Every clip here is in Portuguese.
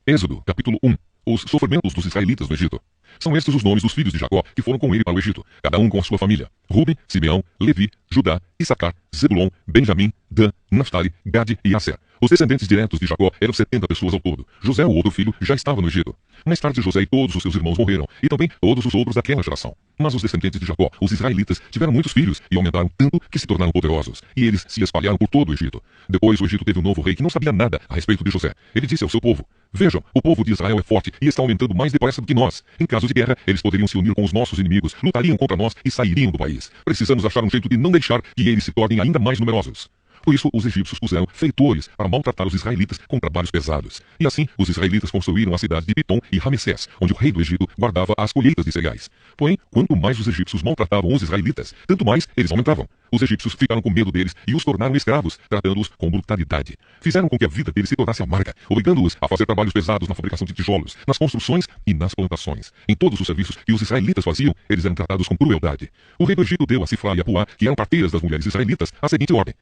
Êxodo, capítulo 1. Os sofrimentos dos israelitas no Egito. São estes os nomes dos filhos de Jacó que foram com ele para o Egito, cada um com a sua família: Ruben, Simeão, Levi, Judá, Issacar, Zebulon, Benjamim, Dan, Naftali, Gade e Aser. Os descendentes diretos de Jacó eram 70 pessoas ao todo. José, o outro filho, já estava no Egito. Mais tarde, José e todos os seus irmãos morreram, e também todos os outros daquela geração. Mas os descendentes de Jacó, os israelitas, tiveram muitos filhos e aumentaram tanto que se tornaram poderosos, e eles se espalharam por todo o Egito. Depois, o Egito teve um novo rei que não sabia nada a respeito de José. Ele disse ao seu povo: "Vejam, o povo de Israel é forte e está aumentando mais depressa do que nós. Em caso de guerra, eles poderiam se unir com os nossos inimigos, lutariam contra nós e sairiam do país. Precisamos achar um jeito de não deixar que eles se tornem ainda mais numerosos." Por isso, os egípcios puseram feitores para maltratar os israelitas com trabalhos pesados. E assim, os israelitas construíram a cidade de Pitom e Ramessés, onde o rei do Egito guardava as colheitas de cereais. Porém, quanto mais os egípcios maltratavam os israelitas, tanto mais eles aumentavam. Os egípcios ficaram com medo deles e os tornaram escravos, tratando-os com brutalidade. Fizeram com que a vida deles se tornasse amarga, obrigando-os a fazer trabalhos pesados na fabricação de tijolos, nas construções e nas plantações. Em todos os serviços que os israelitas faziam, eles eram tratados com crueldade. O rei do Egito deu a Sifrá e a Puá, que eram parteiras das mulheres israelitas, a seguinte ordem: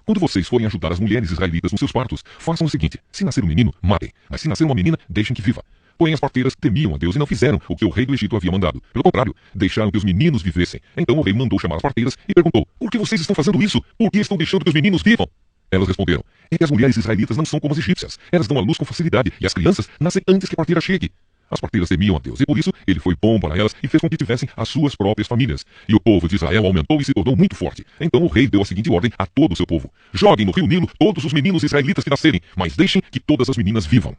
"Quando vocês forem ajudar as mulheres israelitas nos seus partos, façam o seguinte: se nascer um menino, matem, mas se nascer uma menina, deixem que viva." Porém, as parteiras temiam a Deus e não fizeram o que o rei do Egito havia mandado. Pelo contrário, deixaram que os meninos vivessem. Então o rei mandou chamar as parteiras e perguntou: "Por que vocês estão fazendo isso? Por que estão deixando que os meninos vivam?" Elas responderam: "É que as mulheres israelitas não são como as egípcias. Elas dão à luz com facilidade e as crianças nascem antes que a parteira chegue." As parteiras temiam a Deus, e por isso ele foi bom para elas e fez com que tivessem as suas próprias famílias. E o povo de Israel aumentou e se tornou muito forte. Então o rei deu a seguinte ordem a todo o seu povo: "Joguem no rio Nilo todos os meninos israelitas que nascerem, mas deixem que todas as meninas vivam."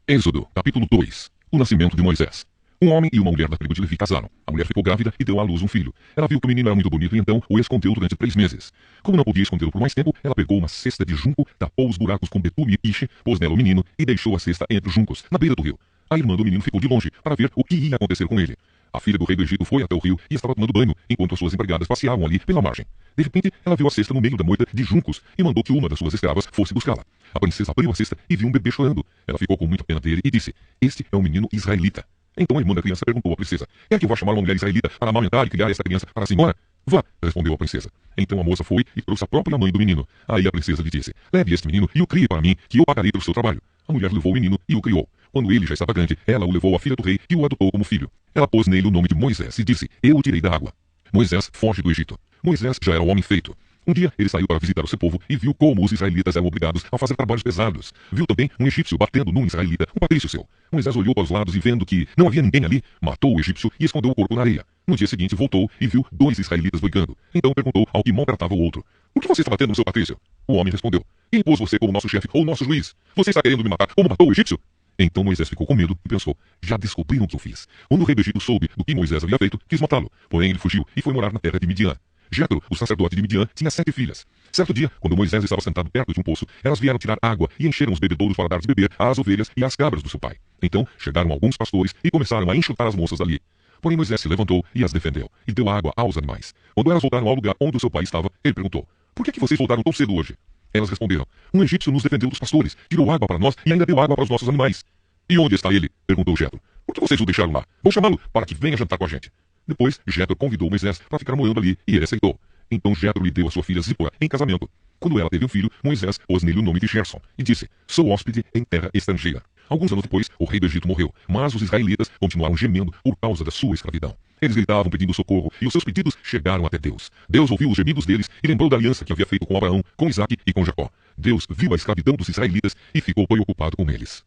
Êxodo, capítulo 2. O nascimento de Moisés. Um homem e uma mulher da tribo de Levi casaram. A mulher ficou grávida e deu à luz um filho. Ela viu que o menino era muito bonito e então o escondeu durante 3 meses. Como não podia escondê-lo por mais tempo, ela pegou uma cesta de junco, tapou os buracos com betume e piche, pôs nela o menino e deixou a cesta entre os juncos, na beira do rio. A irmã do menino ficou de longe para ver o que ia acontecer com ele. A filha do rei do Egito foi até o rio e estava tomando banho, enquanto as suas empregadas passeavam ali pela margem. De repente, ela viu a cesta no meio da moita de juncos e mandou que uma das suas escravas fosse buscá-la. A princesa abriu a cesta e viu um bebê chorando. Ela ficou com muita pena dele e disse: "Este é um menino israelita." Então a irmã da criança perguntou à princesa: "Quer que eu vá chamar uma mulher israelita para amamentar e criar esta criança para a senhora?" "Vá", respondeu a princesa. Então a moça foi e trouxe a própria mãe do menino. Aí a princesa lhe disse: "Leve este menino e o crie para mim, que eu pagarei pelo seu trabalho." A mulher levou o menino e o criou. Quando ele já estava grande, ela o levou à filha do rei e o adotou como filho. Ela pôs nele o nome de Moisés e disse: "Eu o tirei da água." Moisés foge do Egito. Moisés já era um homem feito. Um dia ele saiu para visitar o seu povo e viu como os israelitas eram obrigados a fazer trabalhos pesados. Viu também um egípcio batendo num israelita, um patrício seu. Moisés olhou para os lados e, vendo que não havia ninguém ali, matou o egípcio e escondeu o corpo na areia. No dia seguinte voltou e viu 2 israelitas brigando. Então perguntou ao que maltratava o outro: "Por que você está batendo no seu patrício?" O homem respondeu: "Quem pôs você como nosso chefe ou nosso juiz? Você está querendo me matar como matou o egípcio?" Então Moisés ficou com medo e pensou: "Já descobriram o que eu fiz." Quando o rei do Egito soube do que Moisés havia feito, quis matá-lo. Porém ele fugiu e foi morar na terra de Midian. Jetro, o sacerdote de Midian, tinha 7 filhas. Certo dia, quando Moisés estava sentado perto de um poço, elas vieram tirar água e encheram os bebedouros para dar de beber às ovelhas e às cabras do seu pai. Então chegaram alguns pastores e começaram a enxutar as moças ali. Porém Moisés se levantou e as defendeu, e deu água aos animais. Quando elas voltaram ao lugar onde o seu pai estava, ele perguntou: "Por que vocês voltaram tão cedo hoje?" Elas responderam: "Um egípcio nos defendeu dos pastores, tirou água para nós e ainda deu água para os nossos animais." "E onde está ele?" perguntou Jetro. "Por que vocês o deixaram lá? Vou chamá-lo para que venha jantar com a gente." Depois Jetro convidou Moisés para ficar morando ali e ele aceitou. Então Jetro lhe deu a sua filha Zípora em casamento. Quando ela teve um filho, Moisés pôs nele o nome de Gerson e disse: "Sou hóspede em terra estrangeira." Alguns anos depois, o rei do Egito morreu, mas os israelitas continuaram gemendo por causa da sua escravidão. Eles gritavam pedindo socorro e os seus pedidos chegaram até Deus. Deus ouviu os gemidos deles e lembrou da aliança que havia feito com Abraão, com Isaque e com Jacó. Deus viu a escravidão dos israelitas e ficou preocupado com eles.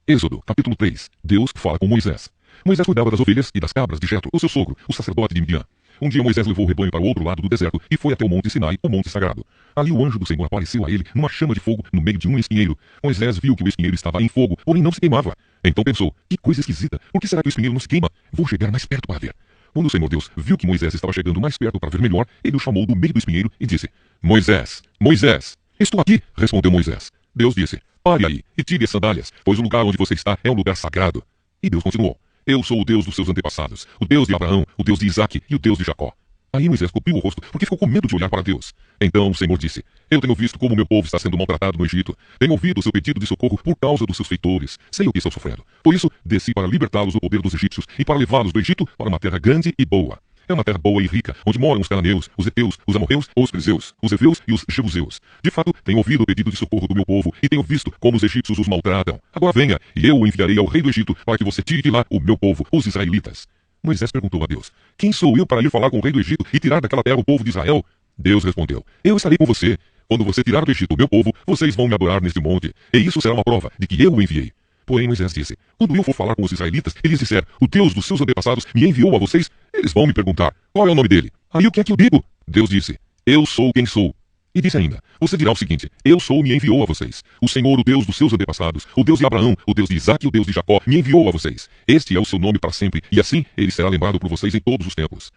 Êxodo, capítulo 3. Deus fala com Moisés. Moisés cuidava das ovelhas e das cabras de Jetro, o seu sogro, o sacerdote de Midian. Um dia Moisés levou o rebanho para o outro lado do deserto e foi até o monte Sinai, o monte sagrado. Ali o anjo do Senhor apareceu a ele numa chama de fogo no meio de um espinheiro. Moisés viu que o espinheiro estava em fogo, porém não se queimava. Então pensou: "Que coisa esquisita, por que será que o espinheiro não se queima? Vou chegar mais perto para ver." Quando o Senhor Deus viu que Moisés estava chegando mais perto para ver melhor, ele o chamou do meio do espinheiro e disse: "Moisés, Moisés." "Estou aqui", respondeu Moisés. Deus disse: "Pare aí e tire as sandálias, pois o lugar onde você está é um lugar sagrado." E Deus continuou: "Eu sou o Deus dos seus antepassados, o Deus de Abraão, o Deus de Isaque e o Deus de Jacó." Aí Moisés cobriu o rosto, porque ficou com medo de olhar para Deus. Então o Senhor disse: "Eu tenho visto como meu povo está sendo maltratado no Egito. Tenho ouvido o seu pedido de socorro por causa dos seus feitores. Sei o que estão sofrendo. Por isso, desci para libertá-los do poder dos egípcios e para levá-los do Egito para uma terra grande e boa. É uma terra boa e rica, onde moram os cananeus, os heteus, os amorreus, os perizeus, os heveus e os jebuseus. De fato, tenho ouvido o pedido de socorro do meu povo e tenho visto como os egípcios os maltratam. Agora venha, e eu o enviarei ao rei do Egito para que você tire de lá o meu povo, os israelitas. Moisés perguntou a Deus: quem sou eu para ir falar com o rei do Egito e tirar daquela terra o povo de Israel? Deus respondeu: eu estarei com você. Quando você tirar do Egito o meu povo, vocês vão me adorar neste monte, e isso será uma prova de que eu o enviei. Porém Moisés disse: quando eu for falar com os israelitas e lhes disser, o Deus dos seus antepassados me enviou a vocês, eles vão me perguntar, qual é o nome dele? Aí o que é que eu digo? Deus disse: eu sou quem sou. E disse ainda: você dirá o seguinte, eu sou me enviou a vocês. O Senhor, o Deus dos seus antepassados, o Deus de Abraão, o Deus de Isaque e o Deus de Jacó, me enviou a vocês. Este é o seu nome para sempre, e assim ele será lembrado por vocês em todos os tempos.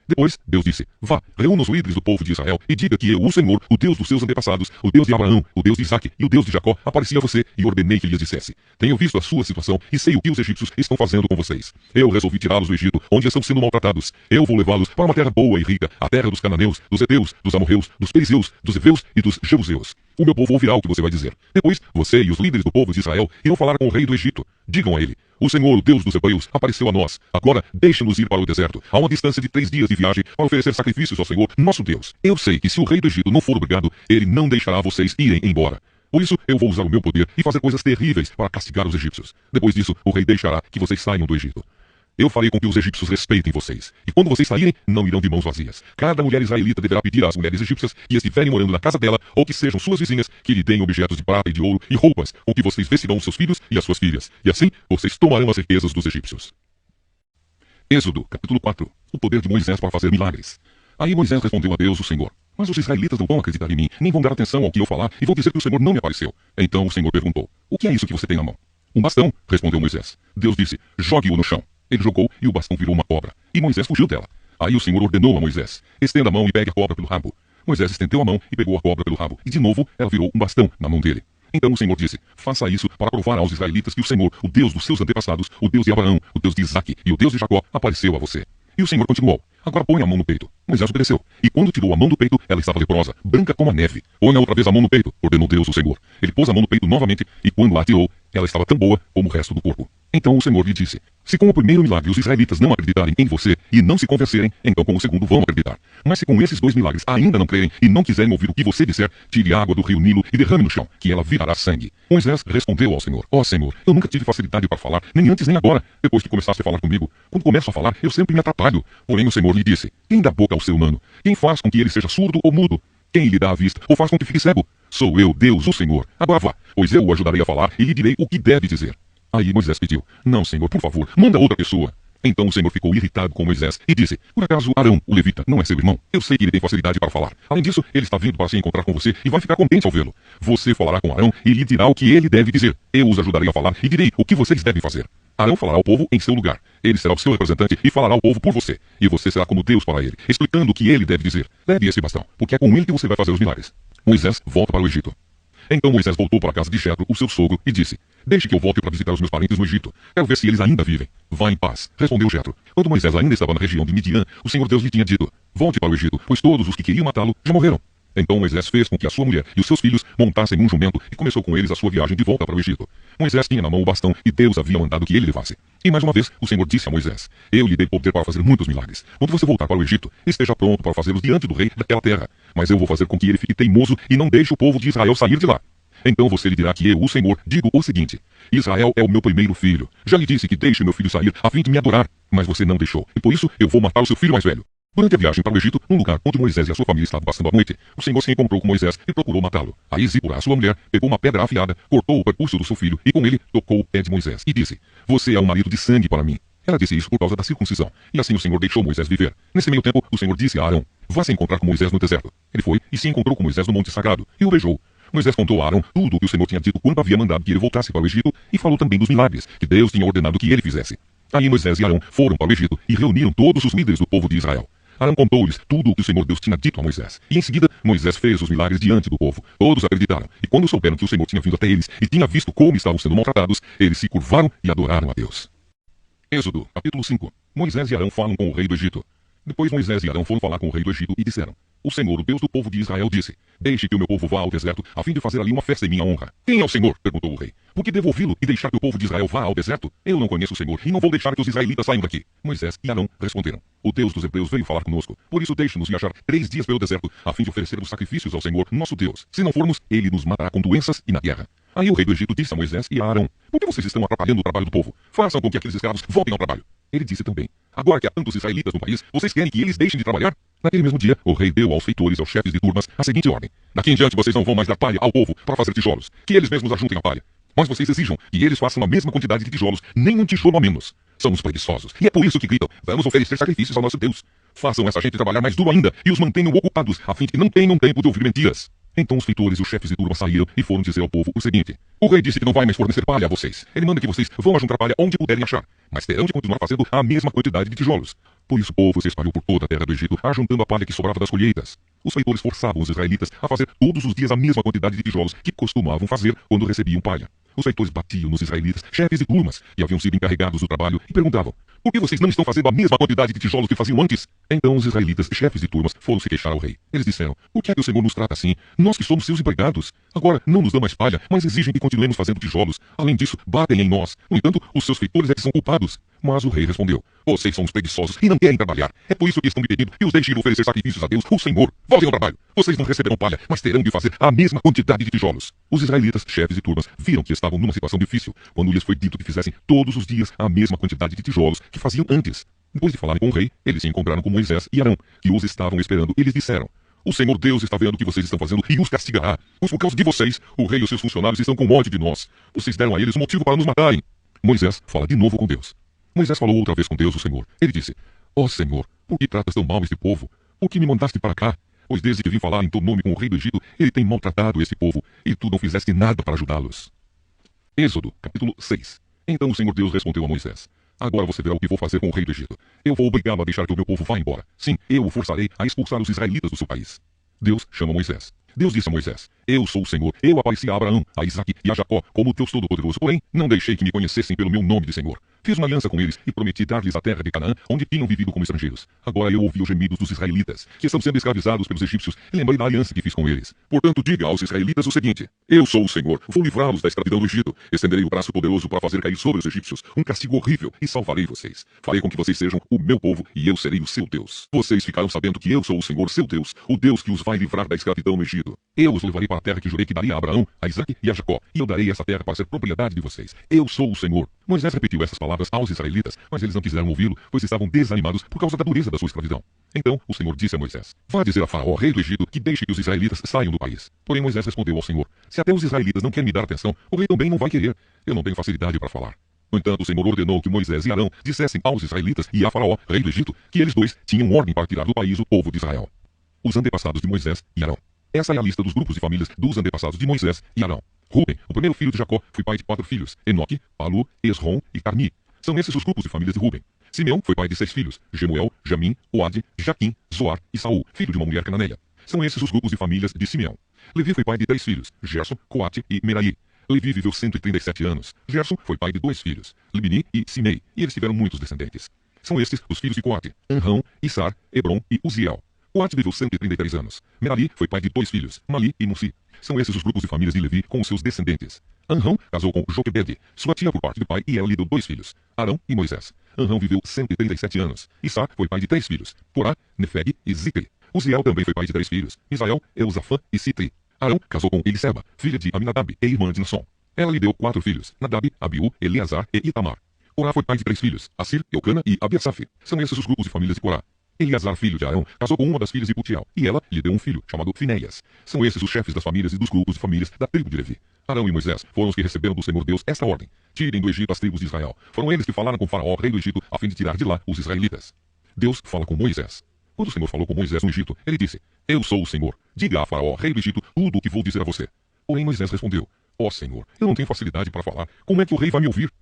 Depois, Deus disse: vá, reúna os líderes do povo de Israel e diga que eu, o Senhor, o Deus dos seus antepassados, o Deus de Abraão, o Deus de Isaque e o Deus de Jacó, apareci a você e ordenei que lhes dissesse: tenho visto a sua situação e sei o que os egípcios estão fazendo com vocês. Eu resolvi tirá-los do Egito, onde estão sendo maltratados. Eu vou levá-los para uma terra boa e rica, a terra dos cananeus, dos heteus, dos amorreus, dos perizeus, dos heveus e dos jebuseus. O meu povo ouvirá o que você vai dizer. Depois, você e os líderes do povo de Israel irão falar com o rei do Egito. Digam a ele: o Senhor, o Deus dos hebreus, apareceu a nós. Agora, deixe-nos ir para o deserto, a uma distância de 3 dias de viagem, para oferecer sacrifícios ao Senhor, nosso Deus. Eu sei que se o rei do Egito não for obrigado, ele não deixará vocês irem embora. Por isso, eu vou usar o meu poder e fazer coisas terríveis para castigar os egípcios. Depois disso, o rei deixará que vocês saiam do Egito. Eu farei com que os egípcios respeitem vocês. E quando vocês saírem, não irão de mãos vazias. Cada mulher israelita deverá pedir às mulheres egípcias que estiverem morando na casa dela, ou que sejam suas vizinhas, que lhe deem objetos de prata e de ouro e roupas, com que vocês vestirão os seus filhos e as suas filhas. E assim, vocês tomarão as riquezas dos egípcios. Êxodo, capítulo 4. O poder de Moisés para fazer milagres. Aí Moisés respondeu a Deus, o Senhor: mas os israelitas não vão acreditar em mim, nem vão dar atenção ao que eu falar, e vão dizer que o Senhor não me apareceu. Então o Senhor perguntou: o que é isso que você tem na mão? Um bastão, respondeu Moisés. Deus disse: jogue-o no chão. Ele jogou e o bastão virou uma cobra. E Moisés fugiu dela. Aí o Senhor ordenou a Moisés: estenda a mão e pegue a cobra pelo rabo. Moisés estendeu a mão e pegou a cobra pelo rabo. E de novo ela virou um bastão na mão dele. Então o Senhor disse: faça isso para provar aos israelitas que o Senhor, o Deus dos seus antepassados, o Deus de Abraão, o Deus de Isaque e o Deus de Jacó, apareceu a você. E o Senhor continuou: agora põe a mão no peito. Moisés obedeceu. E quando tirou a mão do peito, ela estava leprosa, branca como a neve. Ponha outra vez a mão no peito, ordenou Deus, o Senhor. Ele pôs a mão no peito novamente, e quando a tirou, ela estava tão boa como o resto do corpo. Então o Senhor lhe disse: se com o primeiro milagre os israelitas não acreditarem em você e não se convencerem, então com o segundo vão acreditar. Mas se com esses 2 milagres ainda não crerem e não quiserem ouvir o que você disser, tire água do rio Nilo e derrame no chão, que ela virará sangue. Moisés respondeu ao Senhor: ó Senhor, eu nunca tive facilidade para falar, nem antes nem agora, depois que começaste a falar comigo. Quando começo a falar, eu sempre me atrapalho. Porém o Senhor lhe disse: quem dá boca ao ser humano? Quem faz com que ele seja surdo ou mudo? Quem lhe dá a vista ou faz com que fique cego? Sou eu, Deus, o Senhor. Agora vá, pois eu o ajudarei a falar e lhe direi o que deve dizer. Aí Moisés pediu: não, Senhor, por favor, manda outra pessoa. Então o Senhor ficou irritado com Moisés e disse: por acaso Arão, o levita, não é seu irmão? Eu sei que ele tem facilidade para falar. Além disso, ele está vindo para se encontrar com você e vai ficar contente ao vê-lo. Você falará com Arão e lhe dirá o que ele deve dizer. Eu os ajudarei a falar e direi o que vocês devem fazer. Arão falará ao povo em seu lugar. Ele será o seu representante e falará ao povo por você. E você será como Deus para ele, explicando o que ele deve dizer. Leve esse bastão, porque é com ele que você vai fazer os milagres. Moisés volta para o Egito. Então Moisés voltou para a casa de Jetro, o seu sogro, e disse: deixe que eu volte para visitar os meus parentes no Egito. Quero ver se eles ainda vivem. Vá em paz, respondeu Jetro. Quando Moisés ainda estava na região de Midian, o Senhor Deus lhe tinha dito: volte para o Egito, pois todos os que queriam matá-lo já morreram. Então Moisés fez com que a sua mulher e os seus filhos montassem um jumento e começou com eles a sua viagem de volta para o Egito. Moisés tinha na mão o bastão e Deus havia mandado que ele levasse. E mais uma vez o Senhor disse a Moisés: eu lhe dei poder para fazer muitos milagres. Quando você voltar para o Egito, esteja pronto para fazê-los diante do rei daquela terra. Mas eu vou fazer com que ele fique teimoso e não deixe o povo de Israel sair de lá. Então você lhe dirá que eu, o Senhor, digo o seguinte: Israel é o meu primeiro filho. Já lhe disse que deixe meu filho sair a fim de me adorar, mas você não deixou. E por isso eu vou matar o seu filho mais velho. Durante a viagem para o Egito, num lugar onde Moisés e a sua família estavam passando a noite, o Senhor se encontrou com Moisés e procurou matá-lo. Aí Zípora, a sua mulher, pegou uma pedra afiada, cortou o prepúcio do seu filho e com ele tocou o pé de Moisés e disse: você é um marido de sangue para mim. Ela disse isso por causa da circuncisão. E assim o Senhor deixou Moisés viver. Nesse meio tempo, o Senhor disse a Arão: vá se encontrar com Moisés no deserto. Ele foi e se encontrou com Moisés no monte sagrado e o beijou. Moisés contou a Arão tudo o que o Senhor tinha dito quando havia mandado que ele voltasse para o Egito e falou também dos milagres que Deus tinha ordenado que ele fizesse. Aí Moisés e Arão foram para o Egito e reuniram todos os líderes do povo de Israel. Arão contou-lhes tudo o que o Senhor Deus tinha dito a Moisés. E em seguida, Moisés fez os milagres diante do povo. Todos acreditaram. E quando souberam que o Senhor tinha vindo até eles e tinha visto como estavam sendo maltratados, eles se curvaram e adoraram a Deus. Êxodo, capítulo 5. Moisés e Arão falam com o rei do Egito. Depois Moisés e Arão foram falar com o rei do Egito e disseram: O Senhor, o Deus do povo de Israel, disse: Deixe que o meu povo vá ao deserto, a fim de fazer ali uma festa em minha honra. Quem é o Senhor? Perguntou o rei. Por que devo ouvi-lo e deixar que o povo de Israel vá ao deserto? Eu não conheço o Senhor, e não vou deixar que os israelitas saiam daqui. Moisés e Arão responderam: O Deus dos hebreus veio falar conosco. Por isso deixe-nos viajar 3 dias pelo deserto, a fim de oferecermos sacrifícios ao Senhor, nosso Deus. Se não formos, ele nos matará com doenças e na guerra. Aí o rei do Egito disse a Moisés e a Arão: Por que vocês estão atrapalhando o trabalho do povo? Façam com que aqueles escravos voltem ao trabalho. Ele disse também: Agora que há tantos israelitas no país, vocês querem que eles deixem de trabalhar? Naquele mesmo dia, o rei deu aos feitores e aos chefes de turmas a seguinte ordem: Daqui em diante vocês não vão mais dar palha ao povo para fazer tijolos, que eles mesmos ajuntem a palha. Mas vocês exijam que eles façam a mesma quantidade de tijolos, nem um tijolo a menos. Somos preguiçosos, e é por isso que gritam: Vamos oferecer sacrifícios ao nosso Deus. Façam essa gente trabalhar mais duro ainda e os mantenham ocupados, a fim de que não tenham tempo de ouvir mentiras. Então os feitores e os chefes de turma saíram e foram dizer ao povo o seguinte: O rei disse que não vai mais fornecer palha a vocês. Ele manda que vocês vão ajuntar palha onde puderem achar, mas terão de continuar fazendo a mesma quantidade de tijolos. Por isso o povo se espalhou por toda a terra do Egito, ajuntando a palha que sobrava das colheitas. Os feitores forçavam os israelitas a fazer todos os dias a mesma quantidade de tijolos que costumavam fazer quando recebiam palha. Os feitores batiam nos israelitas, chefes de turmas, que haviam sido encarregados do trabalho, e perguntavam: Por que vocês não estão fazendo a mesma quantidade de tijolos que faziam antes? Então os israelitas, chefes de turmas, foram se queixar ao rei. Eles disseram: Por que é que o Senhor nos trata assim? Nós que somos seus empregados. Agora não nos dão mais palha, mas exigem que continuemos fazendo tijolos. Além disso, batem em nós. No entanto, os seus feitores é que são culpados. Mas o rei respondeu: Vocês são os preguiçosos e não querem trabalhar. É por isso que estão me pedindo que os deixe ir oferecer sacrifícios a Deus, o Senhor. Voltem ao trabalho. Vocês não receberão palha, mas terão de fazer a mesma quantidade de tijolos. Os israelitas, chefes de turmas, viram que estavam numa situação difícil, quando lhes foi dito que fizessem todos os dias a mesma quantidade de tijolos que faziam antes. Depois de falarem com o rei, eles se encontraram com Moisés e Arão, que os estavam esperando, e lhes disseram: O Senhor Deus está vendo o que vocês estão fazendo e os castigará. Pois por causa de vocês, o rei e os seus funcionários estão com ódio de nós. Vocês deram a eles um motivo para nos matarem. Moisés fala de novo com Deus. Moisés falou outra vez com Deus, o Senhor. Ele disse: Ó Senhor, por que tratas tão mal este povo? Por que me mandaste para cá? Pois desde que vim falar em teu nome com o rei do Egito, ele tem maltratado esse povo, e tu não fizeste nada para ajudá-los. Êxodo, capítulo 6. Então o Senhor Deus respondeu a Moisés: Agora você verá o que vou fazer com o rei do Egito. Eu vou obrigá-lo a deixar que o meu povo vá embora. Sim, eu o forçarei a expulsar os israelitas do seu país. Deus chama Moisés. Deus disse a Moisés: Eu sou o Senhor. Eu apareci a Abraão, a Isaque e a Jacó como Deus Todo-Poderoso. Porém, não deixei que me conhecessem pelo meu nome de Senhor. Fiz uma aliança com eles e prometi dar-lhes a terra de Canaã, onde tinham vivido como estrangeiros. Agora eu ouvi os gemidos dos israelitas, que estão sendo escravizados pelos egípcios, e lembrei da aliança que fiz com eles. Portanto, diga aos israelitas o seguinte: Eu sou o Senhor. Vou livrá-los da escravidão do Egito. Estenderei o braço poderoso para fazer cair sobre os egípcios um castigo horrível e salvarei vocês. Farei com que vocês sejam o meu povo e eu serei o seu Deus. Vocês ficarão sabendo que eu sou o Senhor, seu Deus, o Deus que os vai livrar da escravidão no Egito. Eu os levarei para a terra que jurei que daria a Abraão, a Isaque e a Jacó, e eu darei essa terra para ser propriedade de vocês. Eu sou o Senhor. Moisés repetiu essas palavras aos israelitas, mas eles não quiseram ouvi-lo, pois estavam desanimados por causa da dureza da sua escravidão. Então o Senhor disse a Moisés: Vá dizer a Faraó, rei do Egito, que deixe que os israelitas saiam do país. Porém Moisés respondeu ao Senhor: Se até os israelitas não querem me dar atenção, o rei também não vai querer. Eu não tenho facilidade para falar. No entanto, o Senhor ordenou que Moisés e Arão dissessem aos israelitas e a Faraó, rei do Egito, que eles dois tinham ordem para tirar do país o povo de Israel. Os antepassados de Moisés e Arão. Essa é a lista dos grupos de famílias dos antepassados de Moisés e Arão. Ruben, o primeiro filho de Jacó, foi pai de 4 filhos: Enoque, Palu, Esrom e Carmi. São esses os grupos de famílias de Ruben. Simeão foi pai de 6 filhos: Gemuel, Jamim, Oade, Jaquim, Zoar e Saul, filho de uma mulher cananeia. São esses os grupos de famílias de Simeão. Levi foi pai de 3 filhos: Gerson, Coate e Merari. Levi viveu 137 anos. Gerson foi pai de 2 filhos: Libni e Simei, e eles tiveram muitos descendentes. São estes os filhos de Coate: Anrão, Issar, Hebron e Uziel. Coate viveu 133 anos. Merari foi pai de 2 filhos: Mali e Musi. São esses os grupos de famílias de Levi com os seus descendentes. Anrão casou com Joquebede, sua tia por parte do pai, e ela lhe deu 2 filhos: Arão e Moisés. Anrão viveu 137 anos. Issar foi pai de 3 filhos: Corá, Nefeg e Zicri. Uziel também foi pai de 3 filhos: Misael, Eusafã e Sitri. Arão casou com Eliseba, filha de Aminadab e irmã de Nasson. Ela lhe deu 4 filhos: Nadab, Abiú, Eleazar e Itamar. Corá foi pai de 3 filhos: Assir, Eucana e Abiasaf. São esses os grupos de famílias de Corá. Eleazar, filho de Arão, casou com uma das filhas de Putiel, e ela lhe deu um filho, chamado Finéias. São esses os chefes das famílias e dos grupos de famílias da tribo de Levi. Arão e Moisés foram os que receberam do Senhor Deus esta ordem: Tirem do Egito as tribos de Israel. Foram eles que falaram com Faraó, rei do Egito, a fim de tirar de lá os israelitas. Deus fala com Moisés. Quando o Senhor falou com Moisés no Egito, ele disse: Eu sou o Senhor. Diga a Faraó, rei do Egito, tudo o que vou dizer a você. Porém Moisés respondeu: Ó Senhor, eu não tenho facilidade para falar. Como é que o rei vai me ouvir?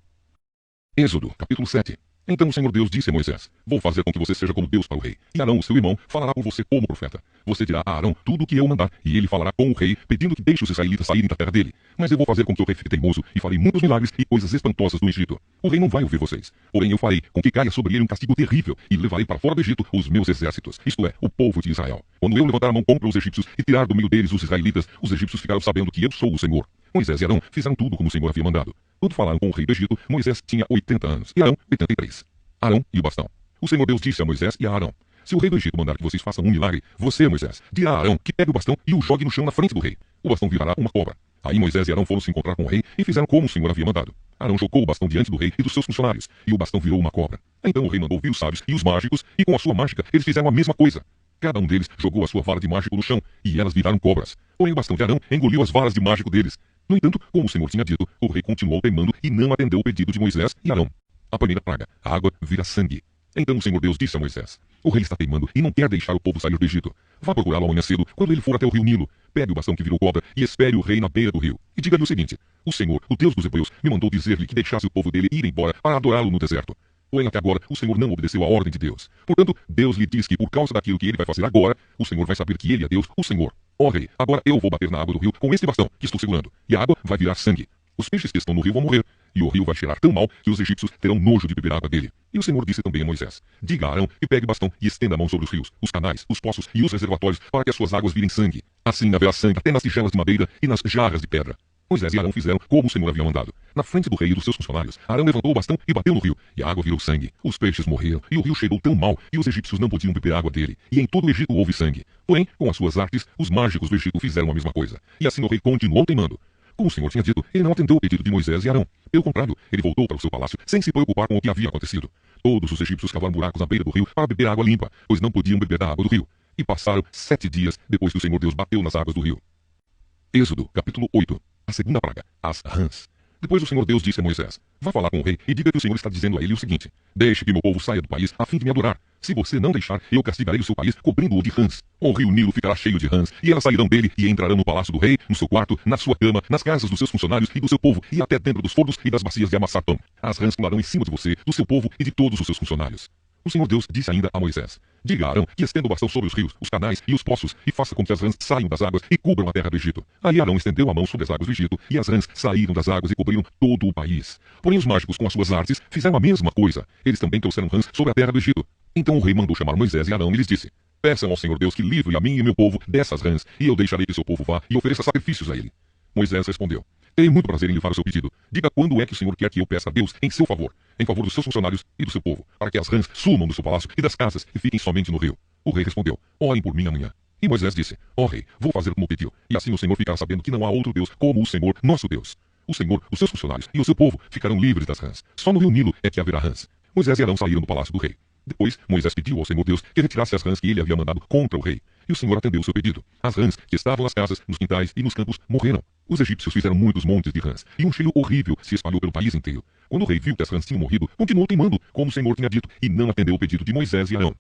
Êxodo, capítulo 7. Então o Senhor Deus disse a Moisés: vou fazer com que você seja como Deus para o rei, e Arão, o seu irmão, falará por você como profeta. Você dirá a Arão tudo o que eu mandar, e ele falará com o rei, pedindo que deixe os israelitas saírem da terra dele. Mas eu vou fazer com que o rei fique teimoso, e farei muitos milagres e coisas espantosas no Egito. O rei não vai ouvir vocês. Porém eu farei com que caia sobre ele um castigo terrível, e levarei para fora do Egito os meus exércitos, isto é, o povo de Israel. Quando eu levantar a mão contra os egípcios e tirar do meio deles os israelitas, os egípcios ficarão sabendo que eu sou o Senhor. Moisés e Arão fizeram tudo como o Senhor havia mandado. Quando falaram com o rei do Egito, Moisés tinha 80 anos, e Arão 83. Arão e o bastão. O Senhor Deus disse a Moisés e a Arão: se o rei do Egito mandar que vocês façam um milagre, você, Moisés, dirá a Arão que pegue o bastão e o jogue no chão na frente do rei. O bastão virará uma cobra. Aí Moisés e Arão foram se encontrar com o rei e fizeram como o Senhor havia mandado. Arão jogou o bastão diante do rei e dos seus funcionários, e o bastão virou uma cobra. Então o rei mandou vir os sábios e os mágicos, e com a sua mágica eles fizeram a mesma coisa. Cada um deles jogou a sua vara de mágico no chão, e elas viraram cobras. Porém o bastão de Arão engoliu as varas de mágico deles. No entanto, como o Senhor tinha dito, o rei continuou teimando e não atendeu o pedido de Moisés e Arão. A primeira praga: a água vira sangue. Então o Senhor Deus disse a Moisés: o rei está teimando e não quer deixar o povo sair do Egito. Vá procurá-lo amanhã cedo, quando ele for até o rio Nilo. Pegue o bastão que virou cobra e espere o rei na beira do rio. E diga-lhe o seguinte: o Senhor, o Deus dos hebreus, me mandou dizer-lhe que deixasse o povo dele ir embora para adorá-lo no deserto. Porém, até agora, o Senhor não obedeceu à ordem de Deus. Portanto, Deus lhe diz que, por causa daquilo que ele vai fazer agora, o Senhor vai saber que ele é Deus, o Senhor. Ó rei, agora eu vou bater na água do rio com este bastão que estou segurando, e a água vai virar sangue. Os peixes que estão no rio vão morrer, e o rio vai cheirar tão mal que os egípcios terão nojo de beber água dele. E o Senhor disse também a Moisés: diga a Arão que pegue o bastão e estenda a mão sobre os rios, os canais, os poços e os reservatórios, para que as suas águas virem sangue. Assim haverá sangue até nas tigelas de madeira e nas jarras de pedra. Moisés e Arão fizeram como o Senhor havia mandado. Na frente do rei e dos seus funcionários, Arão levantou o bastão e bateu no rio, e a água virou sangue. Os peixes morreram, e o rio cheirou tão mal que os egípcios não podiam beber água dele. E em todo o Egito houve sangue. Porém, com as suas artes, os mágicos do Egito fizeram a mesma coisa. E assim o rei continuou teimando. Como o Senhor tinha dito, ele não atendeu o pedido de Moisés e Arão. Pelo contrário, ele voltou para o seu palácio sem se preocupar com o que havia acontecido. Todos os egípcios cavaram buracos na beira do rio para beber água limpa, pois não podiam beber da água do rio. E passaram 7 dias depois que o Senhor Deus bateu nas águas do rio. Êxodo, capítulo 8. A segunda praga: as rãs. Depois o Senhor Deus disse a Moisés: vá falar com o rei e diga que o Senhor está dizendo a ele o seguinte: deixe que meu povo saia do país a fim de me adorar. Se você não deixar, eu castigarei o seu país, cobrindo-o de rãs. O rio Nilo ficará cheio de rãs, e elas sairão dele e entrarão no palácio do rei, no seu quarto, na sua cama, nas casas dos seus funcionários e do seu povo, e até dentro dos fornos e das bacias de amassar pão. As rãs pularão em cima de você, do seu povo e de todos os seus funcionários. O Senhor Deus disse ainda a Moisés: diga a Arão que estenda o bastão sobre os rios, os canais e os poços, e faça com que as rãs saiam das águas e cubram a terra do Egito. Aí Arão estendeu a mão sobre as águas do Egito, e as rãs saíram das águas e cobriram todo o país. Porém os mágicos, com as suas artes, fizeram a mesma coisa. Eles também trouxeram rãs sobre a terra do Egito. Então o rei mandou chamar Moisés e Arão e lhes disse: peçam ao Senhor Deus que livre a mim e meu povo dessas rãs, e eu deixarei que seu povo vá e ofereça sacrifícios a ele. Moisés respondeu: terei muito prazer em levar o seu pedido. Diga quando é que o Senhor quer que eu peça a Deus em seu favor, em favor dos seus funcionários e do seu povo, para que as rãs sumam do seu palácio e das casas e fiquem somente no rio. O rei respondeu: orem por mim amanhã. E Moisés disse: ó rei, vou fazer como pediu, e assim o Senhor ficará sabendo que não há outro Deus como o Senhor, nosso Deus. O Senhor, os seus funcionários e o seu povo ficarão livres das rãs. Só no rio Nilo é que haverá rãs. Moisés e Arão saíram do palácio do rei. Depois, Moisés pediu ao Senhor Deus que retirasse as rãs que ele havia mandado contra o rei. E o Senhor atendeu o seu pedido. As rãs que estavam nas casas, nos quintais e nos campos morreram. Os egípcios fizeram muitos montes de rãs, e um cheiro horrível se espalhou pelo país inteiro. Quando o rei viu que as rãs tinham morrido, continuou teimando, como o Senhor tinha dito, e não atendeu o pedido de Moisés e Arão.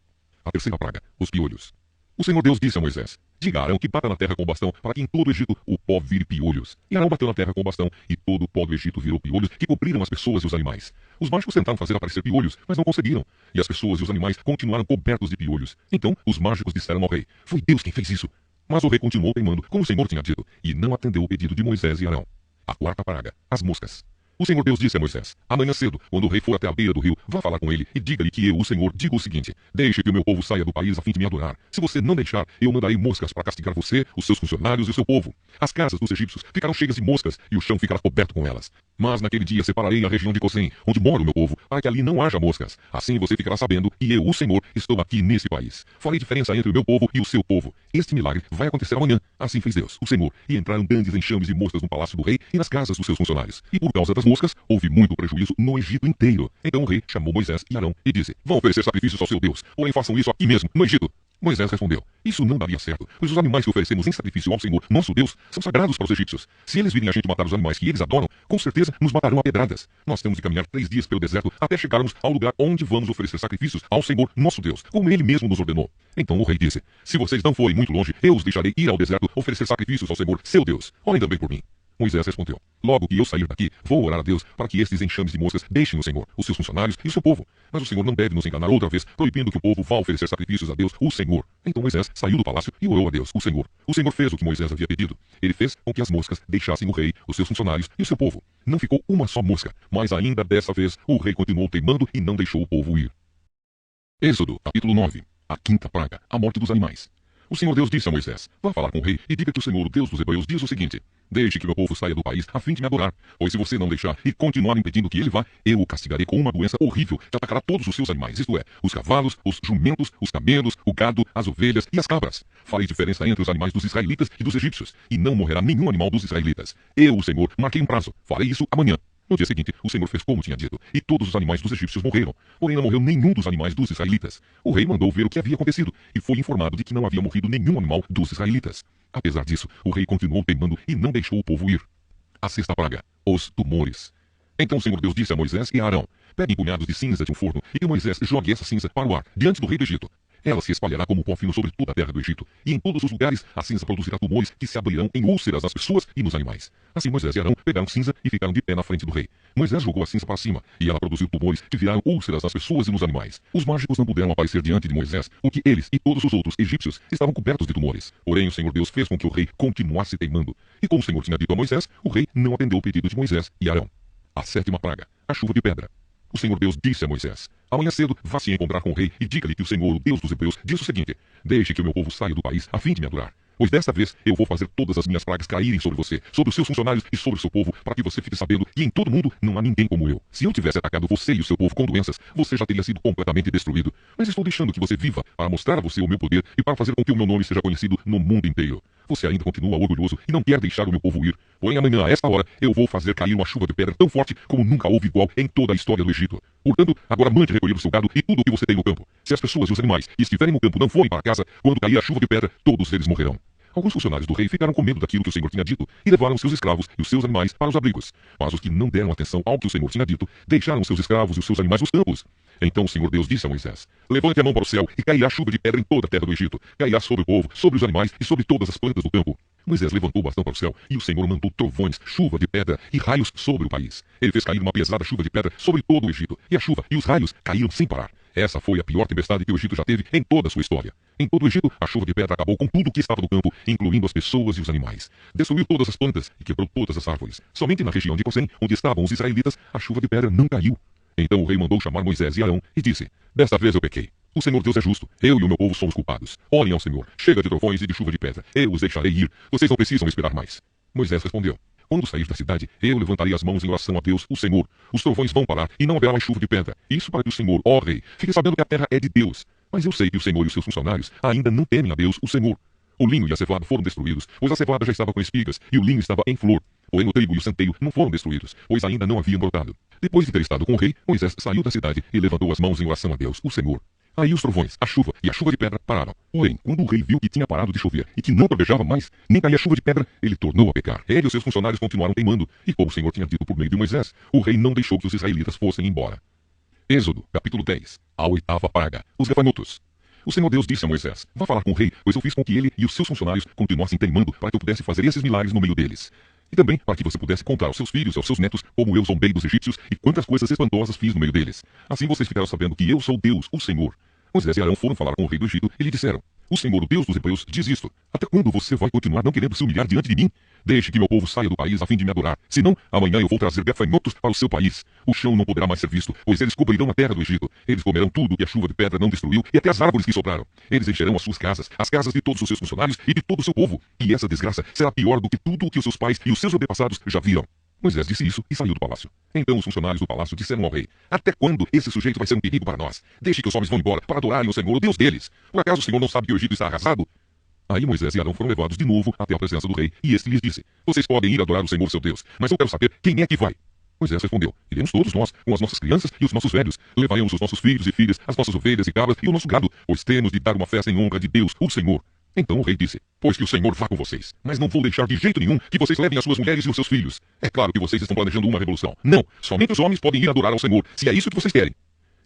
A terceira praga: os piolhos. O Senhor Deus disse a Moisés: diga a Arão que bata na terra com o bastão, para que em todo o Egito o pó vire piolhos. E Arão bateu na terra com o bastão, e todo o pó do Egito virou piolhos, que cobriram as pessoas e os animais. Os mágicos tentaram fazer aparecer piolhos, mas não conseguiram. E as pessoas e os animais continuaram cobertos de piolhos. Então os mágicos disseram ao rei: foi Deus quem fez isso. Mas o rei continuou teimando, como o Senhor tinha dito, e não atendeu o pedido de Moisés e Arão. A quarta praga: as moscas. O Senhor Deus disse a Moisés: amanhã cedo, quando o rei for até a beira do rio, vá falar com ele e diga-lhe que eu, o Senhor, digo o seguinte: deixe que o meu povo saia do país a fim de me adorar. Se você não deixar, eu mandarei moscas para castigar você, os seus funcionários e o seu povo. As casas dos egípcios ficarão cheias de moscas e o chão ficará coberto com elas. Mas naquele dia separarei a região de Gozém, onde mora o meu povo, para que ali não haja moscas. Assim você ficará sabendo que eu, o Senhor, estou aqui nesse país. Farei diferença entre o meu povo e o seu povo. Este milagre vai acontecer amanhã. Assim fez Deus, o Senhor, e entraram grandes enxames de moscas no palácio do rei e nas casas dos seus funcionários. E por causa das moscas, houve muito prejuízo no Egito inteiro. Então o rei chamou Moisés e Arão e disse: vão oferecer sacrifícios ao seu Deus, porém façam isso aqui mesmo, no Egito. Moisés respondeu: isso não daria certo, pois os animais que oferecemos em sacrifício ao Senhor, nosso Deus, são sagrados para os egípcios. Se eles virem a gente matar os animais que eles adoram, com certeza nos matarão a pedradas. Nós temos de caminhar 3 dias pelo deserto até chegarmos ao lugar onde vamos oferecer sacrifícios ao Senhor, nosso Deus, como ele mesmo nos ordenou. Então o rei disse: se vocês não forem muito longe, eu os deixarei ir ao deserto oferecer sacrifícios ao Senhor, seu Deus. Orem também por mim. Moisés respondeu: Logo que eu sair daqui, vou orar a Deus para que estes enxames de moscas deixem o Senhor, os seus funcionários e o seu povo. Mas o Senhor não deve nos enganar outra vez, proibindo que o povo vá oferecer sacrifícios a Deus, o Senhor. Então Moisés saiu do palácio e orou a Deus, o Senhor. O Senhor fez o que Moisés havia pedido. Ele fez com que as moscas deixassem o rei, os seus funcionários e o seu povo. Não ficou uma só mosca, mas ainda dessa vez o rei continuou teimando e não deixou o povo ir. Êxodo, capítulo 9. A quinta praga, a morte dos animais. O Senhor Deus disse a Moisés: Vá falar com o rei e diga que o Senhor, o Deus dos Hebreus, diz o seguinte: Deixe que meu povo saia do país a fim de me adorar, pois se você não deixar e continuar impedindo que ele vá, eu o castigarei com uma doença horrível que atacará todos os seus animais, isto é, os cavalos, os jumentos, os camelos, o gado, as ovelhas e as cabras. Farei diferença entre os animais dos israelitas e dos egípcios, e não morrerá nenhum animal dos israelitas. Eu, o Senhor, marquei um prazo, farei isso amanhã. No dia seguinte, o Senhor fez como tinha dito, e todos os animais dos egípcios morreram, porém não morreu nenhum dos animais dos israelitas. O rei mandou ver o que havia acontecido, e foi informado de que não havia morrido nenhum animal dos israelitas. Apesar disso, o rei continuou teimando e não deixou o povo ir. A sexta praga, os tumores. Então o Senhor Deus disse a Moisés e a Arão: Peguem punhados de cinza de um forno, e que Moisés jogue essa cinza para o ar, diante do rei do Egito. Ela se espalhará como pó fino sobre toda a terra do Egito, e em todos os lugares a cinza produzirá tumores que se abrirão em úlceras nas pessoas e nos animais. Assim Moisés e Arão pegaram cinza e ficaram de pé na frente do rei. Moisés jogou a cinza para cima, e ela produziu tumores que viraram úlceras nas pessoas e nos animais. Os mágicos não puderam aparecer diante de Moisés, porque eles e todos os outros egípcios estavam cobertos de tumores. Porém o Senhor Deus fez com que o rei continuasse teimando. E como o Senhor tinha dito a Moisés, o rei não atendeu o pedido de Moisés e Arão. A sétima praga, a chuva de pedra. O Senhor Deus disse a Moisés: Amanhã cedo, vá se encontrar com o rei e diga-lhe que o Senhor, o Deus dos Hebreus, diz o seguinte: Deixe que o meu povo saia do país a fim de me adorar. Pois desta vez eu vou fazer todas as minhas pragas caírem sobre você, sobre os seus funcionários e sobre o seu povo, para que você fique sabendo que em todo o mundo não há ninguém como eu. Se eu tivesse atacado você e o seu povo com doenças, você já teria sido completamente destruído. Mas estou deixando que você viva para mostrar a você o meu poder e para fazer com que o meu nome seja conhecido no mundo inteiro. Você ainda continua orgulhoso e não quer deixar o meu povo ir. Porém amanhã, a esta hora, eu vou fazer cair uma chuva de pedra tão forte como nunca houve igual em toda a história do Egito. Portanto, agora mande recolher o seu gado e tudo o que você tem no campo. Se as pessoas e os animais que estiverem no campo não forem para casa, quando cair a chuva de pedra, todos eles morrerão. Alguns funcionários do rei ficaram com medo daquilo que o Senhor tinha dito e levaram seus escravos e os seus animais para os abrigos. Mas os que não deram atenção ao que o Senhor tinha dito, deixaram seus escravos e os seus animais nos campos. Então o Senhor Deus disse a Moisés: Levante a mão para o céu e cairá chuva de pedra em toda a terra do Egito. Cairá sobre o povo, sobre os animais e sobre todas as plantas do campo. Moisés levantou o bastão para o céu e o Senhor mandou trovões, chuva de pedra e raios sobre o país. Ele fez cair uma pesada chuva de pedra sobre todo o Egito, e a chuva e os raios caíram sem parar. Essa foi a pior tempestade que o Egito já teve em toda a sua história. Em todo o Egito, a chuva de pedra acabou com tudo o que estava no campo, incluindo as pessoas e os animais. Destruiu todas as plantas e quebrou todas as árvores. Somente na região de Gosém, onde estavam os israelitas, a chuva de pedra não caiu. Então o rei mandou chamar Moisés e Arão e disse: Desta vez eu pequei. O Senhor Deus é justo. Eu e o meu povo somos culpados. Orem ao Senhor. Chega de trovões e de chuva de pedra. Eu os deixarei ir. Vocês não precisam esperar mais. Moisés respondeu: Quando sair da cidade, eu levantarei as mãos em oração a Deus, o Senhor. Os trovões vão parar e não haverá mais chuva de pedra. Isso para que o Senhor, ó rei, fique sabendo que a terra é de Deus. Mas eu sei que o Senhor e os seus funcionários ainda não temem a Deus, o Senhor. O linho e a cevada foram destruídos, pois a cevada já estava com espigas e o linho estava em flor. Porém o trigo e o centeio não foram destruídos, pois ainda não haviam brotado. Depois de ter estado com o rei, Moisés saiu da cidade e levantou as mãos em oração a Deus, o Senhor. Aí os trovões, a chuva e a chuva de pedra pararam. Porém, quando o rei viu que tinha parado de chover e que não trovejava mais, nem caía chuva de pedra, ele tornou a pecar. Ele e os seus funcionários continuaram teimando, e como o Senhor tinha dito por meio de Moisés, o rei não deixou que os israelitas fossem embora. Êxodo, capítulo 10. A oitava praga, os gafanhotos. O Senhor Deus disse a Moisés: Vá falar com o rei, pois eu fiz com que ele e os seus funcionários continuassem teimando para que eu pudesse fazer esses milagres no meio deles. E também para que você pudesse contar aos seus filhos e aos seus netos como eu zombei dos egípcios e quantas coisas espantosas fiz no meio deles. Assim vocês ficarão sabendo que eu sou Deus, o Senhor. Moisés e Arão foram falar com o rei do Egito e lhe disseram: O Senhor, o Deus dos Hebreus, diz isto: Até quando você vai continuar não querendo se humilhar diante de mim? Deixe que meu povo saia do país a fim de me adorar. Senão, amanhã eu vou trazer gafanhotos para o seu país. O chão não poderá mais ser visto, pois eles cobrirão a terra do Egito. Eles comerão tudo que a chuva de pedra não destruiu e até as árvores que sobraram. Eles encherão as suas casas, as casas de todos os seus funcionários e de todo o seu povo. E essa desgraça será pior do que tudo o que os seus pais e os seus antepassados já viram. Moisés disse isso e saiu do palácio. Então os funcionários do palácio disseram ao rei: Até quando esse sujeito vai ser um perigo para nós? Deixe que os homens vão embora para adorarem o Senhor, o Deus deles. Por acaso o Senhor não sabe que o Egito está arrasado? Aí Moisés e Arão foram levados de novo até a presença do rei, e este lhes disse: Vocês podem ir adorar o Senhor seu Deus, mas eu quero saber quem é que vai. Moisés respondeu: Iremos todos nós, com as nossas crianças e os nossos velhos. Levaremos os nossos filhos e filhas, as nossas ovelhas e cabras e o nosso gado, pois temos de dar uma festa em honra de Deus, o Senhor. Então o rei disse: Pois que o Senhor vá com vocês, mas não vou deixar de jeito nenhum que vocês levem as suas mulheres e os seus filhos. É claro que vocês estão planejando uma revolução. Não, somente os homens podem ir adorar ao Senhor, se é isso que vocês querem.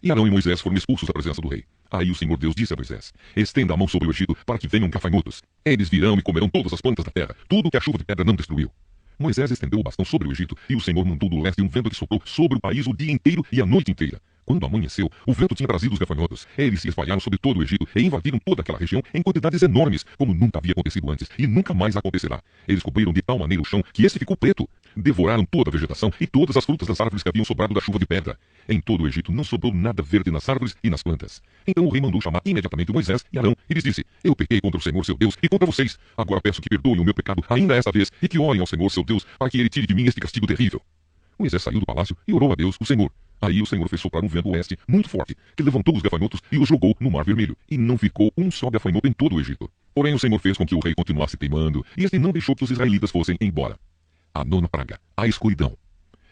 E Arão e Moisés foram expulsos da presença do rei. Aí o Senhor Deus disse a Moisés: Estenda a mão sobre o Egito para que venham gafanhotos. Eles virão e comerão todas as plantas da terra, tudo que a chuva de pedra não destruiu. Moisés estendeu o bastão sobre o Egito, e o Senhor mandou do leste um vento que soprou sobre o país o dia inteiro e a noite inteira. Quando amanheceu, o vento tinha trazido os gafanhotos. Eles se espalharam sobre todo o Egito e invadiram toda aquela região em quantidades enormes, como nunca havia acontecido antes e nunca mais acontecerá. Eles cobriram de tal maneira o chão que este ficou preto. Devoraram toda a vegetação e todas as frutas das árvores que haviam sobrado da chuva de pedra. Em todo o Egito não sobrou nada verde nas árvores e nas plantas. Então o rei mandou chamar imediatamente Moisés e Arão e lhes disse: Eu pequei contra o Senhor seu Deus e contra vocês. Agora peço que perdoem o meu pecado ainda esta vez e que orem ao Senhor seu Deus para que ele tire de mim este castigo terrível. Moisés saiu do palácio e orou a Deus, o Senhor. Aí o Senhor fez soprar um vento oeste muito forte, que levantou os gafanhotos e os jogou no Mar Vermelho, e não ficou um só gafanhoto em todo o Egito. Porém o Senhor fez com que o rei continuasse teimando, e este não deixou que os israelitas fossem embora. A nona praga, a escuridão.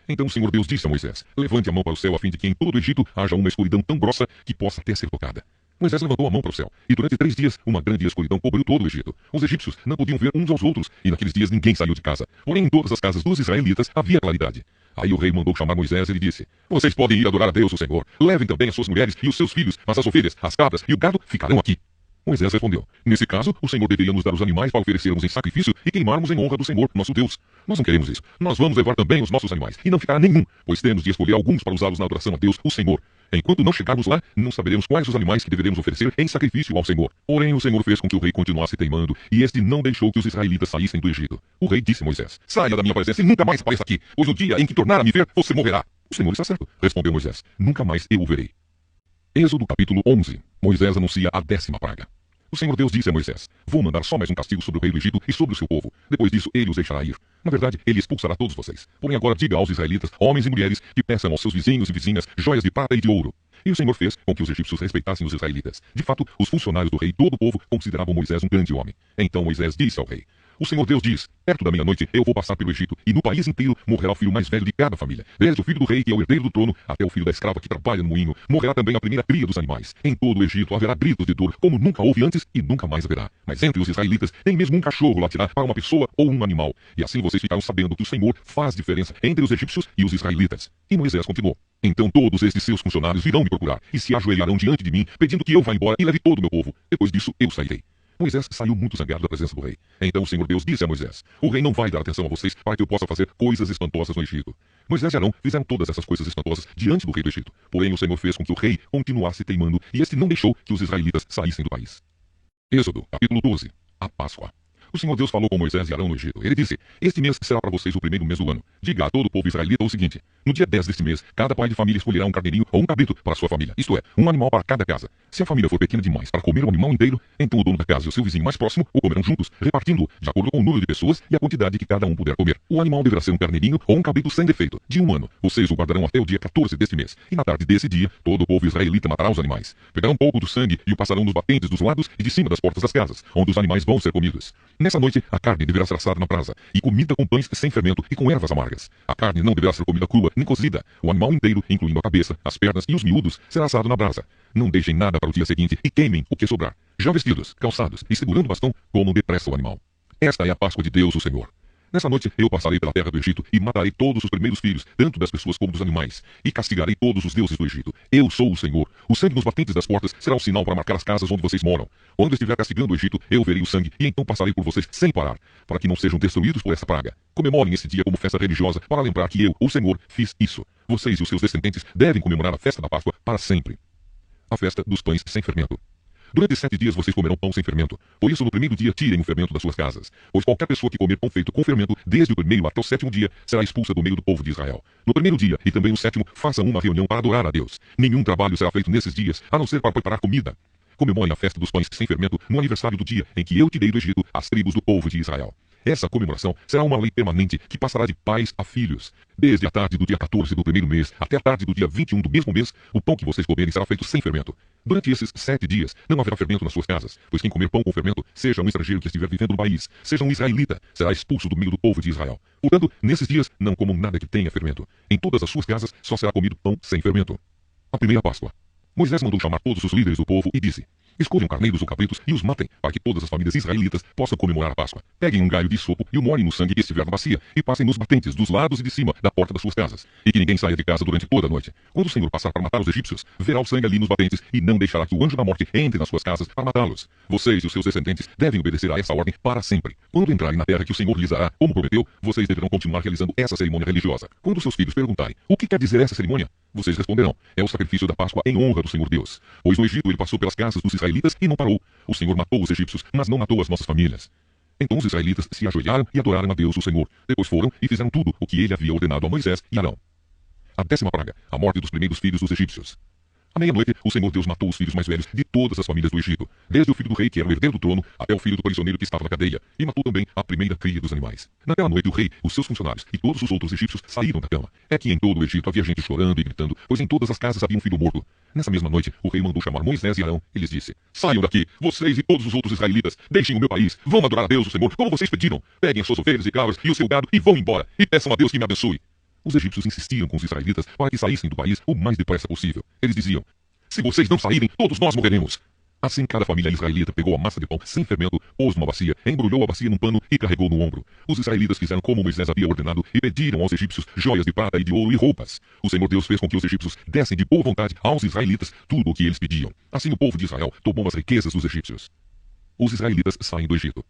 Então o Senhor Deus disse a Moisés: Levante a mão para o céu a fim de que em todo o Egito haja uma escuridão tão grossa que possa até ser tocada. Moisés levantou a mão para o céu, e durante 3 dias uma grande escuridão cobriu todo o Egito. Os egípcios não podiam ver uns aos outros, e naqueles dias ninguém saiu de casa. Porém em todas as casas dos israelitas havia claridade. Aí o rei mandou chamar Moisés e lhe disse: Vocês podem ir adorar a Deus, o Senhor. Levem também as suas mulheres e os seus filhos, mas as ovelhas, as cabras e o gado ficarão aqui. Moisés respondeu: Nesse caso, o Senhor deveria nos dar os animais para oferecermos em sacrifício e queimarmos em honra do Senhor, nosso Deus. Nós não queremos isso. Nós vamos levar também os nossos animais, e não ficará nenhum, pois temos de escolher alguns para usá-los na adoração a Deus, o Senhor. Enquanto não chegarmos lá, não saberemos quais os animais que deveremos oferecer em sacrifício ao Senhor. Porém, o Senhor fez com que o rei continuasse teimando, e este não deixou que os israelitas saíssem do Egito. O rei disse a Moisés: Saia da minha presença e nunca mais apareça aqui, pois no dia em que tornar a me ver, você morrerá. O Senhor está certo, respondeu Moisés: Nunca mais eu o verei. Êxodo capítulo 11. Moisés anuncia a 10ª praga. O Senhor Deus disse a Moisés: Vou mandar só mais um castigo sobre o rei do Egito e sobre o seu povo. Depois disso, ele os deixará ir. Na verdade, ele expulsará todos vocês. Porém agora diga aos israelitas, homens e mulheres, que peçam aos seus vizinhos e vizinhas joias de prata e de ouro. E o Senhor fez com que os egípcios respeitassem os israelitas. De fato, os funcionários do rei e todo o povo consideravam Moisés um grande homem. Então Moisés disse ao rei: O Senhor Deus diz: Perto da meia-noite eu vou passar pelo Egito, e no país inteiro morrerá o filho mais velho de cada família. Desde o filho do rei, que é o herdeiro do trono, até o filho da escrava que trabalha no moinho. Morrerá também a primeira cria dos animais. Em todo o Egito haverá gritos de dor, como nunca houve antes e nunca mais haverá. Mas entre os israelitas, nem mesmo um cachorro latirá para uma pessoa ou um animal. E assim vocês ficarão sabendo que o Senhor faz diferença entre os egípcios e os israelitas. E Moisés continuou: Então todos estes seus funcionários virão me procurar, e se ajoelharão diante de mim, pedindo que eu vá embora e leve todo o meu povo. Depois disso eu sairei. Moisés saiu muito zangado da presença do rei. Então o Senhor Deus disse a Moisés: O rei não vai dar atenção a vocês para que eu possa fazer coisas espantosas no Egito. Moisés e Arão fizeram todas essas coisas espantosas diante do rei do Egito. Porém o Senhor fez com que o rei continuasse teimando, e este não deixou que os israelitas saíssem do país. Êxodo, capítulo 12. A Páscoa. O Senhor Deus falou com Moisés e Arão no Egito. Ele disse: Este mês será para vocês o primeiro mês do ano. Diga a todo o povo israelita o seguinte: No dia 10 deste mês, cada pai de família escolherá um carneirinho ou um cabrito para a sua família. Isto é, um animal para cada casa. Se a família for pequena demais para comer o animal inteiro, então o dono da casa e o seu vizinho mais próximo o comerão juntos, repartindo-o de acordo com o número de pessoas e a quantidade que cada um puder comer. O animal deverá ser um carneirinho ou um cabrito sem defeito, de 1 ano. Vocês o guardarão até o dia 14 deste mês. E na tarde desse dia, todo o povo israelita matará os animais. Pegarão um pouco do sangue e o passarão nos batentes dos lados e de cima das portas das casas, onde os animais vão ser comidos. Nessa noite, a carne deverá ser assada na brasa, e comida com pães sem fermento e com ervas amargas. A carne não deverá ser comida crua, nem cozida. O animal inteiro, incluindo a cabeça, as pernas e os miúdos, será assado na brasa. Não deixem nada para o dia seguinte e queimem o que sobrar. Já vestidos, calçados e segurando o bastão, comam depressa o animal. Esta é a Páscoa de Deus, o Senhor. Nessa noite eu passarei pela terra do Egito e matarei todos os primeiros filhos, tanto das pessoas como dos animais, e castigarei todos os deuses do Egito. Eu sou o Senhor. O sangue nos batentes das portas será um sinal para marcar as casas onde vocês moram. Quando estiver castigando o Egito, eu verei o sangue e então passarei por vocês sem parar, para que não sejam destruídos por essa praga. Comemorem esse dia como festa religiosa para lembrar que eu, o Senhor, fiz isso. Vocês e os seus descendentes devem comemorar a festa da Páscoa para sempre. A festa dos pães sem fermento. Durante 7 dias vocês comerão pão sem fermento. Por isso, no primeiro dia, tirem o fermento das suas casas. Pois qualquer pessoa que comer pão feito com fermento, desde o primeiro até o 7º dia, será expulsa do meio do povo de Israel. No primeiro dia e também no 7º, façam uma reunião para adorar a Deus. Nenhum trabalho será feito nesses dias, a não ser para preparar comida. Comemorem a festa dos pães sem fermento no aniversário do dia em que eu tirei do Egito as tribos do povo de Israel. Essa comemoração será uma lei permanente que passará de pais a filhos. Desde a tarde do dia 14 do primeiro mês até a tarde do dia 21 do mesmo mês, o pão que vocês comerem será feito sem fermento. Durante esses 7 dias, não haverá fermento nas suas casas, pois quem comer pão com fermento, seja um estrangeiro que estiver vivendo no país, seja um israelita, será expulso do meio do povo de Israel. Portanto, nesses dias, não comam nada que tenha fermento. Em todas as suas casas, só será comido pão sem fermento. A primeira Páscoa. Moisés mandou chamar todos os líderes do povo e disse: Escolham carneiros ou cabritos e os matem, para que todas as famílias israelitas possam comemorar a Páscoa. Peguem um galho de sopo e o molhem no sangue que estiver na bacia, e passem nos batentes dos lados e de cima da porta das suas casas, e que ninguém saia de casa durante toda a noite. Quando o Senhor passar para matar os egípcios, verá o sangue ali nos batentes, e não deixará que o anjo da morte entre nas suas casas para matá-los. Vocês e os seus descendentes devem obedecer a essa ordem para sempre. Quando entrarem na terra que o Senhor lhes dará, como prometeu, vocês deverão continuar realizando essa cerimônia religiosa. Quando seus filhos perguntarem, o que quer dizer essa cerimônia? Vocês responderão, é o sacrifício da Páscoa em honra do Senhor Deus. Pois no Egito ele passou pelas casas dos israelitas e não parou. O Senhor matou os egípcios, mas não matou as nossas famílias. Então os israelitas se ajoelharam e adoraram a Deus, o Senhor. Depois foram e fizeram tudo o que ele havia ordenado a Moisés e Arão. A 10ª praga, a morte dos primeiros filhos dos egípcios. À meia-noite, o Senhor Deus matou os filhos mais velhos de todas as famílias do Egito, desde o filho do rei, que era o herdeiro do trono, até o filho do prisioneiro que estava na cadeia, e matou também a primeira cria dos animais. Naquela noite, o rei, os seus funcionários e todos os outros egípcios saíram da cama. É que em todo o Egito havia gente chorando e gritando, pois em todas as casas havia um filho morto. Nessa mesma noite, o rei mandou chamar Moisés e Arão e lhes disse, saiam daqui, vocês e todos os outros israelitas, deixem o meu país, vão adorar a Deus, o Senhor, como vocês pediram. Peguem as suas ovelhas e cabras e o seu gado e vão embora, e peçam a Deus que me abençoe. Os egípcios insistiam com os israelitas para que saíssem do país o mais depressa possível. Eles diziam, se vocês não saírem, todos nós morreremos. Assim, cada família israelita pegou a massa de pão sem fermento, pôs numa bacia, embrulhou a bacia num pano e carregou no ombro. Os israelitas fizeram como Moisés havia ordenado e pediram aos egípcios joias de prata e de ouro e roupas. O Senhor Deus fez com que os egípcios dessem de boa vontade aos israelitas tudo o que eles pediam. Assim o povo de Israel tomou as riquezas dos egípcios. Os israelitas saem do Egito.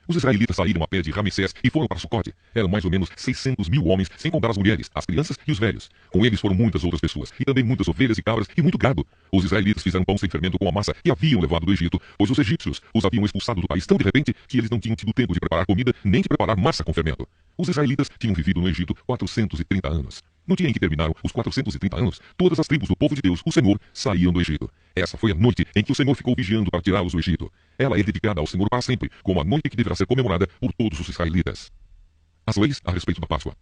Os israelitas saíram a pé de Ramessés e foram para Sucote. Eram mais ou menos 600.000 homens, sem contar as mulheres, as crianças e os velhos. Com eles foram muitas outras pessoas, e também muitas ovelhas e cabras e muito gado. Os israelitas fizeram pão sem fermento com a massa que haviam levado do Egito, pois os egípcios os haviam expulsado do país tão de repente que eles não tinham tido tempo de preparar comida nem de preparar massa com fermento. Os israelitas tinham vivido no Egito 430 anos. No dia em que terminaram os 430 anos, todas as tribos do povo de Deus, o Senhor, saíam do Egito. Essa foi a noite em que o Senhor ficou vigiando para tirá-los do Egito. Ela é dedicada ao Senhor para sempre, como a noite que deverá ser comemorada por todos os israelitas. As leis a respeito da Páscoa.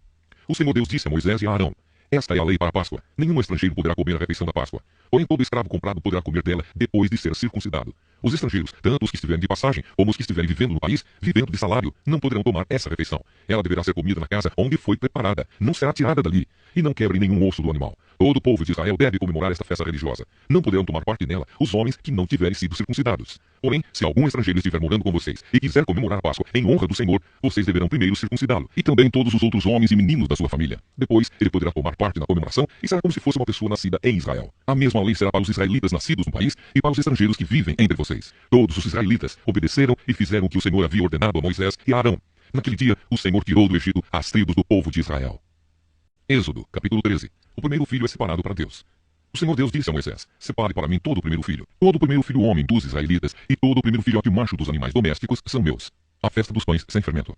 O Senhor Deus disse a Moisés e a Arão, esta é a lei para a Páscoa. Nenhum estrangeiro poderá comer a refeição da Páscoa. Porém, todo escravo comprado poderá comer dela depois de ser circuncidado. Os estrangeiros, tanto os que estiverem de passagem, como os que estiverem vivendo no país, vivendo de salário, não poderão tomar essa refeição. Ela deverá ser comida na casa onde foi preparada. Não será tirada dali. E não quebrem nenhum osso do animal. Todo o povo de Israel deve comemorar esta festa religiosa. Não poderão tomar parte nela os homens que não tiverem sido circuncidados. Porém, se algum estrangeiro estiver morando com vocês e quiser comemorar a Páscoa em honra do Senhor, vocês deverão primeiro circuncidá-lo, e também todos os outros homens e meninos da sua família. Depois, ele poderá tomar parte na comemoração e será como se fosse uma pessoa nascida em Israel. A mesma lei será para os israelitas nascidos no país e para os estrangeiros que vivem entre vocês. Todos os israelitas obedeceram e fizeram o que o Senhor havia ordenado a Moisés e a Arão. Naquele dia, o Senhor tirou do Egito as tribos do povo de Israel. Êxodo, capítulo 13. O primeiro filho é separado para Deus. O Senhor Deus disse a Moisés, separe para mim todo o primeiro filho homem dos israelitas, e todo o primeiro filhote macho dos animais domésticos são meus. A festa dos pães sem fermento.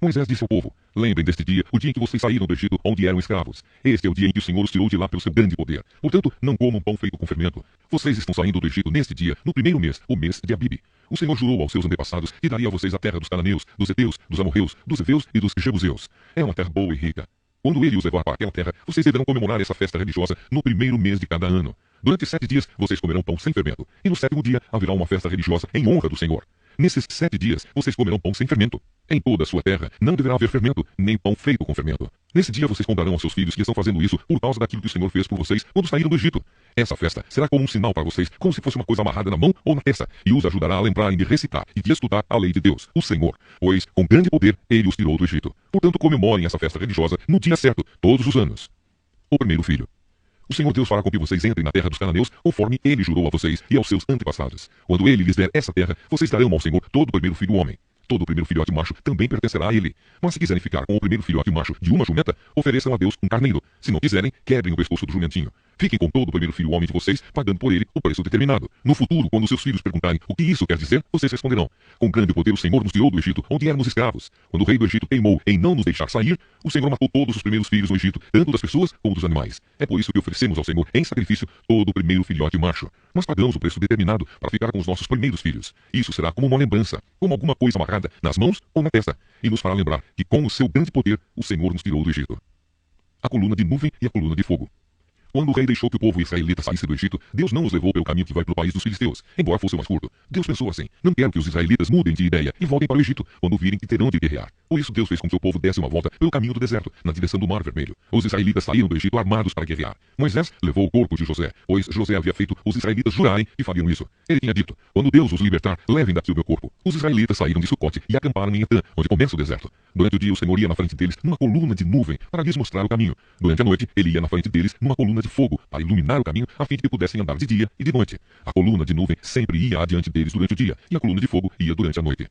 Moisés disse ao povo, lembrem deste dia, o dia em que vocês saíram do Egito, onde eram escravos. Este é o dia em que o Senhor os tirou de lá pelo seu grande poder. Portanto, não comam pão feito com fermento. Vocês estão saindo do Egito neste dia, no primeiro mês, o mês de Abibe. O Senhor jurou aos seus antepassados que daria a vocês a terra dos cananeus, dos heteus, dos amorreus, dos heveus e dos jebuseus. É uma terra boa e rica. Quando ele os levar para aquela terra, vocês deverão comemorar essa festa religiosa no primeiro mês de cada ano. Durante 7 dias, vocês comerão pão sem fermento. E no 7º dia, haverá uma festa religiosa em honra do Senhor. Nesses 7 dias, vocês comerão pão sem fermento. Em toda a sua terra, não deverá haver fermento, nem pão feito com fermento. Nesse dia, vocês contarão aos seus filhos que estão fazendo isso por causa daquilo que o Senhor fez por vocês quando saíram do Egito. Essa festa será como um sinal para vocês, como se fosse uma coisa amarrada na mão ou na testa, e os ajudará a lembrarem de recitar e de estudar a lei de Deus, o Senhor, pois, com grande poder, ele os tirou do Egito. Portanto, comemorem essa festa religiosa no dia certo, todos os anos. O primeiro filho. O Senhor Deus fará com que vocês entrem na terra dos cananeus, conforme ele jurou a vocês e aos seus antepassados. Quando ele lhes der essa terra, vocês darão ao Senhor todo o primeiro filho homem. Todo o primeiro filhote macho também pertencerá a ele. Mas se quiserem ficar com o primeiro filhote macho de uma jumenta, ofereçam a Deus um carneiro. Se não quiserem, quebrem o pescoço do jumentinho. Fiquem com todo o primeiro filho homem de vocês, pagando por ele o preço determinado. No futuro, quando seus filhos perguntarem o que isso quer dizer, vocês responderão: com grande poder o Senhor nos tirou do Egito, onde éramos escravos. Quando o rei do Egito teimou em não nos deixar sair, o Senhor matou todos os primeiros filhos no Egito, tanto das pessoas como dos animais. É por isso que oferecemos ao Senhor em sacrifício todo o primeiro filhote macho. Mas pagamos o preço determinado para ficar com os nossos primeiros filhos. Isso será como uma lembrança, como alguma coisa amarrada nas mãos ou na testa, e nos fará lembrar que com o seu grande poder o Senhor nos tirou do Egito. A coluna de nuvem e a coluna de fogo. Quando o rei deixou que o povo israelita saísse do Egito, Deus não os levou pelo caminho que vai para o país dos filisteus, embora fosse o mais curto. Deus pensou assim: não quero que os israelitas mudem de ideia e voltem para o Egito, quando virem que terão de guerrear. Por isso Deus fez com que o povo desse uma volta pelo caminho do deserto, na direção do Mar Vermelho. Os israelitas saíram do Egito armados para guerrear. Moisés levou o corpo de José, pois José havia feito os israelitas jurarem que fariam isso. Ele tinha dito: quando Deus os libertar, levem daqui o meu corpo. Os israelitas saíram de Sucote e acamparam em Etã, onde começa o deserto. Durante o dia o Senhor ia na frente deles numa coluna de nuvem para lhes mostrar o caminho. Durante a noite ele ia na frente deles numa coluna de fogo para iluminar o caminho a fim de que pudessem andar de dia e de noite. A coluna de nuvem sempre ia adiante deles durante o dia e a coluna de fogo ia durante a noite.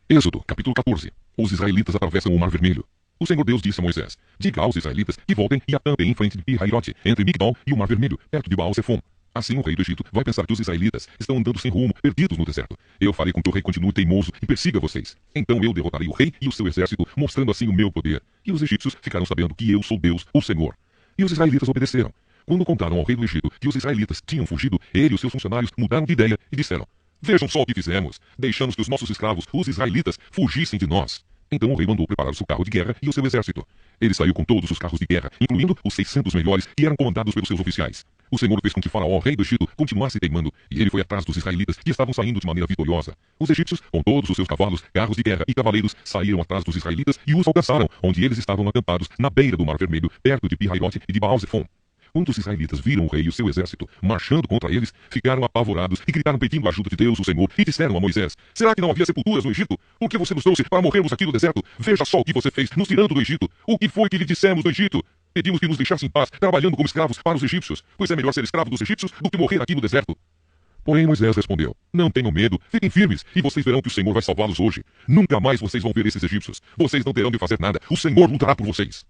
Êxodo, capítulo 14. Os israelitas atravessam o Mar Vermelho. O Senhor Deus disse a Moisés: diga aos israelitas que voltem e acampem em frente de Pi-Hairote, entre Migdol e o Mar Vermelho, perto de Baal-Zephon. Assim o rei do Egito vai pensar que os israelitas estão andando sem rumo, perdidos no deserto. Eu farei com que o rei continue teimoso e persiga vocês. Então eu derrotarei o rei e o seu exército, mostrando assim o meu poder. E os egípcios ficarão sabendo que eu sou Deus, o Senhor. E os israelitas obedeceram. Quando contaram ao rei do Egito que os israelitas tinham fugido, ele e os seus funcionários mudaram de ideia e disseram: vejam só o que fizemos. Deixamos que os nossos escravos, os israelitas, fugissem de nós. Então o rei mandou preparar o seu carro de guerra e o seu exército. Ele saiu com todos os carros de guerra, incluindo os 600 melhores, que eram comandados pelos seus oficiais. O Senhor fez com que Faraó, rei do Egito, continuasse teimando, e ele foi atrás dos israelitas, que estavam saindo de maneira vitoriosa. Os egípcios, com todos os seus cavalos, carros de guerra e cavaleiros, saíram atrás dos israelitas e os alcançaram, onde eles estavam acampados, na beira do Mar Vermelho, perto de Pi-Hairote e de Baal-Zephon. Quando os israelitas viram o rei e o seu exército marchando contra eles, ficaram apavorados e gritaram pedindo a ajuda de Deus, o Senhor, e disseram a Moisés: será que não havia sepulturas no Egito? Por que você nos trouxe para morrermos aqui no deserto? Veja só o que você fez, nos tirando do Egito. O que foi que lhe dissemos no Egito? Pedimos que nos deixasse em paz, trabalhando como escravos para os egípcios, pois é melhor ser escravo dos egípcios do que morrer aqui no deserto. Porém Moisés respondeu: não tenham medo, fiquem firmes, e vocês verão que o Senhor vai salvá-los hoje. Nunca mais vocês vão ver esses egípcios. Vocês não terão de fazer nada. O Senhor lutará por vocês.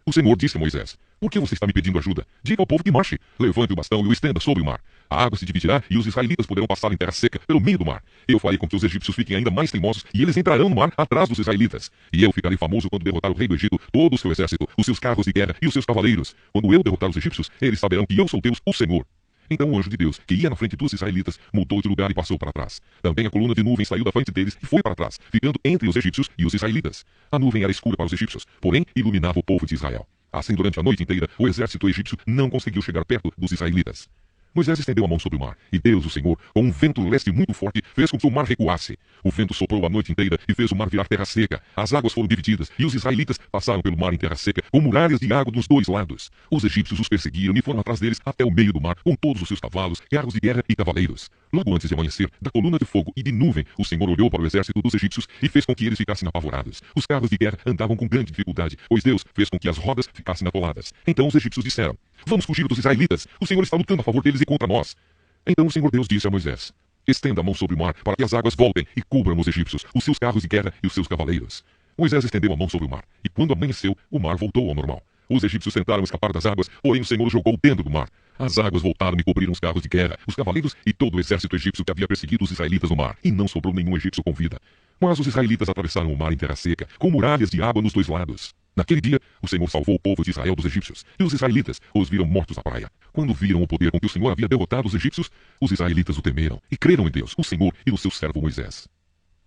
O Senhor disse a Moisés: por que você está me pedindo ajuda? Diga ao povo que marche. Levante o bastão e o estenda sobre o mar. A água se dividirá e os israelitas poderão passar em terra seca pelo meio do mar. Eu farei com que os egípcios fiquem ainda mais teimosos e eles entrarão no mar atrás dos israelitas. E eu ficarei famoso quando derrotar o rei do Egito, todo o seu exército, os seus carros de guerra e os seus cavaleiros. Quando eu derrotar os egípcios, eles saberão que eu sou Deus, o Senhor. Então o anjo de Deus, que ia na frente dos israelitas, mudou de lugar e passou para trás. Também a coluna de nuvem saiu da frente deles e foi para trás, ficando entre os egípcios e os israelitas. A nuvem era escura para os egípcios, porém iluminava o povo de Israel. Assim, durante a noite inteira, o exército egípcio não conseguiu chegar perto dos israelitas. Moisés estendeu a mão sobre o mar, e Deus, o Senhor, com um vento leste muito forte, fez com que o mar recuasse. O vento soprou a noite inteira e fez o mar virar terra seca. As águas foram divididas, e os israelitas passaram pelo mar em terra seca, com muralhas de água dos dois lados. Os egípcios os perseguiram e foram atrás deles até o meio do mar, com todos os seus cavalos, carros de guerra e cavaleiros. Logo antes de amanhecer, da coluna de fogo e de nuvem, o Senhor olhou para o exército dos egípcios e fez com que eles ficassem apavorados. Os carros de guerra andavam com grande dificuldade, pois Deus fez com que as rodas ficassem atoladas. Então os egípcios disseram: vamos fugir dos israelitas, o Senhor está lutando a favor deles e contra nós. Então o Senhor Deus disse a Moisés: estenda a mão sobre o mar, para que as águas voltem e cubram os egípcios, os seus carros de guerra e os seus cavaleiros. Moisés estendeu a mão sobre o mar, e quando amanheceu, o mar voltou ao normal. Os egípcios tentaram escapar das águas, porém o Senhor os jogou dentro do mar. As águas voltaram e cobriram os carros de guerra, os cavaleiros e todo o exército egípcio que havia perseguido os israelitas no mar, e não sobrou nenhum egípcio com vida. Mas os israelitas atravessaram o mar em terra seca, com muralhas de água nos dois lados. Naquele dia, o Senhor salvou o povo de Israel dos egípcios, e os israelitas os viram mortos na praia. Quando viram o poder com que o Senhor havia derrotado os egípcios, os israelitas o temeram e creram em Deus, o Senhor, e no seu servo Moisés.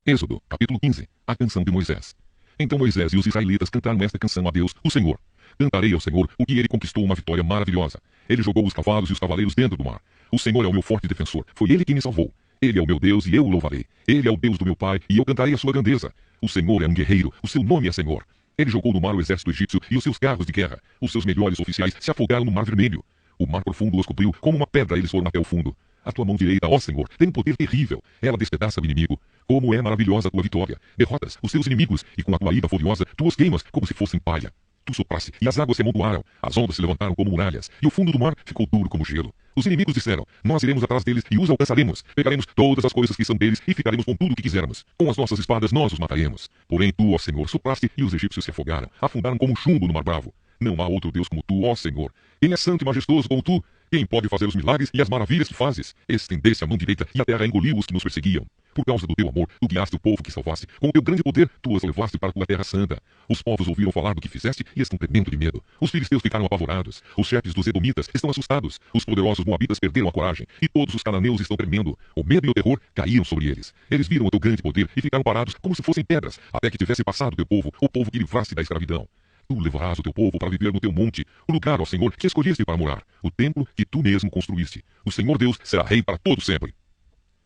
Êxodo, capítulo 15. A canção de Moisés. Então Moisés e os israelitas cantaram esta canção a Deus, o Senhor. Cantarei ao Senhor, porque ele conquistou uma vitória maravilhosa. Ele jogou os cavalos e os cavaleiros dentro do mar. O Senhor é o meu forte defensor. Foi ele quem me salvou. Ele é o meu Deus e eu o louvarei. Ele é o Deus do meu pai e eu cantarei a sua grandeza. O Senhor é um guerreiro. O seu nome é Senhor. Ele jogou no mar o exército egípcio e os seus carros de guerra. Os seus melhores oficiais se afogaram no mar vermelho. O mar profundo os cobriu, como uma pedra eles foram até o fundo. A tua mão direita, ó Senhor, tem um poder terrível. Ela despedaça o inimigo. Como é maravilhosa a tua vitória. Derrotas os teus inimigos e com a tua ira furiosa tu os queimas como se fossem palha. Tu sopraste e as águas se amontoaram. As ondas se levantaram como muralhas e o fundo do mar ficou duro como gelo. Os inimigos disseram: nós iremos atrás deles e os alcançaremos. Pegaremos todas as coisas que são deles e ficaremos com tudo o que quisermos. Com as nossas espadas nós os mataremos. Porém tu, ó Senhor, sopraste e os egípcios se afogaram. Afundaram como chumbo no mar bravo. Não há outro Deus como tu, ó Senhor. Quem é santo e majestoso como tu? Quem pode fazer os milagres e as maravilhas que fazes? Estendeste a mão direita e a terra engoliu os que nos perseguiam. Por causa do teu amor, tu guiaste o povo que salvaste. Com o teu grande poder, tu os levaste para a tua terra santa. Os povos ouviram falar do que fizeste e estão tremendo de medo. Os filisteus ficaram apavorados. Os chefes dos edomitas estão assustados. Os poderosos moabitas perderam a coragem. E todos os cananeus estão tremendo. O medo e o terror caíram sobre eles. Eles viram o teu grande poder e ficaram parados como se fossem pedras, até que tivesse passado teu povo, o povo que livraste da escravidão. Tu levarás o teu povo para viver no teu monte, o lugar, ó Senhor, que escolheste para morar, o templo que tu mesmo construíste. O Senhor Deus será rei para todo sempre.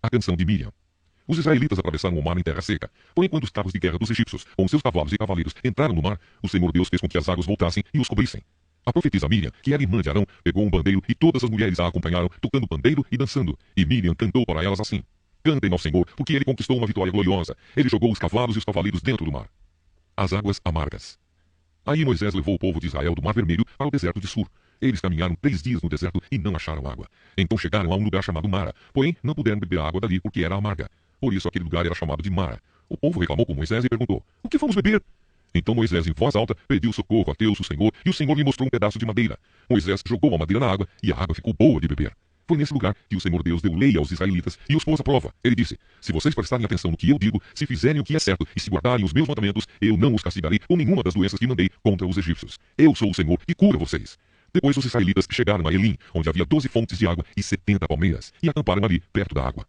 A canção de Miriam. Os israelitas atravessaram o mar em terra seca. Porém, quando os carros de guerra dos egípcios, com seus cavalos e cavaleiros, entraram no mar, o Senhor Deus fez com que as águas voltassem e os cobrissem. A profetisa Miriam, que era irmã de Arão, pegou um bandeiro e todas as mulheres a acompanharam, tocando bandeiro e dançando. E Miriam cantou para elas assim: Cantem ao Senhor, porque ele conquistou uma vitória gloriosa. Ele jogou os cavalos e os cavaleiros dentro do mar. As águas amargas. Aí Moisés levou o povo de Israel do Mar Vermelho para o deserto de Sur. Eles caminharam 3 dias no deserto e não acharam água. Então chegaram a um lugar chamado Mara, porém não puderam beber a água dali porque era amarga. Por isso aquele lugar era chamado de Mara. O povo reclamou com Moisés e perguntou: O que vamos beber? Então Moisés, em voz alta, pediu socorro a Deus, o Senhor, e o Senhor lhe mostrou um pedaço de madeira. Moisés jogou a madeira na água e a água ficou boa de beber. Foi nesse lugar que o Senhor Deus deu lei aos israelitas e os pôs à prova. Ele disse: Se vocês prestarem atenção no que eu digo, se fizerem o que é certo e se guardarem os meus mandamentos, eu não os castigarei com nenhuma das doenças que mandei contra os egípcios. Eu sou o Senhor que cura vocês. Depois os israelitas chegaram a Elim, onde havia 12 fontes de água e 70 palmeiras, e acamparam ali, perto da água.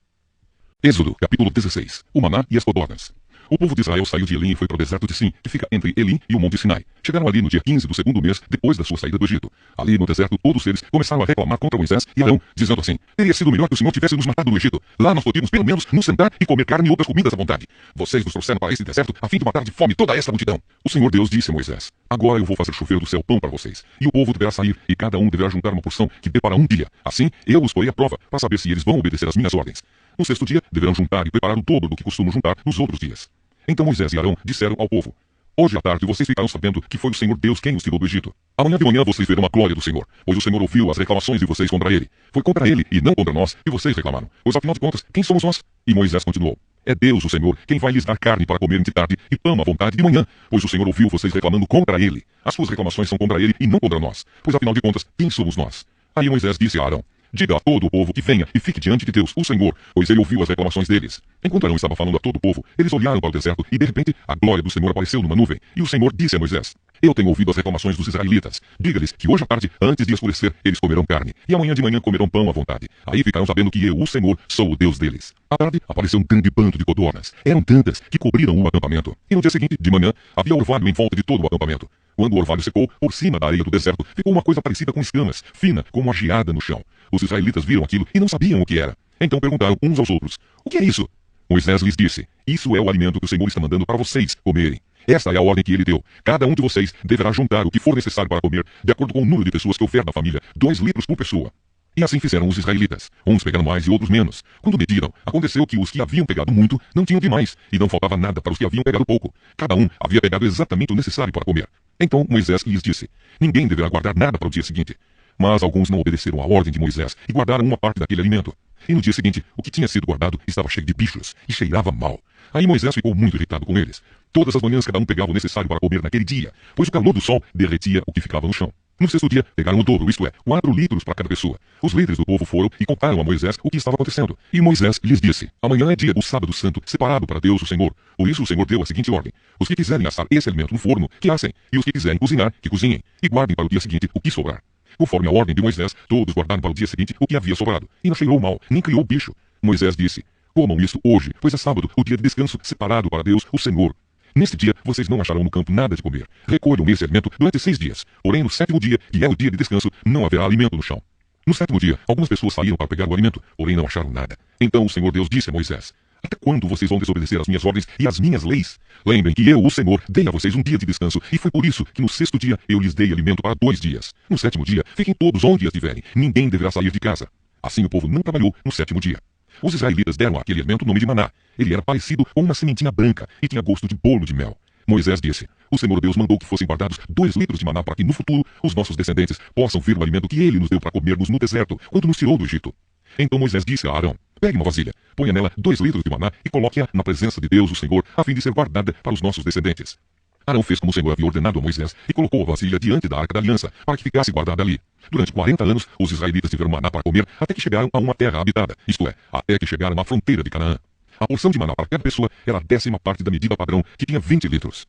Êxodo, capítulo 16. O maná e as codornas. O povo de Israel saiu de Elim e foi para o deserto de Sim, que fica entre Elim e o Monte Sinai. Chegaram ali no dia 15 do segundo mês, depois da sua saída do Egito. Ali no deserto, todos eles começaram a reclamar contra Moisés e Arão, dizendo assim: Teria sido melhor que o Senhor tivesse nos matado no Egito. Lá nós podíamos pelo menos nos sentar e comer carne e outras comidas à vontade. Vocês nos trouxeram para esse deserto a fim de matar de fome toda esta multidão. O Senhor Deus disse a Moisés: Agora eu vou fazer chover do céu pão para vocês. E o povo deverá sair, e cada um deverá juntar uma porção que dê para um dia. Assim, eu os porei à prova, para saber se eles vão obedecer às minhas ordens. No sexto dia, deverão juntar e preparar o dobro do que costumam juntar nos outros dias. Então Moisés e Arão disseram ao povo: Hoje à tarde vocês ficarão sabendo que foi o Senhor Deus quem os tirou do Egito. Amanhã de manhã vocês verão a glória do Senhor, pois o Senhor ouviu as reclamações de vocês contra ele. Foi contra ele e não contra nós que vocês reclamaram. Pois afinal de contas, quem somos nós? E Moisés continuou: É Deus, o Senhor, quem vai lhes dar carne para comerem de tarde e pão à vontade de manhã, pois o Senhor ouviu vocês reclamando contra ele. As suas reclamações são contra ele e não contra nós, pois afinal de contas, quem somos nós? Aí Moisés disse a Arão: Diga a todo o povo que venha e fique diante de Deus, o Senhor, pois ele ouviu as reclamações deles. Enquanto Arão estava falando a todo o povo, eles olharam para o deserto e de repente a glória do Senhor apareceu numa nuvem. E o Senhor disse a Moisés: Eu tenho ouvido as reclamações dos israelitas. Diga-lhes que hoje à tarde, antes de escurecer, eles comerão carne, e amanhã de manhã comerão pão à vontade. Aí ficarão sabendo que eu, o Senhor, sou o Deus deles. À tarde apareceu um grande bando de codornas. Eram tantas que cobriram o acampamento. E no dia seguinte, de manhã, havia orvalho em volta de todo o acampamento. Quando o orvalho secou, por cima da areia do deserto, ficou uma coisa parecida com escamas, fina, como uma geada no chão. Os israelitas viram aquilo e não sabiam o que era. Então perguntaram uns aos outros: O que é isso? Moisés lhes disse: Isso é o alimento que o Senhor está mandando para vocês comerem. Esta é a ordem que ele deu. Cada um de vocês deverá juntar o que for necessário para comer, de acordo com o número de pessoas que houver na família, 2 litros por pessoa. E assim fizeram os israelitas. Uns pegaram mais e outros menos. Quando mediram, aconteceu que os que haviam pegado muito não tinham demais, e não faltava nada para os que haviam pegado pouco. Cada um havia pegado exatamente o necessário para comer. Então Moisés lhes disse: Ninguém deverá guardar nada para o dia seguinte. Mas alguns não obedeceram à ordem de Moisés e guardaram uma parte daquele alimento. E no dia seguinte, o que tinha sido guardado estava cheio de bichos e cheirava mal. Aí Moisés ficou muito irritado com eles. Todas as manhãs cada um pegava o necessário para comer naquele dia, pois o calor do sol derretia o que ficava no chão. No sexto dia, pegaram o dobro, isto é, 4 litros para cada pessoa. Os líderes do povo foram e contaram a Moisés o que estava acontecendo. E Moisés lhes disse: Amanhã é dia do sábado santo, separado para Deus o Senhor. Por isso o Senhor deu a seguinte ordem: Os que quiserem assar esse alimento no forno, que assem. E os que quiserem cozinhar, que cozinhem. E guardem para o dia seguinte o que sobrar. Conforme a ordem de Moisés, todos guardaram para o dia seguinte o que havia sobrado. E não cheirou mal, nem criou bicho. Moisés disse: Comam isto hoje, pois é sábado, o dia de descanso separado para Deus o Senhor. Neste dia, vocês não acharão no campo nada de comer. Recolham esse alimento durante 6 dias. Porém, no 7º dia, que é o dia de descanso, não haverá alimento no chão. No 7º dia, algumas pessoas saíram para pegar o alimento, porém não acharam nada. Então o Senhor Deus disse a Moisés: Até quando vocês vão desobedecer às minhas ordens e às minhas leis? Lembrem que eu, o Senhor, dei a vocês um dia de descanso, e foi por isso que no 6º dia eu lhes dei alimento para 2 dias. No 7º dia, fiquem todos onde estiverem. Ninguém deverá sair de casa. Assim o povo não trabalhou no 7º dia. Os israelitas deram àquele alimento o nome de maná. Ele era parecido com uma sementinha branca e tinha gosto de bolo de mel. Moisés disse: O Senhor Deus mandou que fossem guardados 2 litros de maná para que no futuro os nossos descendentes possam ver o alimento que ele nos deu para comermos no deserto, quando nos tirou do Egito. Então Moisés disse a Arão: Pegue uma vasilha, ponha nela 2 litros de maná e coloque-a na presença de Deus, o Senhor, a fim de ser guardada para os nossos descendentes. Arão fez como o Senhor havia ordenado a Moisés e colocou a vasilha diante da Arca da Aliança, para que ficasse guardada ali. Durante 40 anos, os israelitas tiveram maná para comer até que chegaram a uma terra habitada, isto é, até que chegaram à fronteira de Canaã. A porção de maná para cada pessoa era a 10ª parte da medida padrão, que tinha 20 litros.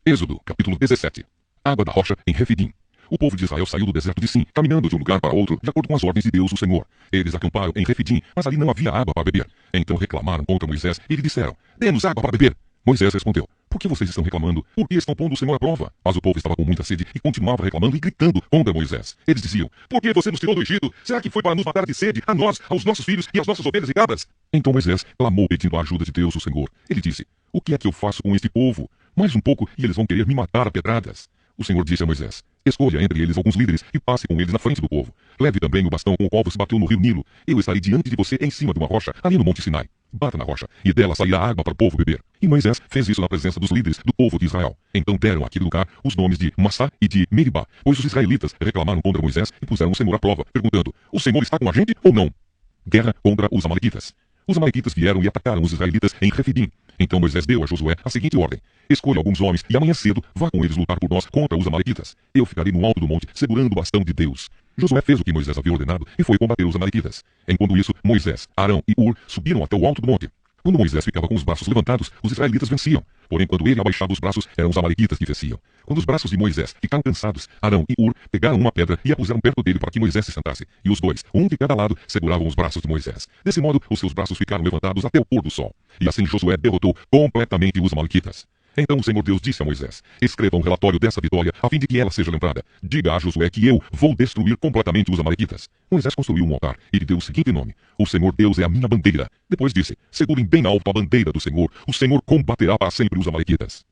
Êxodo, capítulo 17. Água da rocha em Refidim. O povo de Israel saiu do deserto de Sim, caminhando de um lugar para outro, de acordo com as ordens de Deus, o Senhor. Eles acamparam em Refidim, mas ali não havia água para beber. Então reclamaram contra Moisés e lhe disseram: Dê-nos água para beber. Moisés respondeu: Por que vocês estão reclamando? Por que estão pondo o Senhor à prova? Mas o povo estava com muita sede e continuava reclamando e gritando contra Moisés. Eles diziam: por que você nos tirou do Egito? Será que foi para nos matar de sede, a nós, aos nossos filhos e às nossas ovelhas e cabras? Então Moisés clamou pedindo a ajuda de Deus, o Senhor. Ele disse: o que é que eu faço com este povo? Mais um pouco e eles vão querer me matar a pedradas. O Senhor disse a Moisés: escolha entre eles alguns líderes e passe com eles na frente do povo. Leve também o bastão com o qual você bateu no rio Nilo. Eu estarei diante de você em cima de uma rocha, ali no Monte Sinai. Bata na rocha, e dela sairá água para o povo beber. E Moisés fez isso na presença dos líderes do povo de Israel. Então deram àquele lugar os nomes de Massá e de Meribá, pois os israelitas reclamaram contra Moisés e puseram o Senhor à prova, perguntando: o Senhor está com a gente ou não? Guerra contra os amalequitas. Os amalequitas vieram e atacaram os israelitas em Refidim. Então Moisés deu a Josué a seguinte ordem: escolha alguns homens e amanhã cedo vá com eles lutar por nós contra os amalequitas. Eu ficarei no alto do monte segurando o bastão de Deus. Josué fez o que Moisés havia ordenado e foi combater os amalequitas. Enquanto isso, Moisés, Arão e Ur subiram até o alto do monte. Quando Moisés ficava com os braços levantados, os israelitas venciam. Porém, quando ele abaixava os braços, eram os amalequitas que venciam. Quando os braços de Moisés ficaram cansados, Arão e Ur pegaram uma pedra e a puseram perto dele para que Moisés se sentasse. E os dois, um de cada lado, seguravam os braços de Moisés. Desse modo, os seus braços ficaram levantados até o pôr do sol. E assim Josué derrotou completamente os amalequitas. Então o Senhor Deus disse a Moisés: escreva um relatório dessa vitória, a fim de que ela seja lembrada. Diga a Josué que eu vou destruir completamente os amalequitas. Moisés construiu um altar e lhe deu o seguinte nome: o Senhor Deus é a minha bandeira. Depois disse: segurem bem alto a bandeira do Senhor. O Senhor combaterá para sempre os amalequitas.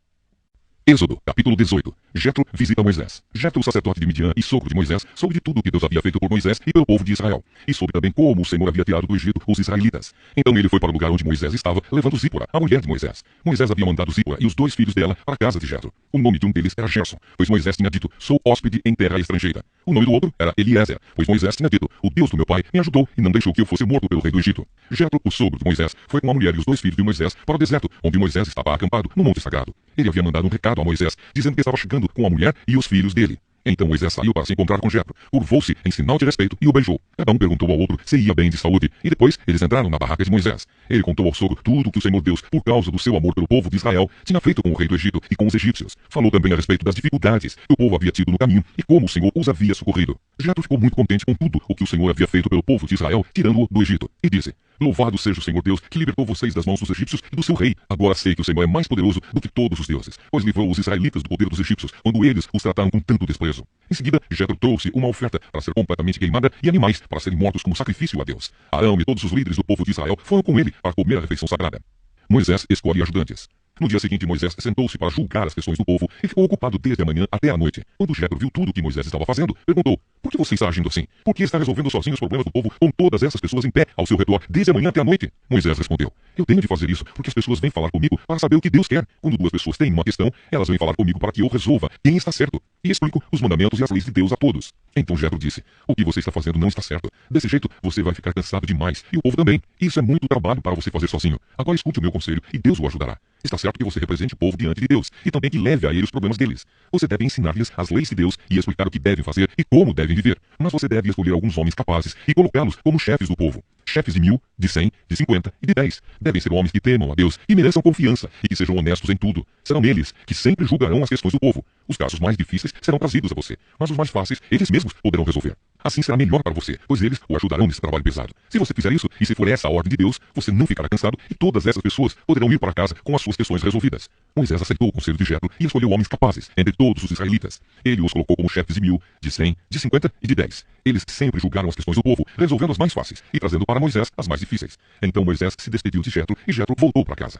Êxodo, capítulo 18. Jetro visita Moisés. Jetro, sacerdote de Midian e sogro de Moisés, soube de tudo o que Deus havia feito por Moisés e pelo povo de Israel. E soube também como o Senhor havia tirado do Egito os israelitas. Então ele foi para o lugar onde Moisés estava, levando Zípora, a mulher de Moisés. Moisés havia mandado Zípora e os dois filhos dela para a casa de Jetro. O nome de um deles era Gerson, pois Moisés tinha dito: sou hóspede em terra estrangeira. O nome do outro era Eliezer, pois Moisés tinha dito: o Deus do meu pai me ajudou e não deixou que eu fosse morto pelo rei do Egito. Jetro, o sogro de Moisés, foi com a mulher e os dois filhos de Moisés para o deserto, onde Moisés estava acampado no monte sagrado. Ele havia mandado um recado a Moisés, dizendo que estava chegando com a mulher e os filhos dele. Então Moisés saiu para se encontrar com Jetro, curvou-se em sinal de respeito e o beijou. Cada um perguntou ao outro se ia bem de saúde, e depois eles entraram na barraca de Moisés. Ele contou ao sogro tudo o que o Senhor Deus, por causa do seu amor pelo povo de Israel, tinha feito com o rei do Egito e com os egípcios. Falou também a respeito das dificuldades que o povo havia tido no caminho e como o Senhor os havia socorrido. Jetro ficou muito contente com tudo o que o Senhor havia feito pelo povo de Israel, tirando-o do Egito, e disse: louvado seja o Senhor Deus, que libertou vocês das mãos dos egípcios e do seu rei. Agora sei que o Senhor é mais poderoso do que todos os deuses, pois livrou os israelitas do poder dos egípcios, quando eles os trataram com tanto desprezo. Em seguida, Jetro trouxe uma oferta para ser completamente queimada e animais para serem mortos como sacrifício a Deus. Arão e todos os líderes do povo de Israel foram com ele para comer a refeição sagrada. Moisés escolhe ajudantes. No dia seguinte, Moisés sentou-se para julgar as questões do povo e ficou ocupado desde a manhã até a noite. Quando Jetro viu tudo o que Moisés estava fazendo, perguntou: por que você está agindo assim? Por que está resolvendo sozinho os problemas do povo com todas essas pessoas em pé ao seu redor desde a manhã até a noite? Moisés respondeu: eu tenho de fazer isso porque as pessoas vêm falar comigo para saber o que Deus quer. Quando duas pessoas têm uma questão, elas vêm falar comigo para que eu resolva quem está certo e explico os mandamentos e as leis de Deus a todos. Então Jetro disse: o que você está fazendo não está certo. Desse jeito, você vai ficar cansado demais e o povo também. Isso é muito trabalho para você fazer sozinho. Agora escute o meu conselho e Deus o ajudará. Está certo que você represente o povo diante de Deus e também que leve a ele os problemas deles. Você deve ensinar-lhes as leis de Deus e explicar o que devem fazer e como devem viver. Mas você deve escolher alguns homens capazes e colocá-los como chefes do povo. Chefes de 1000, de 100, de 50 e de 10. Devem ser homens que temam a Deus e mereçam confiança e que sejam honestos em tudo. Serão eles que sempre julgarão as questões do povo. Os casos mais difíceis serão trazidos a você, mas os mais fáceis eles mesmos poderão resolver. Assim será melhor para você, pois eles o ajudarão nesse trabalho pesado. Se você fizer isso, e se for essa a ordem de Deus, você não ficará cansado e todas essas pessoas poderão ir para casa com as suas questões resolvidas. Moisés aceitou o conselho de Jetro e escolheu homens capazes entre todos os israelitas. Ele os colocou como chefes de 1000, de 100, de 50 e de 10. Eles sempre julgaram as questões do povo, resolvendo as mais fáceis e trazendo para Moisés as mais difíceis. Então Moisés se despediu de Jetro e Jetro voltou para casa.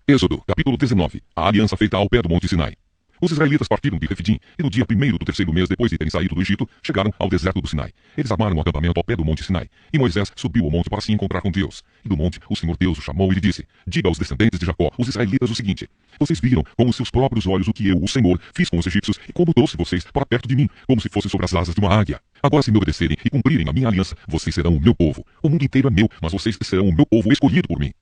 Êxodo, capítulo 19. A aliança feita ao pé do Monte Sinai. Os israelitas partiram de Refidim e no dia 1º do 3º mês depois de terem saído do Egito, chegaram ao deserto do Sinai. Eles armaram um acampamento ao pé do Monte Sinai. E Moisés subiu ao monte para se encontrar com Deus. E do monte o Senhor Deus o chamou e lhe disse: diga aos descendentes de Jacó, os israelitas, o seguinte: vocês viram com os seus próprios olhos o que eu, o Senhor, fiz com os egípcios e como trouxe vocês para perto de mim, como se fossem sobre as asas de uma águia. Agora, se me obedecerem e cumprirem a minha aliança, vocês serão o meu povo. O mundo inteiro é meu, mas vocês serão o meu povo escolhido por mim.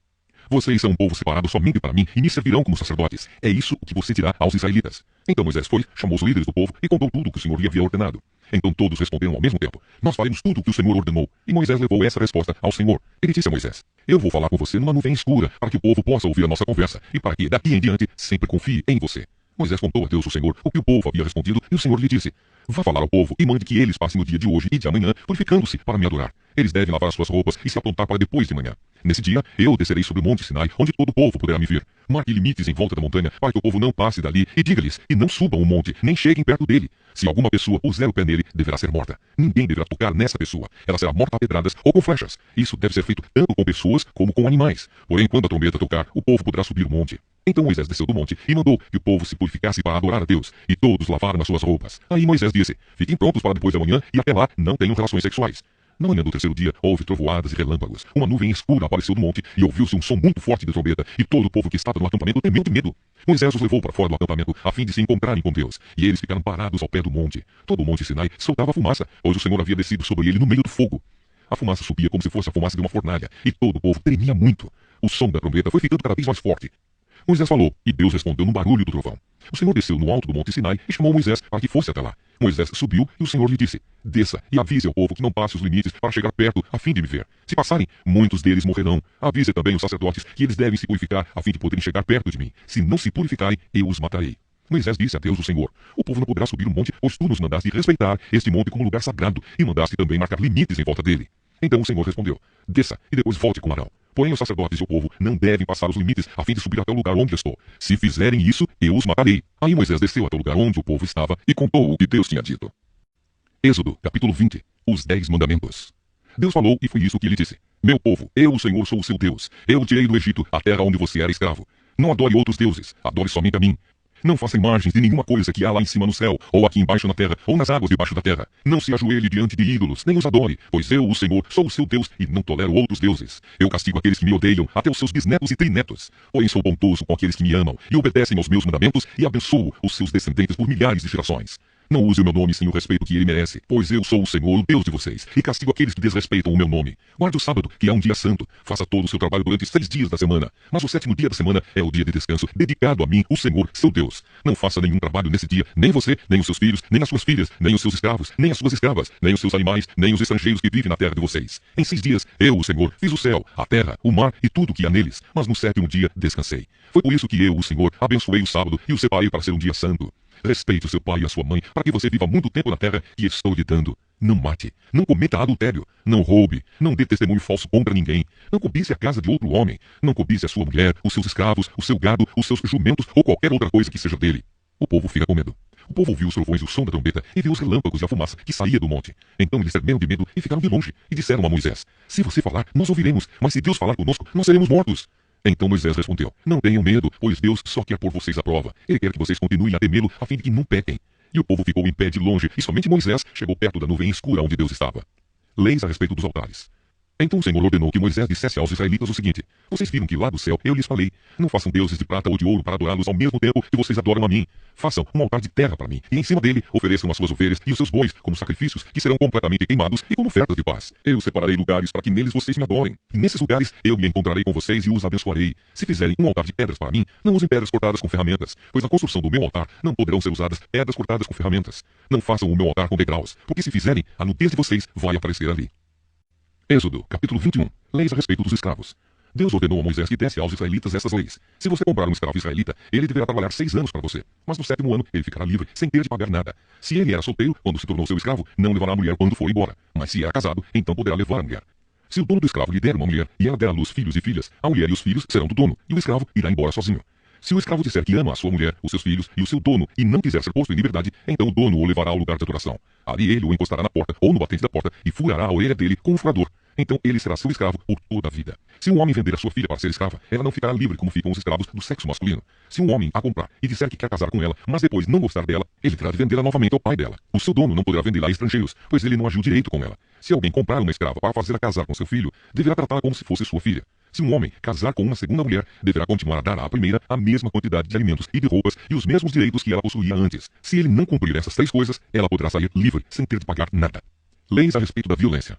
Vocês são um povo separado somente para mim e me servirão como sacerdotes. É isso o que você dirá aos israelitas. Então Moisés foi, chamou os líderes do povo e contou tudo o que o Senhor lhe havia ordenado. Então todos responderam ao mesmo tempo: nós faremos tudo o que o Senhor ordenou. E Moisés levou essa resposta ao Senhor. Ele disse a Moisés: eu vou falar com você numa nuvem escura, para que o povo possa ouvir a nossa conversa e para que, daqui em diante, sempre confie em você. Moisés contou a Deus o Senhor o que o povo havia respondido, e o Senhor lhe disse: vá falar ao povo e mande que eles passem o dia de hoje e de amanhã purificando-se para me adorar. Eles devem lavar as suas roupas e se aprontar para depois de manhã. Nesse dia eu descerei sobre o monte Sinai, onde todo o povo poderá me ver. Marque limites em volta da montanha, para que o povo não passe dali, e diga-lhes que não subam o monte, nem cheguem perto dele. Se alguma pessoa puser o pé nele, deverá ser morta. Ninguém deverá tocar nessa pessoa. Ela será morta a pedradas ou com flechas. Isso deve ser feito tanto com pessoas como com animais. Porém, quando a trombeta tocar, o povo poderá subir o monte. Então Moisés desceu do monte e mandou que o povo se purificasse para adorar a Deus, e todos lavaram as suas roupas. Aí Moisés disse: fiquem prontos para depois da manhã, e até lá não tenham relações sexuais. Na manhã do terceiro dia, houve trovoadas e relâmpagos. Uma nuvem escura apareceu do monte, e ouviu-se um som muito forte de trombeta, e todo o povo que estava no acampamento temeu de medo. Moisés os levou para fora do acampamento, a fim de se encontrarem com Deus, e eles ficaram parados ao pé do monte. Todo o monte Sinai soltava fumaça, pois o Senhor havia descido sobre ele no meio do fogo. A fumaça subia como se fosse a fumaça de uma fornalha, e todo o povo tremia muito. O som da trombeta foi ficando cada vez mais forte. Moisés falou, e Deus respondeu no barulho do trovão. O Senhor desceu no alto do monte Sinai e chamou Moisés para que fosse até lá. Moisés subiu e o Senhor lhe disse: desça e avise ao povo que não passe os limites para chegar perto a fim de me ver. Se passarem, muitos deles morrerão. Avise também os sacerdotes que eles devem se purificar a fim de poderem chegar perto de mim. Se não se purificarem, eu os matarei. Moisés disse a Deus o Senhor: o povo não poderá subir o monte, pois tu nos mandaste respeitar este monte como lugar sagrado e mandaste também marcar limites em volta dele. Então o Senhor respondeu: desça e depois volte com Arão. Porém os sacerdotes e o povo não devem passar os limites a fim de subir até o lugar onde estou. Se fizerem isso, eu os matarei. Aí Moisés desceu até o lugar onde o povo estava e contou o que Deus tinha dito. Êxodo, capítulo 20. Os 10 mandamentos. Deus falou e foi isso que ele disse: meu povo, eu, o Senhor, sou o seu Deus. Eu o tirei do Egito, a terra onde você era escravo. Não adore outros deuses, adore somente a mim. Não faça imagens de nenhuma coisa que há lá em cima no céu, ou aqui embaixo na terra, ou nas águas debaixo da terra. Não se ajoelhe diante de ídolos, nem os adore, pois eu, o Senhor, sou o seu Deus e não tolero outros deuses. Eu castigo aqueles que me odeiam, até os seus bisnetos e trinetos. Porém sou bondoso com aqueles que me amam e obedecem aos meus mandamentos, e abençoo os seus descendentes por milhares de gerações. Não use o meu nome sem o respeito que ele merece, pois eu sou o Senhor, o Deus de vocês, e castigo aqueles que desrespeitam o meu nome. Guarde o sábado, que é um dia santo. Faça todo o seu trabalho durante 6 dias da semana. Mas o 7º dia da semana é o dia de descanso, dedicado a mim, o Senhor, seu Deus. Não faça nenhum trabalho nesse dia, nem você, nem os seus filhos, nem as suas filhas, nem os seus escravos, nem as suas escravas, nem os seus animais, nem os estrangeiros que vivem na terra de vocês. Em 6 dias, eu, o Senhor, fiz o céu, a terra, o mar e tudo o que há neles. Mas no 7º dia descansei. Foi por isso que eu, o Senhor, abençoei o sábado e o separei para ser um dia santo. Respeite o seu pai e a sua mãe, para que você viva muito tempo na terra que estou lhe dando. Não mate, não cometa adultério, não roube, não dê testemunho falso contra ninguém, não cobice a casa de outro homem, não cobice a sua mulher, os seus escravos, o seu gado, os seus jumentos ou qualquer outra coisa que seja dele. O povo fica com medo. O povo ouviu os trovões e o som da trombeta e viu os relâmpagos e a fumaça que saía do monte. Então eles tremeram de medo e ficaram de longe e disseram a Moisés: se você falar, nós ouviremos, mas se Deus falar conosco, nós seremos mortos. Então Moisés respondeu: não tenham medo, pois Deus só quer pôr vocês à prova. Ele quer que vocês continuem a temê-lo, a fim de que não pequem. E o povo ficou em pé de longe, e somente Moisés chegou perto da nuvem escura onde Deus estava. Leis a respeito dos altares. Então o Senhor ordenou que Moisés dissesse aos israelitas o seguinte: vocês viram que lá do céu eu lhes falei, não façam deuses de prata ou de ouro para adorá-los ao mesmo tempo que vocês adoram a mim. Façam um altar de terra para mim, e em cima dele ofereçam as suas ovelhas e os seus bois como sacrifícios que serão completamente queimados e como ofertas de paz. Eu separarei lugares para que neles vocês me adorem. E nesses lugares eu me encontrarei com vocês e os abençoarei. Se fizerem um altar de pedras para mim, não usem pedras cortadas com ferramentas, pois na construção do meu altar não poderão ser usadas pedras cortadas com ferramentas. Não façam o meu altar com degraus, porque se fizerem, a nudez de vocês vai aparecer ali. Êxodo, capítulo 21. Leis a respeito dos escravos. Deus ordenou a Moisés que desse aos israelitas essas leis. Se você comprar um escravo israelita, ele deverá trabalhar 6 anos para você. Mas no 7º ano, ele ficará livre, sem ter de pagar nada. Se ele era solteiro, quando se tornou seu escravo, não levará a mulher quando for embora. Mas se era casado, então poderá levar a mulher. Se o dono do escravo lhe der uma mulher, e ela der à luz filhos e filhas, a mulher e os filhos serão do dono, e o escravo irá embora sozinho. Se o escravo disser que ama a sua mulher, os seus filhos e o seu dono, e não quiser ser posto em liberdade, então o dono o levará ao lugar de adoração. Ali ele o encostará na porta, ou no batente da porta, e furará a orelha dele com um furador. Então ele será seu escravo por toda a vida. Se um homem vender a sua filha para ser escrava, ela não ficará livre como ficam os escravos do sexo masculino. Se um homem a comprar e disser que quer casar com ela, mas depois não gostar dela, ele terá de vendê-la novamente ao pai dela. O seu dono não poderá vendê-la a estrangeiros, pois ele não agiu direito com ela. Se alguém comprar uma escrava para fazê-la casar com seu filho, deverá tratá-la como se fosse sua filha. Se um homem casar com uma segunda mulher, deverá continuar a dar à primeira a mesma quantidade de alimentos e de roupas e os mesmos direitos que ela possuía antes. Se ele não cumprir essas 3 coisas, ela poderá sair livre, sem ter de pagar nada. Leis a respeito da violência.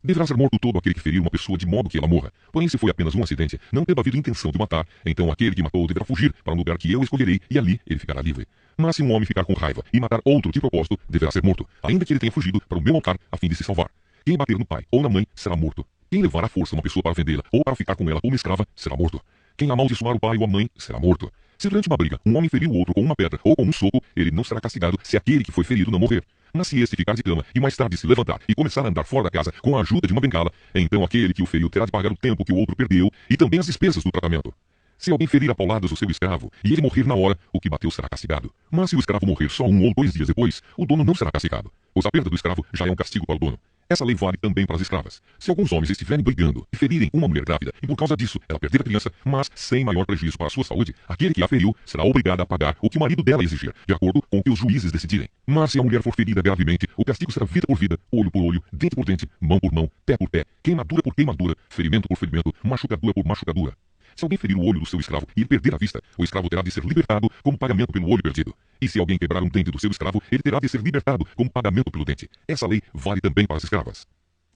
Deverá ser morto todo aquele que ferir uma pessoa de modo que ela morra. Porém, se foi apenas um acidente, não tendo havido intenção de matar, então aquele que matou deverá fugir para um lugar que eu escolherei, e ali ele ficará livre. Mas se um homem ficar com raiva e matar outro de propósito, deverá ser morto, ainda que ele tenha fugido para o meu altar a fim de se salvar. Quem bater no pai ou na mãe será morto. Quem levar à força uma pessoa para vendê-la ou para ficar com ela como escrava será morto. Quem amaldiçoar o pai ou a mãe será morto. Se durante uma briga um homem ferir o outro com uma pedra ou com um soco, ele não será castigado se aquele que foi ferido não morrer. Mas se este ficar de cama e mais tarde se levantar e começar a andar fora da casa com a ajuda de uma bengala, então aquele que o feriu terá de pagar o tempo que o outro perdeu e também as despesas do tratamento. Se alguém ferir a pauladas o seu escravo e ele morrer na hora, o que bateu será castigado. Mas se o escravo morrer só 1 ou 2 dias depois, o dono não será castigado, pois a perda do escravo já é um castigo para o dono. Essa lei vale também para as escravas. Se alguns homens estiverem brigando e ferirem uma mulher grávida e por causa disso ela perder a criança, mas sem maior prejuízo para a sua saúde, aquele que a feriu será obrigado a pagar o que o marido dela exigir, de acordo com o que os juízes decidirem. Mas se a mulher for ferida gravemente, o castigo será vida por vida, olho por olho, dente por dente, mão por mão, pé por pé, queimadura por queimadura, ferimento por ferimento, machucadura por machucadura. Se alguém ferir o olho do seu escravo e ele perder a vista, o escravo terá de ser libertado como pagamento pelo olho perdido. E se alguém quebrar um dente do seu escravo, ele terá de ser libertado como pagamento pelo dente. Essa lei vale também para as escravas.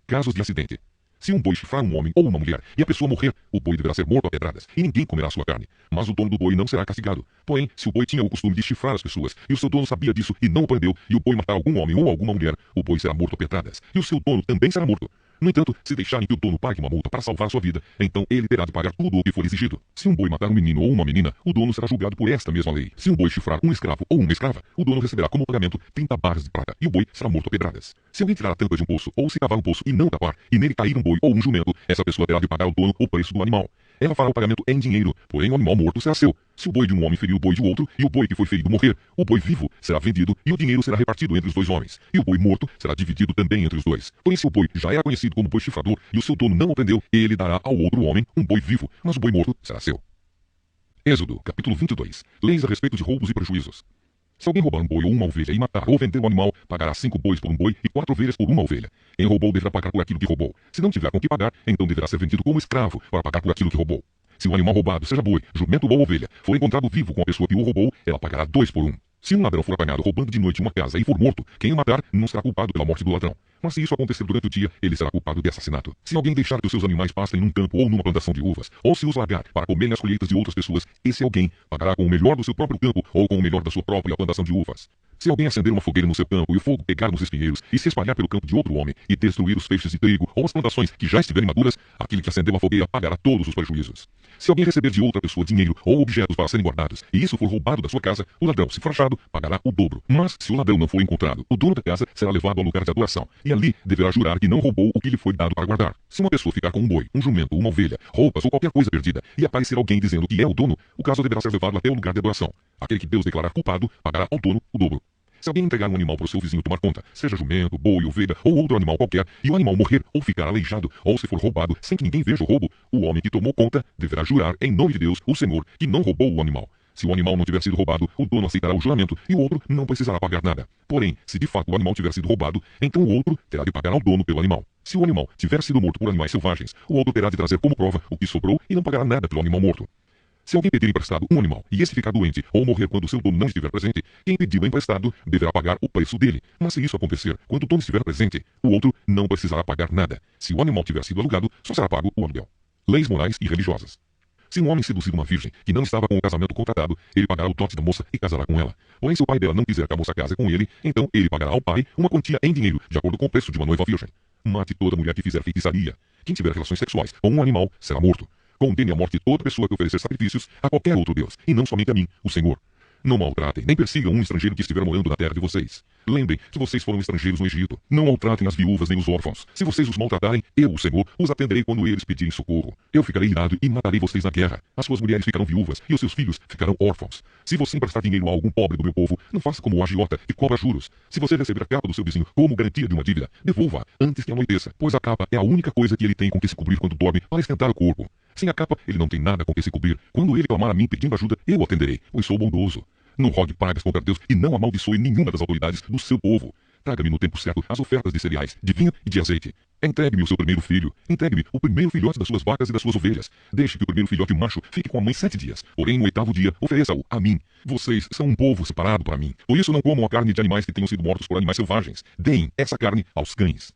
Casos de acidente. Se um boi chifrar um homem ou uma mulher e a pessoa morrer, o boi deverá ser morto a pedradas e ninguém comerá sua carne. Mas o dono do boi não será castigado. Porém, se o boi tinha o costume de chifrar as pessoas e o seu dono sabia disso e não o prendeu, e o boi matar algum homem ou alguma mulher, o boi será morto a pedradas e o seu dono também será morto. No entanto, se deixarem que o dono pague uma multa para salvar sua vida, então ele terá de pagar tudo o que for exigido. Se um boi matar um menino ou uma menina, o dono será julgado por esta mesma lei. Se um boi chifrar um escravo ou uma escrava, o dono receberá como pagamento 30 barras de prata e o boi será morto a pedradas. Se alguém tirar a tampa de um poço ou se cavar um poço e não tapar, e nele cair um boi ou um jumento, essa pessoa terá de pagar ao dono o preço do animal. Ela fará o pagamento em dinheiro, porém o animal morto será seu. Se o boi de um homem ferir o boi de outro, e o boi que foi ferido morrer, o boi vivo será vendido e o dinheiro será repartido entre os dois homens. E o boi morto será dividido também entre os dois. Porém, se o boi já era conhecido como boi chifrador e o seu dono não o prendeu, ele dará ao outro homem um boi vivo, mas o boi morto será seu. Êxodo, capítulo 22. Leis a respeito de roubos e prejuízos. Se alguém roubar um boi ou uma ovelha e matar ou vender o animal, pagará 5 bois por um boi e 4 ovelhas por uma ovelha. Quem roubou deverá pagar por aquilo que roubou. Se não tiver com que pagar, então deverá ser vendido como escravo para pagar por aquilo que roubou. Se o animal roubado, seja boi, jumento ou ovelha, for encontrado vivo com a pessoa que o roubou, ela pagará 2 por 1. Se um ladrão for apanhado roubando de noite uma casa e for morto, quem o matar não será culpado pela morte do ladrão. Mas se isso acontecer durante o dia, ele será culpado de assassinato. Se alguém deixar que os seus animais pastem num campo ou numa plantação de uvas, ou se os largar para comerem as colheitas de outras pessoas, esse alguém pagará com o melhor do seu próprio campo ou com o melhor da sua própria plantação de uvas. Se alguém acender uma fogueira no seu campo e o fogo pegar nos espinheiros e se espalhar pelo campo de outro homem e destruir os feixes de trigo ou as plantações que já estiverem maduras, aquele que acendeu a fogueira pagará todos os prejuízos. Se alguém receber de outra pessoa dinheiro ou objetos para serem guardados e isso for roubado da sua casa, o ladrão, se for achado, pagará o dobro. Mas se o ladrão não for encontrado, o dono da casa será levado ao lugar de adoração e ali deverá jurar que não roubou o que lhe foi dado para guardar. Se uma pessoa ficar com um boi, um jumento, uma ovelha, roupas ou qualquer coisa perdida e aparecer alguém dizendo que é o dono, o caso deverá ser levado até o lugar de adoração. Aquele que Deus declarar culpado pagará ao dono o dobro. Se alguém entregar um animal para o seu vizinho tomar conta, seja jumento, boi, ovelha ou outro animal qualquer, e o animal morrer ou ficar aleijado, ou se for roubado sem que ninguém veja o roubo, o homem que tomou conta deverá jurar em nome de Deus, o Senhor, que não roubou o animal. Se o animal não tiver sido roubado, o dono aceitará o juramento e o outro não precisará pagar nada. Porém, se de fato o animal tiver sido roubado, então o outro terá de pagar ao dono pelo animal. Se o animal tiver sido morto por animais selvagens, o outro terá de trazer como prova o que sobrou e não pagará nada pelo animal morto. Se alguém pedir emprestado um animal e esse ficar doente ou morrer quando seu dono não estiver presente, quem pediu emprestado deverá pagar o preço dele. Mas se isso acontecer quando o dono estiver presente, o outro não precisará pagar nada. Se o animal tiver sido alugado, só será pago o aluguel. Leis morais e religiosas. Se um homem seduzir uma virgem que não estava com o casamento contratado, ele pagará o dote da moça e casará com ela. Porém, se o pai dela não quiser que a moça case com ele, então ele pagará ao pai uma quantia em dinheiro, de acordo com o preço de uma noiva virgem. Mate toda mulher que fizer feitiçaria. Quem tiver relações sexuais com um animal será morto. Condene à morte toda pessoa que oferecer sacrifícios a qualquer outro Deus, e não somente a mim, o Senhor. Não maltratem, nem persigam um estrangeiro que estiver morando na terra de vocês. Lembrem que vocês foram estrangeiros no Egito. Não maltratem as viúvas nem os órfãos. Se vocês os maltratarem, eu, o Senhor, os atenderei quando eles pedirem socorro. Eu ficarei irado e matarei vocês na guerra. As suas mulheres ficarão viúvas e os seus filhos ficarão órfãos. Se você emprestar dinheiro a algum pobre do meu povo, não faça como o agiota que cobra juros. Se você receber a capa do seu vizinho como garantia de uma dívida, devolva antes que anoiteça, pois a capa é a única coisa que ele tem com que se cobrir quando dorme para esquentar o corpo. Sem a capa, ele não tem nada com que se cobrir. Quando ele clamar a mim pedindo ajuda, eu o atenderei, pois sou bondoso. Não rogue pragas contra Deus e não amaldiçoe nenhuma das autoridades do seu povo. Traga-me no tempo certo as ofertas de cereais, de vinho e de azeite. Entregue-me o seu primeiro filho. Entregue-me o primeiro filhote das suas vacas e das suas ovelhas. Deixe que o primeiro filhote macho fique com a mãe 7 dias. Porém, no 8º dia, ofereça-o a mim. Vocês são um povo separado para mim. Por isso não comam a carne de animais que tenham sido mortos por animais selvagens. Deem essa carne aos cães.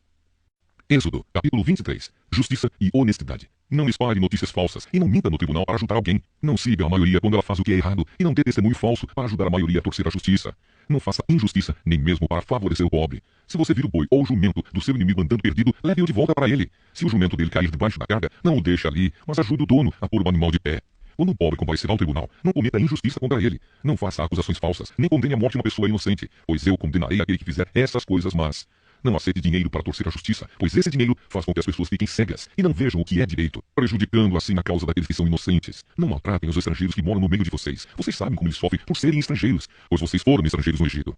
Êxodo, capítulo 23. Justiça e honestidade. Não espalhe notícias falsas e não minta no tribunal para ajudar alguém. Não siga a maioria quando ela faz o que é errado e não dê testemunho falso para ajudar a maioria a torcer a justiça. Não faça injustiça, nem mesmo para favorecer o pobre. Se você vir o boi ou o jumento do seu inimigo andando perdido, leve-o de volta para ele. Se o jumento dele cair debaixo da carga, não o deixe ali, mas ajude o dono a pôr o animal de pé. Quando um pobre comparecer ao tribunal, não cometa injustiça contra ele. Não faça acusações falsas, nem condene à morte uma pessoa inocente, pois eu condenarei aquele que fizer essas coisas más. Não aceite dinheiro para torcer a justiça, pois esse dinheiro faz com que as pessoas fiquem cegas e não vejam o que é direito, prejudicando assim a causa daqueles que são inocentes. Não maltratem os estrangeiros que moram no meio de vocês. Vocês sabem como eles sofrem por serem estrangeiros, pois vocês foram estrangeiros no Egito.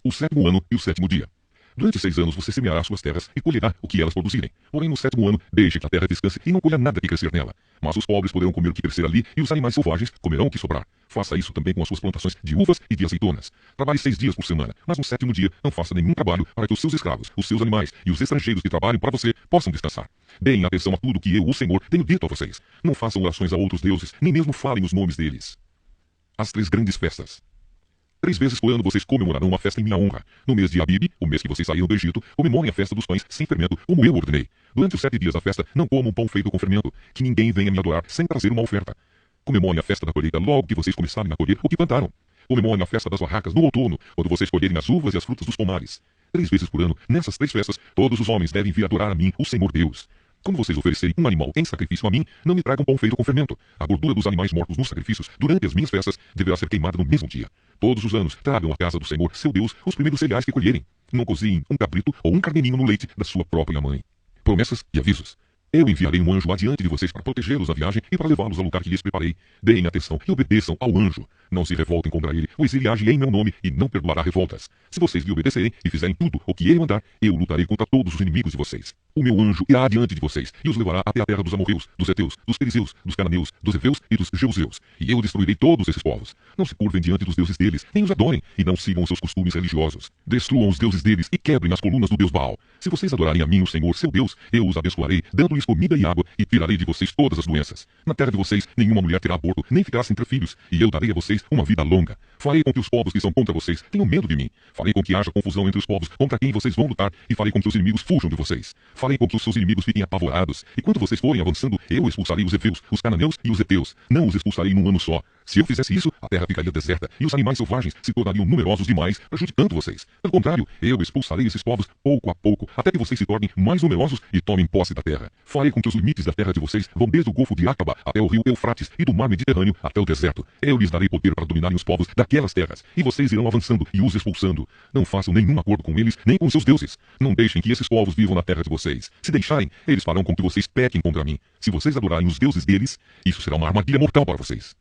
O 7º ano e o 7º dia. Durante 6 anos você semeará suas terras e colherá o que elas produzirem. Porém, no 7º ano, deixe que a terra descanse e não colha nada que crescer nela. Mas os pobres poderão comer o que crescer ali e os animais selvagens comerão o que sobrar. Faça isso também com as suas plantações de uvas e de azeitonas. Trabalhe 6 dias por semana, mas no 7º dia não faça nenhum trabalho para que os seus escravos, os seus animais e os estrangeiros que trabalham para você possam descansar. Deem atenção a tudo que eu, o Senhor, tenho dito a vocês. Não façam orações a outros deuses, nem mesmo falem os nomes deles. As 3 grandes festas. 3 vezes por ano vocês comemorarão uma festa em minha honra. No mês de Abib, o mês que vocês saíram do Egito, comemorem a festa dos pães sem fermento, como eu ordenei. Durante os 7 dias da festa, não comam pão feito com fermento, que ninguém venha me adorar sem trazer uma oferta. Comemorem a festa da colheita logo que vocês começarem a colher o que plantaram. Comemorem a festa das barracas no outono, quando vocês colherem as uvas e as frutas dos pomares. 3 vezes por ano, nessas 3 festas, todos os homens devem vir adorar a mim, o Senhor Deus. Quando vocês oferecerem um animal em sacrifício a mim, não me tragam pão feito com fermento. A gordura dos animais mortos nos sacrifícios, durante as minhas festas, deverá ser queimada no mesmo dia. Todos os anos, tragam à casa do Senhor, seu Deus, os primeiros cereais que colherem. Não cozinhem um cabrito ou um carneirinho no leite da sua própria mãe. Promessas e avisos. Eu enviarei um anjo adiante de vocês para protegê-los na viagem e para levá-los ao lugar que lhes preparei. Deem atenção e obedeçam ao anjo. Não se revoltem contra ele, pois ele age em meu nome e não perdoará revoltas. Se vocês lhe obedecerem e fizerem tudo o que ele mandar, eu lutarei contra todos os inimigos de vocês. O meu anjo irá adiante de vocês e os levará até a terra dos amorreus, dos heteus, dos perizeus, dos cananeus, dos heveus e dos jebuseus. E eu destruirei todos esses povos. Não se curvem diante dos deuses deles, nem os adorem, e não sigam os seus costumes religiosos. Destruam os deuses deles e quebrem as colunas do deus Baal. Se vocês adorarem a mim, o Senhor, seu Deus, eu os abençoarei, dando-lhes comida e água, e tirarei de vocês todas as doenças. Na terra de vocês, nenhuma mulher terá aborto, nem ficará sem ter filhos, e eu darei a vocês uma vida longa. Farei com que os povos que são contra vocês tenham medo de mim. Farei com que haja confusão entre os povos contra quem vocês vão lutar, e farei com que os inimigos fujam de vocês. Farei com que os seus inimigos fiquem apavorados, e quando vocês forem avançando, eu expulsarei os heveus, os cananeus e os heteus. Não os expulsarei num ano só. Se eu fizesse isso, a terra ficaria deserta, e os animais selvagens se tornariam numerosos demais, prejudicando vocês. Pelo contrário, eu expulsarei esses povos pouco a pouco, até que vocês se tornem mais numerosos e tomem posse da terra. Farei com que os limites da terra de vocês vão desde o Golfo de Acaba até o rio Eufrates e do mar Mediterrâneo até o deserto. Eu lhes darei poder para dominarem os povos daquelas terras, e vocês irão avançando e os expulsando. Não façam nenhum acordo com eles, nem com seus deuses. Não deixem que esses povos vivam na terra de vocês. Se deixarem, eles farão com que vocês pequem contra mim. Se vocês adorarem os deuses deles, isso será uma armadilha mortal para vocês.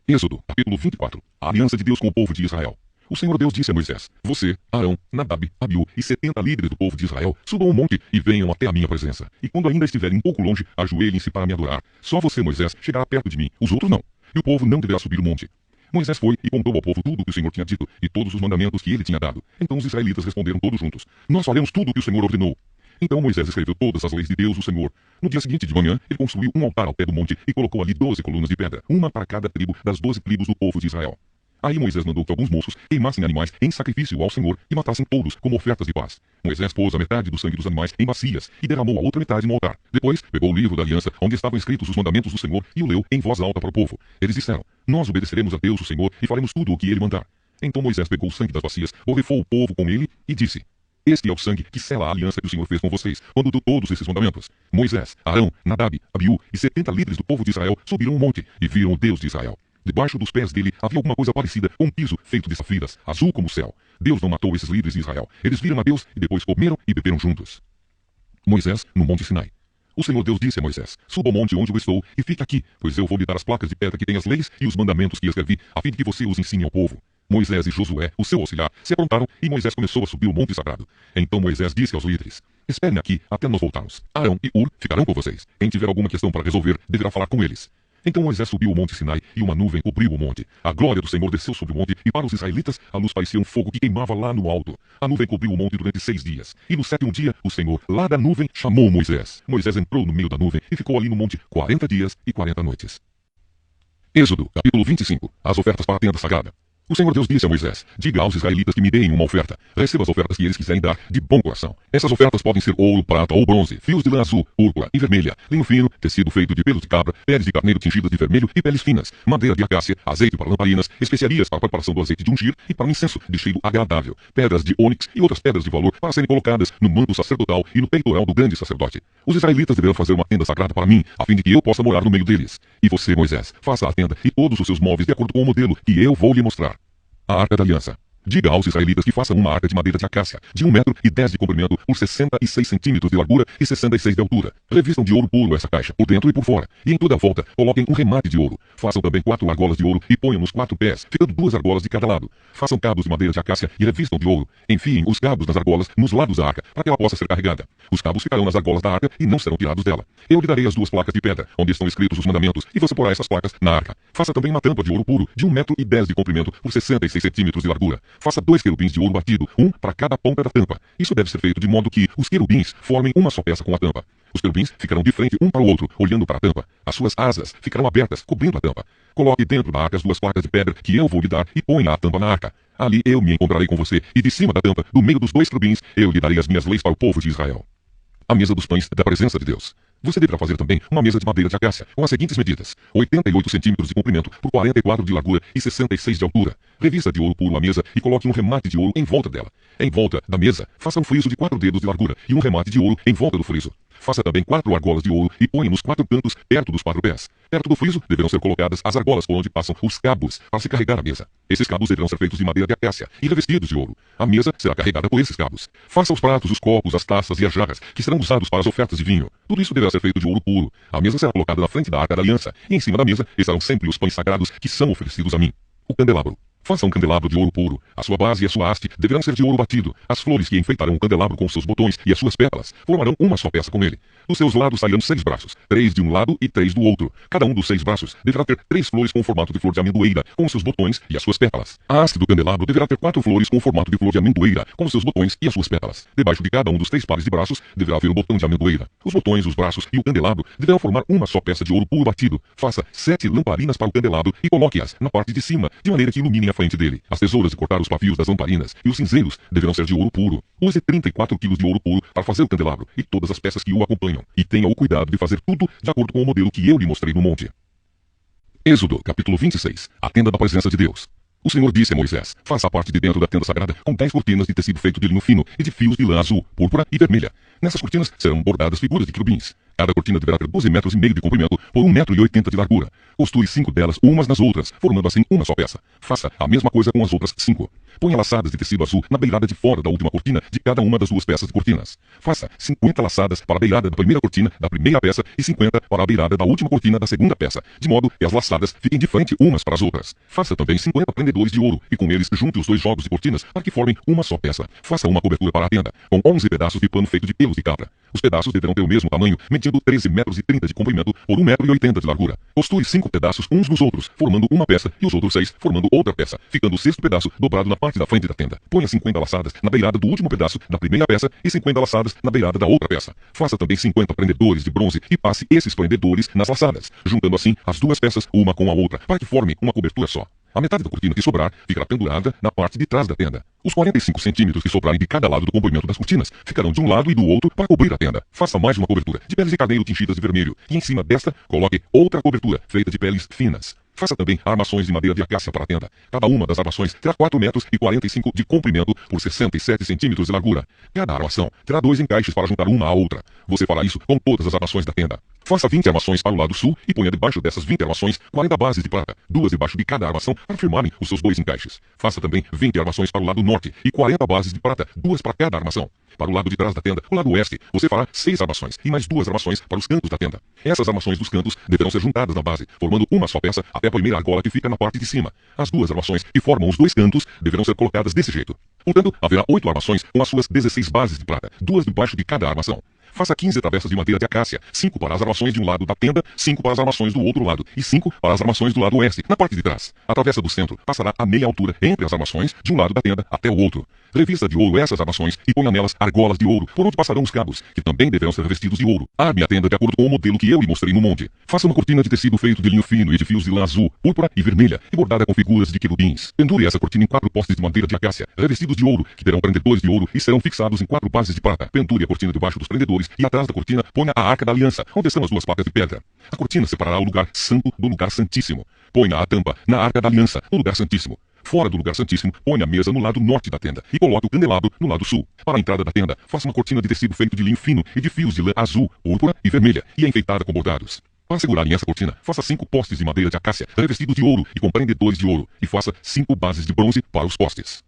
Êxodo, capítulo 24. A aliança de Deus com o povo de Israel. O Senhor Deus disse a Moisés: Você, Arão, Nadab, Abiú e 70 líderes do povo de Israel subam ao monte e venham até a minha presença. E quando ainda estiverem um pouco longe, ajoelhem-se para me adorar. Só você, Moisés, chegará perto de mim, os outros não. E o povo não deverá subir o monte. Moisés foi e contou ao povo tudo o que o Senhor tinha dito e todos os mandamentos que ele tinha dado. Então os israelitas responderam todos juntos: Nós faremos tudo o que o Senhor ordenou. Então Moisés escreveu todas as leis de Deus, o Senhor. No dia seguinte de manhã, ele construiu um altar ao pé do monte e colocou ali 12 colunas de pedra, uma para cada tribo das 12 tribos do povo de Israel. Aí Moisés mandou que alguns moços queimassem animais em sacrifício ao Senhor e matassem todos como ofertas de paz. Moisés pôs a metade do sangue dos animais em bacias e derramou a outra metade no altar. Depois, pegou o livro da aliança, onde estavam escritos os mandamentos do Senhor, e o leu em voz alta para o povo. Eles disseram: Nós obedeceremos a Deus, o Senhor, e faremos tudo o que ele mandar. Então Moisés pegou o sangue das bacias, borrifou o povo com ele e disse: Este é o sangue que sela a aliança que o Senhor fez com vocês, quando deu todos esses mandamentos. Moisés, Arão, Nadab, Abiú e 70 líderes do povo de Israel subiram o monte e viram o Deus de Israel. Debaixo dos pés dele havia alguma coisa parecida com um piso feito de safiras, azul como o céu. Deus não matou esses líderes de Israel. Eles viram a Deus e depois comeram e beberam juntos. Moisés, no Monte Sinai. O Senhor Deus disse a Moisés: Suba ao monte onde eu estou e fique aqui, pois eu vou lhe dar as placas de pedra que têm as leis e os mandamentos que escrevi, a fim de que você os ensine ao povo. Moisés e Josué, o seu auxiliar, se aprontaram e Moisés começou a subir o monte sagrado. Então Moisés disse aos líderes: Esperem aqui até nós voltarmos. Arão e Ur ficarão com vocês. Quem tiver alguma questão para resolver, deverá falar com eles. Então Moisés subiu o monte Sinai e uma nuvem cobriu o monte. A glória do Senhor desceu sobre o monte e para os israelitas a luz parecia um fogo que queimava lá no alto. A nuvem cobriu o monte durante 6 dias. E no 7º dia, o Senhor, lá da nuvem, chamou Moisés. Moisés entrou no meio da nuvem e ficou ali no monte 40 dias e 40 noites. Êxodo, capítulo 25. As ofertas para a tenda sagrada. O Senhor Deus disse a Moisés: diga aos israelitas que me deem uma oferta. Receba as ofertas que eles quiserem dar de bom coração. Essas ofertas podem ser ouro, prata ou bronze, fios de lã azul, púrpura e vermelha, linho fino, tecido feito de pelos de cabra, peles de carneiro tingidas de vermelho e peles finas, madeira de acácia, azeite para lamparinas, especiarias para a preparação do azeite de ungir e para um incenso de cheiro agradável, pedras de ônix e outras pedras de valor para serem colocadas no manto sacerdotal e no peitoral do grande sacerdote. Os israelitas deverão fazer uma tenda sagrada para mim, a fim de que eu possa morar no meio deles. E você, Moisés, faça a tenda e todos os seus móveis de acordo com o modelo que eu vou lhe mostrar. A Arca da Aliança. Diga aos israelitas que façam uma arca de madeira de acácia, de 1,10 m de comprimento por 66 centímetros de largura e 66 de altura. Revistam de ouro puro essa caixa, por dentro e por fora, e em toda a volta coloquem um remate de ouro. Façam também 4 argolas de ouro e ponham nos 4 pés, ficando 2 argolas de cada lado. Façam cabos de madeira de acácia e revistam de ouro. Enfiem os cabos das argolas nos lados da arca, para que ela possa ser carregada. Os cabos ficarão nas argolas da arca e não serão tirados dela. Eu lhe darei as 2 placas de pedra, onde estão escritos os mandamentos, e você porá essas placas na arca. Faça também uma tampa de ouro puro, de 1,10 m de comprimento por 66 centímetros de largura. Faça 2 querubins de ouro batido, um para cada ponta da tampa. Isso deve ser feito de modo que os querubins formem uma só peça com a tampa. Os querubins ficarão de frente um para o outro, olhando para a tampa. As suas asas ficarão abertas, cobrindo a tampa. Coloque dentro da arca as 2 placas de pedra que eu vou lhe dar e ponha a tampa na arca. Ali eu me encontrarei com você, e de cima da tampa, do meio dos 2 querubins, eu lhe darei as minhas leis para o povo de Israel. A mesa dos pães da presença de Deus. Você deverá fazer também uma mesa de madeira de acácia, com as seguintes medidas: 88 centímetros de comprimento por 44 de largura e 66 de altura. Revista de ouro puro a mesa e coloque um remate de ouro em volta dela. Em volta da mesa, faça um friso de 4 dedos de largura e um remate de ouro em volta do friso. Faça também 4 argolas de ouro e ponha nos 4 cantos, perto dos 4 pés. Perto do friso deverão ser colocadas as argolas por onde passam os cabos para se carregar a mesa. Esses cabos deverão ser feitos de madeira de acácia e revestidos de ouro. A mesa será carregada por esses cabos. Faça os pratos, os copos, as taças e as jarras, que serão usados para as ofertas de vinho. Tudo isso deverá ser feito de ouro puro. A mesa será colocada na frente da Arca da Aliança, e em cima da mesa estarão sempre os pães sagrados que são oferecidos a mim. O candelabro. Faça um candelabro de ouro puro. A sua base e a sua haste deverão ser de ouro batido. As flores que enfeitarão o candelabro com os seus botões e as suas pétalas formarão uma só peça com ele. Dos seus lados sairão 6 braços, 3 de um lado e 3 do outro. Cada um dos 6 braços deverá ter 3 flores com o formato de flor de amendoeira, com os seus botões e as suas pétalas. A haste do candelabro deverá ter 4 flores com o formato de flor de amendoeira, com os seus botões e as suas pétalas. Debaixo de cada um dos 3 pares de braços deverá haver um botão de amendoeira. Os botões, os braços e o candelabro deverão formar uma só peça de ouro puro batido. Faça 7 lamparinas para o candelabro e coloque-as na parte de cima, de maneira que iluminem a frente dele. As tesouras de cortar os pavios das lamparinas e os cinzeiros deverão ser de ouro puro. Use 34 quilos de ouro puro para fazer o candelabro e todas as peças que o acompanham. E tenha o cuidado de fazer tudo de acordo com o modelo que eu lhe mostrei no monte. Êxodo, capítulo 26. A tenda da presença de Deus. O Senhor disse a Moisés: faça a parte de dentro da tenda sagrada com 10 cortinas de tecido feito de linho fino e de fios de lã azul, púrpura e vermelha. Nessas cortinas serão bordadas figuras de querubins. Cada cortina deverá ter 12,5 metros de comprimento por 1,80 m de largura. Costure 5 delas umas nas outras, formando assim uma só peça. Faça a mesma coisa com as outras 5. Ponha laçadas de tecido azul na beirada de fora da última cortina de cada uma das 2 peças de cortinas. Faça 50 laçadas para a beirada da primeira cortina da primeira peça e 50 para a beirada da última cortina da segunda peça, de modo que as laçadas fiquem de frente umas para as outras. Faça também 50 prendedores de ouro e com eles junte os 2 jogos de cortinas para que formem uma só peça. Faça uma cobertura para a tenda, com 11 pedaços de pano feito de pelos de cabra. Os pedaços deverão ter o mesmo tamanho, medindo 13,30 metros de comprimento por 1,80 m de largura. Costure 5 pedaços uns nos outros, formando uma peça, e os outros 6 formando outra peça, ficando o 6º pedaço dobrado na parte da frente da tenda. Ponha 50 laçadas na beirada do último pedaço da primeira peça e 50 laçadas na beirada da outra peça. Faça também 50 prendedores de bronze e passe esses prendedores nas laçadas, juntando assim as 2 peças uma com a outra, para que formem uma cobertura só. A metade da cortina que sobrar ficará pendurada na parte de trás da tenda. Os 45 centímetros que sobrarem de cada lado do comprimento das cortinas ficarão de um lado e do outro para cobrir a tenda. Faça mais uma cobertura de peles de carneiro tingidas de vermelho e em cima desta coloque outra cobertura feita de peles finas. Faça também armações de madeira de acácia para a tenda. Cada uma das armações terá 4,45 metros de comprimento por 67 centímetros de largura. Cada armação terá 2 encaixes para juntar uma à outra. Você fará isso com todas as armações da tenda. Faça 20 armações para o lado sul e ponha debaixo dessas 20 armações 40 bases de prata, 2 debaixo de cada armação para firmarem os seus 2 encaixes. Faça também 20 armações para o lado norte e 40 bases de prata, 2 para cada armação. Para o lado de trás da tenda, o lado oeste, você fará 6 armações e mais 2 armações para os cantos da tenda. Essas armações dos cantos deverão ser juntadas na base, formando uma só peça até a primeira argola que fica na parte de cima. As 2 armações que formam os 2 cantos deverão ser colocadas desse jeito. Portanto, haverá 8 armações com as suas 16 bases de prata, 2 debaixo de cada armação. Faça 15 travessas de madeira de acácia, 5 para as armações de um lado da tenda, 5 para as armações do outro lado e 5 para as armações do lado oeste, na parte de trás. A travessa do centro passará a meia altura entre as armações de um lado da tenda até o outro. Revista de ouro essas armações e ponha nelas argolas de ouro, por onde passarão os cabos, que também deverão ser revestidos de ouro. Arme a tenda de acordo com o modelo que eu lhe mostrei no monte. Faça uma cortina de tecido feito de linho fino e de fios de lã azul, púrpura e vermelha, e bordada com figuras de querubins. Pendure essa cortina em 4 postes de madeira de acácia, revestidos de ouro, que terão prendedores de ouro e serão fixados em 4 bases de prata. Pendure a cortina debaixo dos prendedores e atrás da cortina ponha a arca da aliança, onde estão as 2 placas de pedra. A cortina separará o lugar santo do lugar santíssimo. Ponha a tampa na arca da aliança, no lugar santíssimo. Fora do lugar santíssimo, ponha a mesa no lado norte da tenda e coloque o candelabro no lado sul. Para a entrada da tenda, faça uma cortina de tecido feito de linho fino e de fios de lã azul, púrpura e vermelha, e enfeitada com bordados. Para segurarem essa cortina, faça 5 postes de madeira de acácia, revestidos de ouro e com prendedores de ouro, e faça 5 bases de bronze para os postes.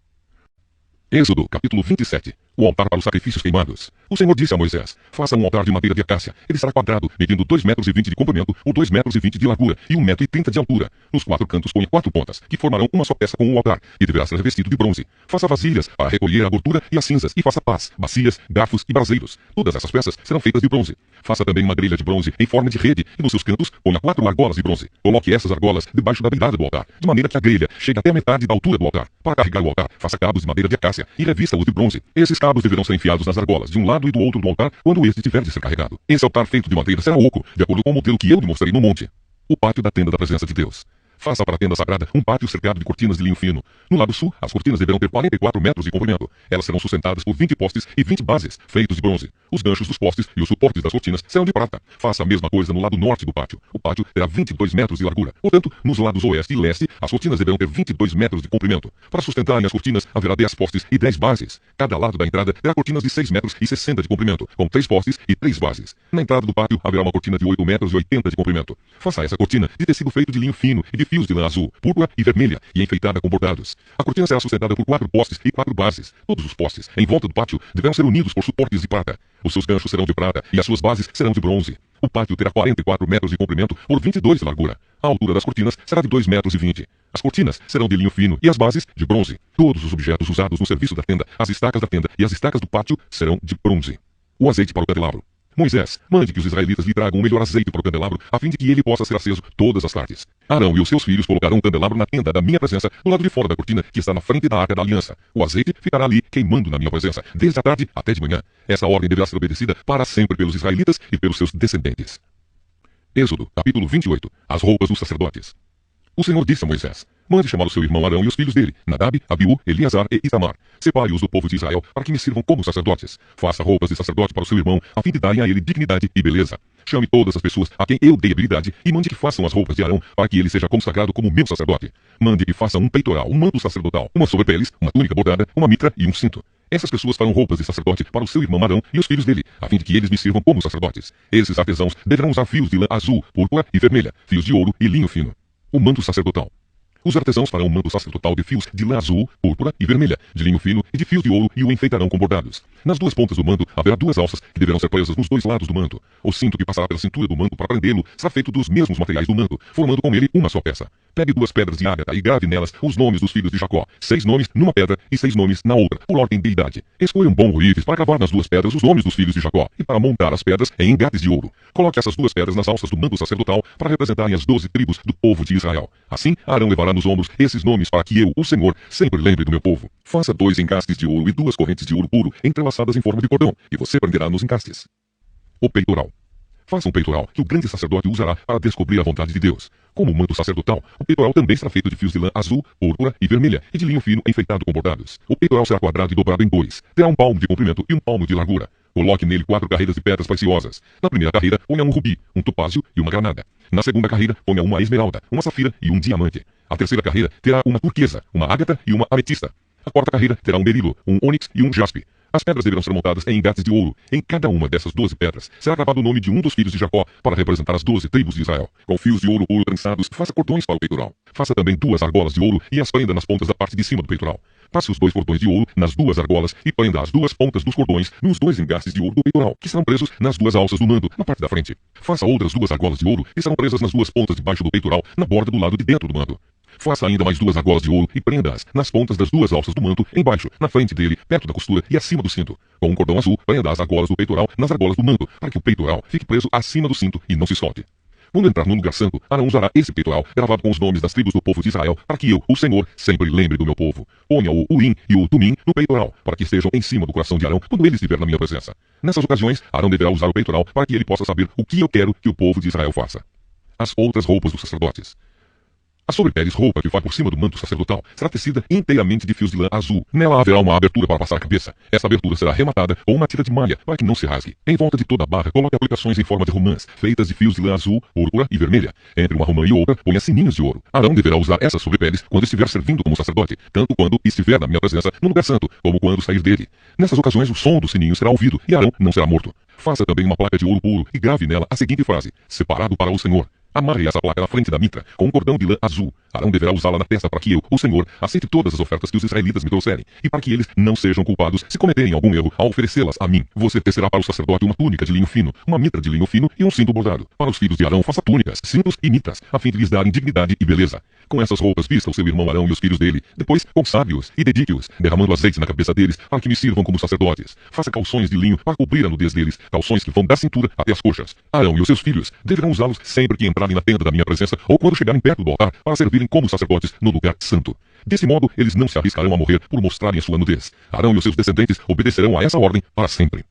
Êxodo, capítulo 27. O altar para os sacrifícios queimados. O Senhor disse a Moisés: faça um altar de madeira de acácia. Ele será quadrado, medindo 2,20 metros de comprimento, ou 2,20 metros de largura, e 1,30 metro de altura. Nos 4 cantos ponha 4 pontas, que formarão uma só peça com o altar, e deverá ser revestido de bronze. Faça vasilhas para recolher a gordura e as cinzas, e faça pás, bacias, garfos e braseiros. Todas essas peças serão feitas de bronze. Faça também uma grelha de bronze em forma de rede, e nos seus cantos ponha 4 argolas de bronze. Coloque essas argolas debaixo da beirada do altar, de maneira que a grelha chegue até a metade da altura do altar. Para carregar o altar, faça cabos de madeira de acácia e revista-os de bronze. Esses cabos deverão ser enfiados nas argolas, de um lado e do outro do altar, quando este tiver de ser carregado. Esse altar feito de madeira será oco, de acordo com o modelo que eu lhe mostrei no monte. O pátio da tenda da presença de Deus. Faça para a tenda sagrada um pátio cercado de cortinas de linho fino. No lado sul, as cortinas deverão ter 44 metros de comprimento. Elas serão sustentadas por 20 postes e 20 bases, feitos de bronze. Os ganchos dos postes e os suportes das cortinas serão de prata. Faça a mesma coisa no lado norte do pátio. O pátio terá 22 metros de largura. Portanto, nos lados oeste e leste, as cortinas deverão ter 22 metros de comprimento. Para sustentarem as cortinas, haverá 10 postes e 10 bases. Cada lado da entrada terá cortinas de 6 metros e 60 de comprimento, com 3 postes e 3 bases. Na entrada do pátio, haverá uma cortina de 8 metros e 80 de comprimento. Faça essa cortina de tecido feito de linho fino e de fios de lã azul, púrpura e vermelha, e enfeitada com bordados. A cortina será sustentada por 4 postes e 4 bases. Todos os postes, em volta do pátio, deverão ser unidos por suportes de prata. Os seus ganchos serão de prata e as suas bases serão de bronze. O pátio terá 44 metros de comprimento por 22 de largura. A altura das cortinas será de 2,20 metros. As cortinas serão de linho fino e as bases de bronze. Todos os objetos usados no serviço da tenda, as estacas da tenda e as estacas do pátio serão de bronze. O azeite para o candelabro. Moisés, mande que os israelitas lhe tragam o melhor azeite para o candelabro, a fim de que ele possa ser aceso todas as tardes. Arão e os seus filhos colocarão o candelabro na tenda da minha presença, do lado de fora da cortina, que está na frente da arca da aliança. O azeite ficará ali queimando na minha presença, desde a tarde até de manhã. Essa ordem deverá ser obedecida para sempre pelos israelitas e pelos seus descendentes. Êxodo, capítulo 28. As roupas dos sacerdotes. O Senhor disse a Moisés: mande chamar o seu irmão Arão e os filhos dele, Nadab, Abiú, Eleazar e Itamar. Separe-os do povo de Israel para que me sirvam como sacerdotes. Faça roupas de sacerdote para o seu irmão, a fim de darem a ele dignidade e beleza. Chame todas as pessoas a quem eu dei habilidade e mande que façam as roupas de Arão para que ele seja consagrado como meu sacerdote. Mande que façam um peitoral, um manto sacerdotal, uma sobrepeles, uma túnica bordada, uma mitra e um cinto. Essas pessoas farão roupas de sacerdote para o seu irmão Arão e os filhos dele, a fim de que eles me sirvam como sacerdotes. Esses artesãos deverão usar fios de lã azul, púrpura e vermelha, fios de ouro e linho fino. O manto sacerdotal. Os artesãos farão um manto sacerdotal de fios de lã azul, púrpura e vermelha, de linho fino e de fios de ouro, e o enfeitarão com bordados. Nas 2 pontas do manto haverá 2 alças que deverão ser presas nos 2 lados do manto. O cinto que passará pela cintura do manto para prendê-lo será feito dos mesmos materiais do manto, formando com ele uma só peça. Pegue 2 pedras de ágata e grave nelas os nomes dos filhos de Jacó, 6 nomes numa pedra e 6 nomes na outra, por ordem de idade. Escolha um bom ourives para gravar nas 2 pedras os nomes dos filhos de Jacó, e para montar as pedras em engates de ouro. Coloque essas 2 pedras nas alças do manto sacerdotal para representarem as 12 tribos do povo de Israel. Assim, Arão levará nos ombros esses nomes para que eu, o Senhor, sempre lembre do meu povo. Faça 2 encastes de ouro e 2 correntes de ouro puro entrelaçadas em forma de cordão, e você prenderá nos encastes. O peitoral. Faça um peitoral que o grande sacerdote usará para descobrir a vontade de Deus. Como o manto sacerdotal, o peitoral também será feito de fios de lã azul, púrpura e vermelha, e de linho fino enfeitado com bordados. O peitoral será quadrado e dobrado em 2. Terá 1 palmo de comprimento e 1 palmo de largura. Coloque nele 4 carreiras de pedras preciosas. Na primeira carreira, ponha um rubi, um topázio e uma granada. Na segunda carreira, ponha uma esmeralda, uma safira e um diamante. A terceira carreira terá uma turquesa, uma ágata e uma ametista. A quarta carreira terá um berilo, um ônix e um jaspe. As pedras deverão ser montadas em engates de ouro. Em cada uma dessas 12 pedras será gravado o nome de um dos filhos de Jacó para representar as 12 tribos de Israel. Com fios de ouro puro trançados, faça cordões para o peitoral. Faça também 2 argolas de ouro e as prenda nas pontas da parte de cima do peitoral. Passe os 2 cordões de ouro nas 2 argolas e prenda as 2 pontas dos cordões nos 2 engastes de ouro do peitoral, que serão presos nas 2 alças do manto, na parte da frente. Faça outras 2 argolas de ouro e serão presas nas 2 pontas debaixo do peitoral, na borda do lado de dentro do manto. Faça ainda mais 2 argolas de ouro e prenda-as nas pontas das 2 alças do manto, embaixo, na frente dele, perto da costura e acima do cinto. Com um cordão azul, prenda as argolas do peitoral nas argolas do manto, para que o peitoral fique preso acima do cinto e não se solte. Quando entrar no lugar santo, Arão usará esse peitoral, gravado com os nomes das tribos do povo de Israel, para que eu, o Senhor, sempre lembre do meu povo. Ponha o Urim e o Tumim no peitoral, para que estejam em cima do coração de Arão, quando ele estiver na minha presença. Nessas ocasiões, Arão deverá usar o peitoral para que ele possa saber o que eu quero que o povo de Israel faça. As outras roupas dos sacerdotes. A sobrepeles, roupa que vai por cima do manto sacerdotal, será tecida inteiramente de fios de lã azul. Nela haverá uma abertura para passar a cabeça. Essa abertura será rematada com uma tira de malha, para que não se rasgue. Em volta de toda a barra, coloque aplicações em forma de romãs, feitas de fios de lã azul, púrpura e vermelha. Entre uma romã e outra, ponha sininhos de ouro. Arão deverá usar essas sobrepeles quando estiver servindo como sacerdote, tanto quando estiver na minha presença, no lugar santo, como quando sair dele. Nessas ocasiões, o som do sininho será ouvido, e Arão não será morto. Faça também uma placa de ouro puro, e grave nela a seguinte frase: separado para o Senhor. Amarre essa placa na frente da mitra, com um cordão de lã azul. Arão deverá usá-la na testa para que eu, o Senhor, aceite todas as ofertas que os israelitas me trouxerem, e para que eles não sejam culpados se cometerem algum erro ao oferecê-las a mim. Você tecerá para o sacerdote uma túnica de linho fino, uma mitra de linho fino e um cinto bordado. Para os filhos de Arão, faça túnicas, cintos e mitras, a fim de lhes darem dignidade e beleza. Com essas roupas, vista o seu irmão Arão e os filhos dele. Depois, consagre-os e dedique-os, derramando azeite na cabeça deles, para que me sirvam como sacerdotes. Faça calções de linho para cobrir a nudez deles, calções que vão da cintura até as coxas. Arão e os seus filhos deverão usá-los sempre que entrarem na tenda da minha presença ou quando chegarem perto do altar para servirem como sacerdotes no lugar santo. Desse modo, eles não se arriscarão a morrer por mostrarem a sua nudez. Arão e os seus descendentes obedecerão a essa ordem para sempre.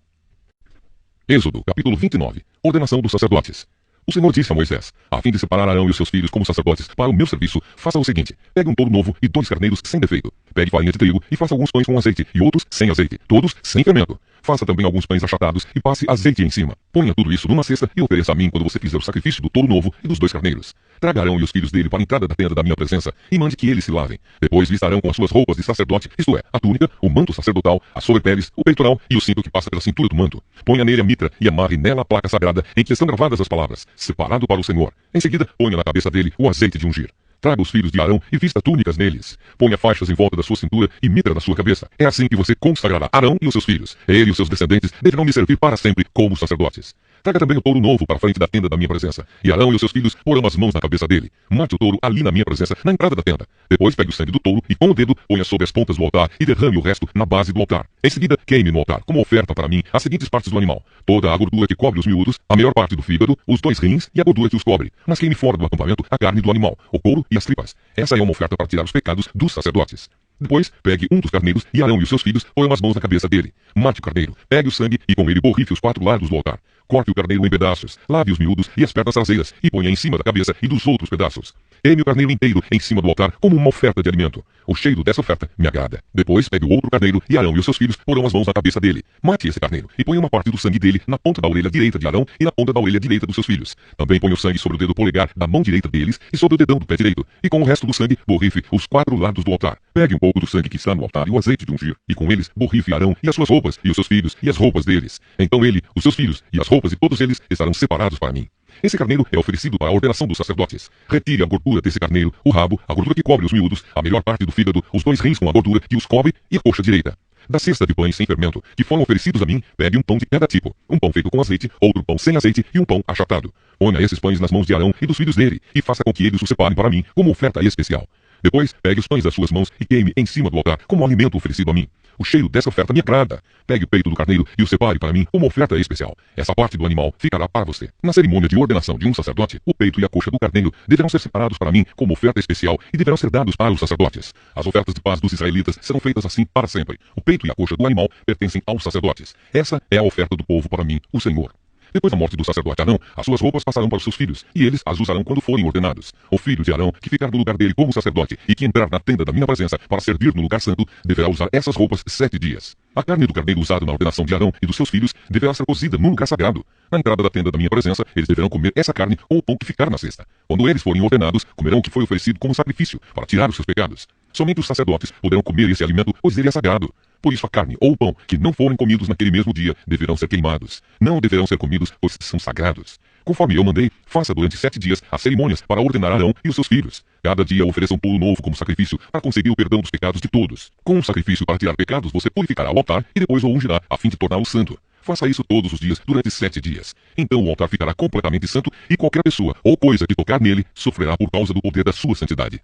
Êxodo, capítulo 29. Ordenação dos sacerdotes. O Senhor disse a Moisés: a fim de separar Arão e os seus filhos como sacerdotes para o meu serviço, faça o seguinte: pegue um touro novo e 2 carneiros sem defeito. Pegue farinha de trigo e faça alguns pães com azeite e outros sem azeite, todos sem fermento. Faça também alguns pães achatados e passe azeite em cima. Ponha tudo isso numa cesta e ofereça a mim quando você fizer o sacrifício do touro novo e dos 2 carneiros. Traga Arão e os filhos dele para a entrada da tenda da minha presença e mande que eles se lavem. Depois vistarão com as suas roupas de sacerdote, isto é, a túnica, o manto sacerdotal, as sobrepeles, o peitoral e o cinto que passa pela cintura do manto. Ponha nele a mitra e amarre nela a placa sagrada em que estão gravadas as palavras: separado para o Senhor. Em seguida, ponha na cabeça dele o azeite de ungir. Traga os filhos de Arão e vista túnicas neles. Ponha faixas em volta da sua cintura e mitra na sua cabeça. É assim que você consagrará Arão e os seus filhos. Ele e os seus descendentes deverão me servir para sempre como sacerdotes. Traga também o touro novo para a frente da tenda da minha presença. E Arão e os seus filhos porão as mãos na cabeça dele. Mate o touro ali na minha presença, na entrada da tenda. Depois pegue o sangue do touro e com o dedo ponha sobre as pontas do altar e derrame o resto na base do altar. Em seguida, queime no altar, como oferta para mim, as seguintes partes do animal: toda a gordura que cobre os miúdos, a melhor parte do fígado, os 2 rins e a gordura que os cobre. Mas queime fora do acampamento a carne do animal, o couro e as tripas. Essa é uma oferta para tirar os pecados dos sacerdotes. Depois, pegue um dos carneiros e Arão e os seus filhos ponham as mãos na cabeça dele. Mate o carneiro, pegue o sangue e com ele borrife os 4 lados do altar. Corte o carneiro em pedaços, lave os miúdos e as pernas traseiras e ponha em cima da cabeça e dos outros pedaços. Queime o carneiro inteiro em cima do altar como uma oferta de alimento. O cheiro dessa oferta me agrada. Depois, pegue o outro carneiro e Arão e os seus filhos porão as mãos na cabeça dele. Mate esse carneiro e ponha uma parte do sangue dele na ponta da orelha direita de Arão e na ponta da orelha direita dos seus filhos. Também ponha o sangue sobre o dedo polegar da mão direita deles e sobre o dedão do pé direito. E com o resto do sangue, borrife os 4 lados do altar. Pegue um pouco do sangue que está no altar e o azeite de ungir. E com eles, borrife Arão e as suas roupas, e os seus filhos e as roupas deles. Então ele, os seus filhos e as roupas de todos eles estarão separados para mim. Esse carneiro é oferecido para a ordenação dos sacerdotes. Retire a gordura desse carneiro, o rabo, a gordura que cobre os miúdos, a melhor parte do fígado, os 2 rins com a gordura que os cobre e a coxa direita. Da cesta de pães sem fermento, que foram oferecidos a mim, pegue um pão de cada tipo, um pão feito com azeite, outro pão sem azeite e um pão achatado. Ponha esses pães nas mãos de Arão e dos filhos dele, e faça com que eles os separem para mim, como oferta especial. Depois, pegue os pães das suas mãos e queime em cima do altar, como alimento oferecido a mim. O cheiro dessa oferta me agrada. Pegue o peito do carneiro e o separe para mim como oferta especial. Essa parte do animal ficará para você. Na cerimônia de ordenação de um sacerdote, o peito e a coxa do carneiro deverão ser separados para mim como oferta especial e deverão ser dados para os sacerdotes. As ofertas de paz dos israelitas serão feitas assim para sempre. O peito e a coxa do animal pertencem aos sacerdotes. Essa é a oferta do povo para mim, o Senhor. Depois da morte do sacerdote Arão, as suas roupas passarão para os seus filhos, e eles as usarão quando forem ordenados. O filho de Arão, que ficar no lugar dele como sacerdote, e que entrar na tenda da minha presença para servir no lugar santo, deverá usar essas roupas 7 dias. A carne do carneiro usado na ordenação de Arão e dos seus filhos deverá ser cozida num lugar sagrado. Na entrada da tenda da minha presença, eles deverão comer essa carne ou o pão que ficar na cesta. Quando eles forem ordenados, comerão o que foi oferecido como sacrifício, para tirar os seus pecados. Somente os sacerdotes poderão comer esse alimento, pois ele é sagrado. Por isso a carne ou o pão que não forem comidos naquele mesmo dia deverão ser queimados. Não deverão ser comidos, pois são sagrados. Conforme eu mandei, faça durante 7 dias as cerimônias para ordenar Arão e os seus filhos. Cada dia ofereça um touro novo como sacrifício para conseguir o perdão dos pecados de todos. Com um sacrifício para tirar pecados, você purificará o altar e depois o ungirá, a fim de torná-lo santo. Faça isso todos os dias, durante 7 dias. Então o altar ficará completamente santo e qualquer pessoa ou coisa que tocar nele sofrerá por causa do poder da sua santidade.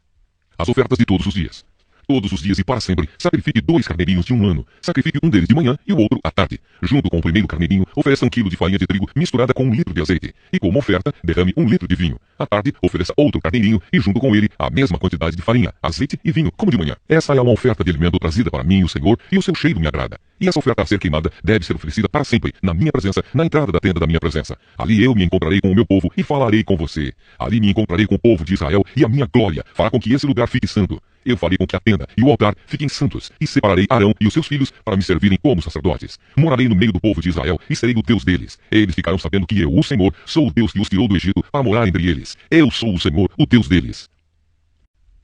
As ofertas de todos os dias. todos os dias e para sempre, sacrifique 2 carneirinhos de 1 ano. Sacrifique um deles de manhã e o outro à tarde. Junto com o primeiro carneirinho, ofereça 1 quilo de farinha de trigo misturada com 1 litro de azeite. E como oferta, derrame 1 litro de vinho. À tarde, ofereça outro carneirinho e junto com ele a mesma quantidade de farinha, azeite e vinho, como de manhã. Essa é uma oferta de alimento trazida para mim, o Senhor, e o seu cheiro me agrada. E essa oferta a ser queimada deve ser oferecida para sempre, na minha presença, na entrada da tenda da minha presença. Ali eu me encontrarei com o meu povo e falarei com você. Ali me encontrarei com o povo de Israel e a minha glória fará com que esse lugar fique santo. Eu farei com que a tenda e o altar fiquem santos, e separarei Arão e os seus filhos para me servirem como sacerdotes. Morarei no meio do povo de Israel e serei o Deus deles. Eles ficarão sabendo que eu, o Senhor, sou o Deus que os tirou do Egito para morar entre eles. Eu sou o Senhor, o Deus deles.